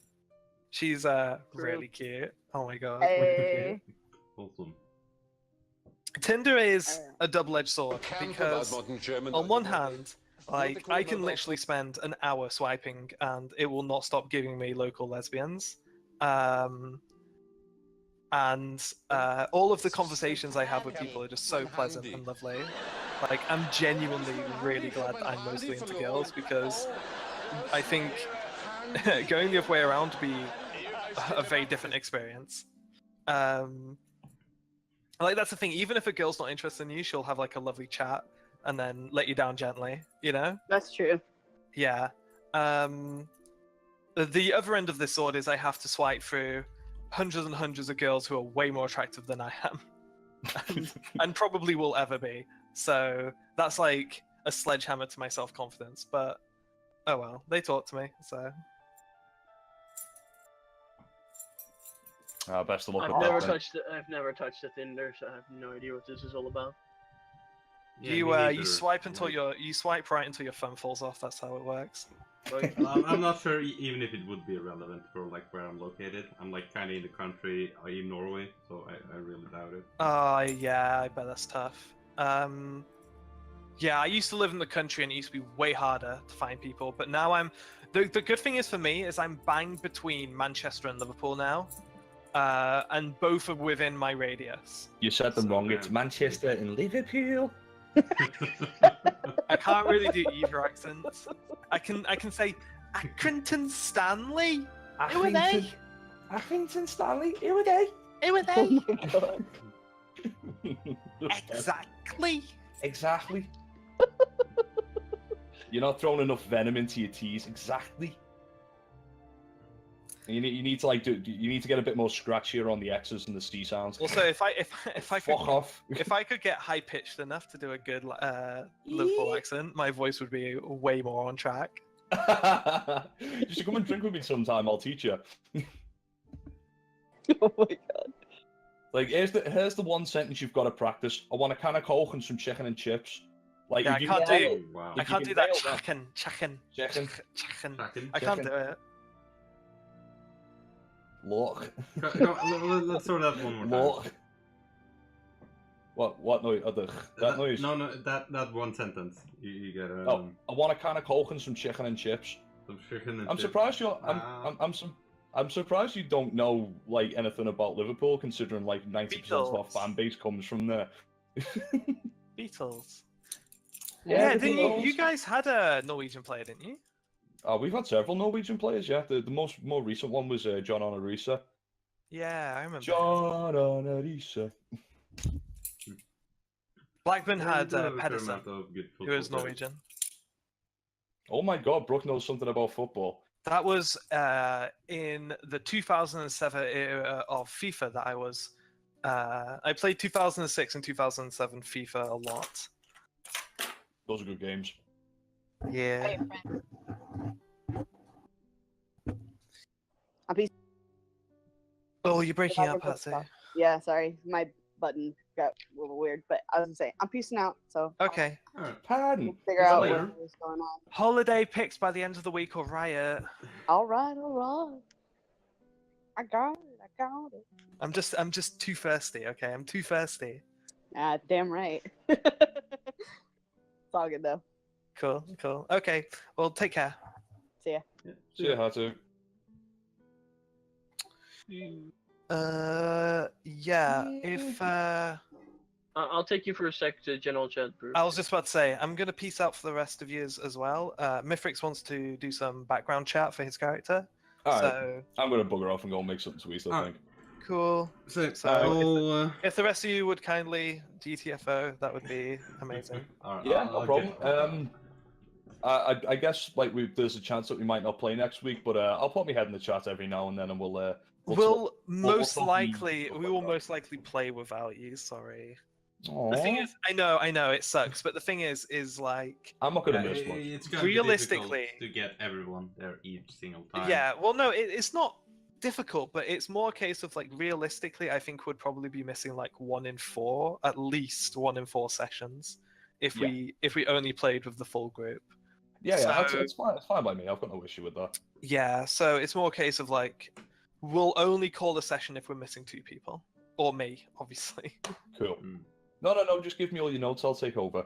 she's really cute. Oh my god. Hey. Awesome. Tinder is a double-edged sword because on one hand, like I can literally spend an hour swiping and it will not stop giving me local lesbians. And all of the conversations I have with people are just so pleasant and lovely. Like I'm genuinely really glad that I'm mostly into girls because I think going the other way around would be a very different experience. Like that's the thing. Even if a girl's not interested in you, she'll have like a lovely chat and then let you down gently. That's true. Yeah. The other end of this sword is I have to swipe through hundreds and hundreds of girls who are way more attractive than I am, and probably will ever be. So that's like a sledgehammer to my self-confidence. But oh well, they talk to me, so. Best of luck I've with never that. I've never touched the Tinder, so I have no idea what this is all about. Yeah, You me neither. you swipe until Like, you swipe right until your phone falls off. That's how it works. I'm not sure even if it would be relevant for like where I'm located. I'm like kind of in the country in Norway, so I really doubt it. Oh yeah, I bet that's tough. Yeah, I used to live in the country and it used to be way harder to find people, but now I'm. The good thing is for me is I'm banged between Manchester and Liverpool now, and both are within my radius. You said them So wrong. bad. It's Manchester and Liverpool. I can't really do either accents. I can say Accrington Stanley. Who are they? Accrington Stanley. Who are they? Who are Oh they? my god. Exactly. Exactly. You're not throwing enough venom into your T's. Exactly. You need to like you need to get a bit more scratchier on the X's and the C sounds. Also, if I could Fuck off. if I could get high pitched enough to do a good Liverpool accent, my voice would be way more on track. You should come and drink with me sometime. I'll teach you. Oh my god. Like here's the one sentence you've got to practice. I want a can of Coke and some chicken and chips. Like Yeah, if you I can't can do- nail- Oh, wow. I If can't you do can that. nail that- Chicken. Chicken. I can't do it. Look. Let's throw that one more time. Look. What noise? That noise. No, that one sentence. You get Oh, I want a can of Coke and some chicken and chips. some chicken and I'm chips. surprised you're. Ah. I'm surprised you don't know like anything about Liverpool, considering like 90% of our Beatles. fan base comes from there. Beatles. Yeah, Yeah, the didn't you? Beatles. You guys had a Norwegian player, didn't you? We've had several Norwegian players. Yeah, the more recent one was John Arisa. Yeah, I remember. John Arisa. Blackburn had There's a fair Pedersen, amount of good who was football Norwegian. Oh my God, Brooke knows something about football. That was in the 2007 era of FIFA that I was. I played 2006 and 2007 FIFA a lot. Those are good games. Yeah. A piece Oh, you're breaking up, of Patsy. stuff. Yeah, sorry, my button got a little weird, but I was gonna say I'm peacing out. So Okay. Alright. Pardon. figure out later. what's going on. Holiday picks by the end of the week or riot. All right. I got it. I'm just too thirsty. Okay, I'm too thirsty. Ah, damn right. It's all good though. Cool. Okay. Well, take care. See ya. Yeah. See you, Hatu. Yeah. If I'll take you for a sec to general chat, Bruce. I was just about to say, I'm gonna peace out for the rest of you as well. Mithrix wants to do some background chat for his character. Alright. So I'm gonna bugger off and go make something sweet, I Alright. think. cool. So, If the rest of you would kindly GTFO, that would be amazing. alright, Yeah, I'll no problem. get- I guess like there's a chance that we might not play next week, but I'll put my head in the chat every now and then, and we'll We'll we'll most talk likely stuff we like will that. most likely play without you. Sorry. Aw. The thing is, I know it sucks, but the thing is like I'm not gonna Yeah, miss much. it's gonna be realistically- difficult to get everyone there each single time. yeah. Well, no, it's not difficult, but it's more a case of like realistically, I think we'd probably be missing like 1 in 4, at least 1 in 4 sessions if we only played with the full group. Yeah, So- it's fine. It's fine by me. I've got no issue with that. Yeah, so it's more a case of like we'll only call a session if we're missing 2 people. Or me, obviously. Cool. Mm. No. Just give me all your notes. I'll take over.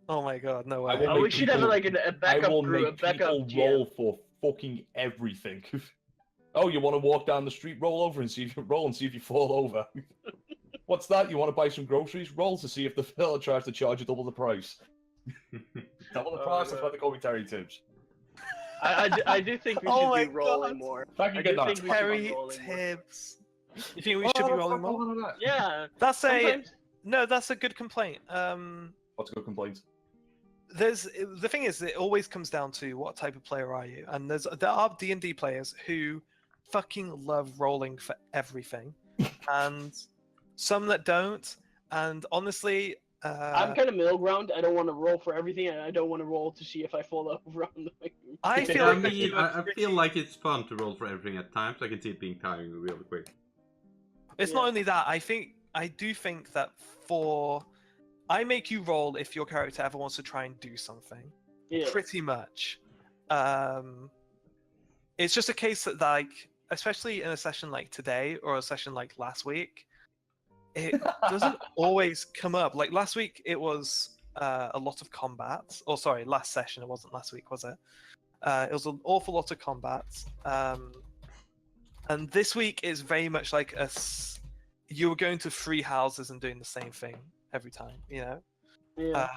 Oh my god, no I way. will Oh, we make should have people- like a I backup will group, a make backup people GM. roll for fucking everything. Oh, you want to walk down the street? Roll over and see if you fall over. What's that? You want to buy some groceries? Roll to see if the fella tries to charge you double the price. Double the Oh, price. That's no. what they call me Terry Tibbs. I do think we Oh should my be rolling God. more. Thank you, I do good night. think we should be Terry rolling more. Tibbs. You think we should be rolling more? Yeah. That's a Sometimes. no. That's a good complaint. What's a good complaint? The thing is, it always comes down to what type of player are you, and there are D&D players who fucking love rolling for everything, and some that don't. And honestly, I'm kind of middle ground. I don't want to roll for everything, and I don't want to roll to see if I fall over on the way. I feel I like mean, I feel like it's fun to roll for everything at times. I can see it being tiring really quick. it's Yeah. not only that. I do think that I make you roll if your character ever wants to try and do something. Yeah. Pretty much. It's just a case that, like, especially in a session like today or a session like last week, it doesn't always come up. Like last week, it was a lot of combat. Or sorry, last session, it wasn't last week, was it? It was an awful lot of combat. And this week is very much like you were going to 3 houses and doing the same thing every time, you know? Yeah.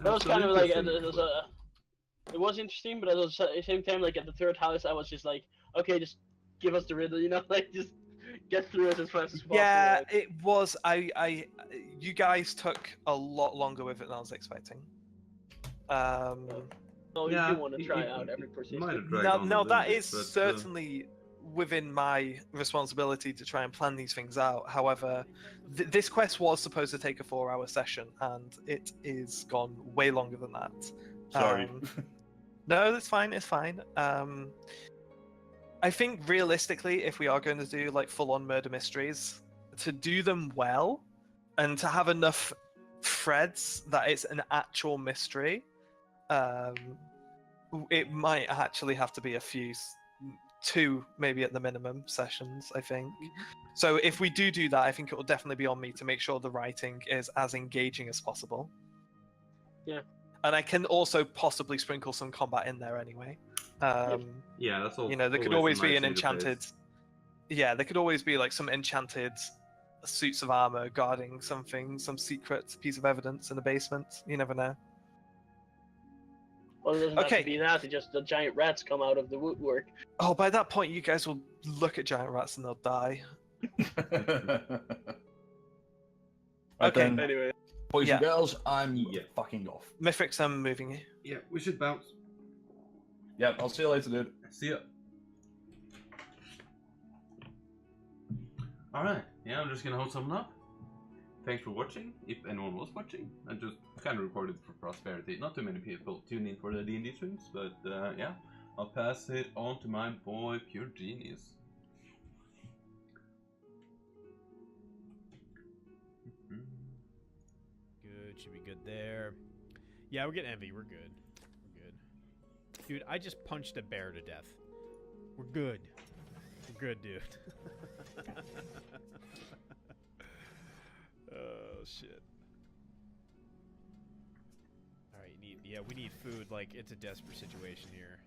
That was kind of like it was interesting, but at the same time, like at the 3rd house, I was just like, okay, just give us the riddle, you know, like just get through it as fast as possible. Yeah, like. it was. You guys took a lot longer with it than I was expecting. So Yeah, you do want to try it- out every it person. might have dragged Now, on a now little that bit, is but, certainly within my responsibility to try and plan these things out. However, this quest was supposed to take a 4-hour session, and it is gone way longer than that. Sorry. No, that's fine. It's fine. I think realistically, if we are going to do like full-on murder mysteries, to do them well and to have enough threads that it's an actual mystery, it might actually have to be 2 maybe at the minimum sessions, I think. So if we do that, I think it will definitely be on me to make sure the writing is as engaging as possible. Yeah. And I can also possibly sprinkle some combat in there anyway. yeah, that's all. You know, there could always always a be nice an enchanted. interface. Yeah, there could always be like some enchanted suits of armor guarding something, some secret piece of evidence in the basement. You never know. Well, it doesn't have Okay. to be that. It's just the giant rats come out of the woodwork. Oh, by that point, you guys will look at giant rats and they'll die. Right Okay. then, Anyway. boys Yeah. and girls, I'm Yeah. fucking off. Mithrix, I'm moving you. Yeah, we should bounce. Yeah, I'll see you later, dude. See ya. Alright, yeah, I'm just gonna hold something up. Thanks for watching, if anyone was watching. I just kind of recorded for prosperity. Not too many people tune in for the D&D streams, but yeah. I'll pass it on to my boy, Pure Genius. good. Should be good there. Yeah, we're getting envy. We're good. We're good. Dude, I just punched a bear to death. We're good. We're good, dude. Oh, shit. Alright, we need food. Like, it's a desperate situation here.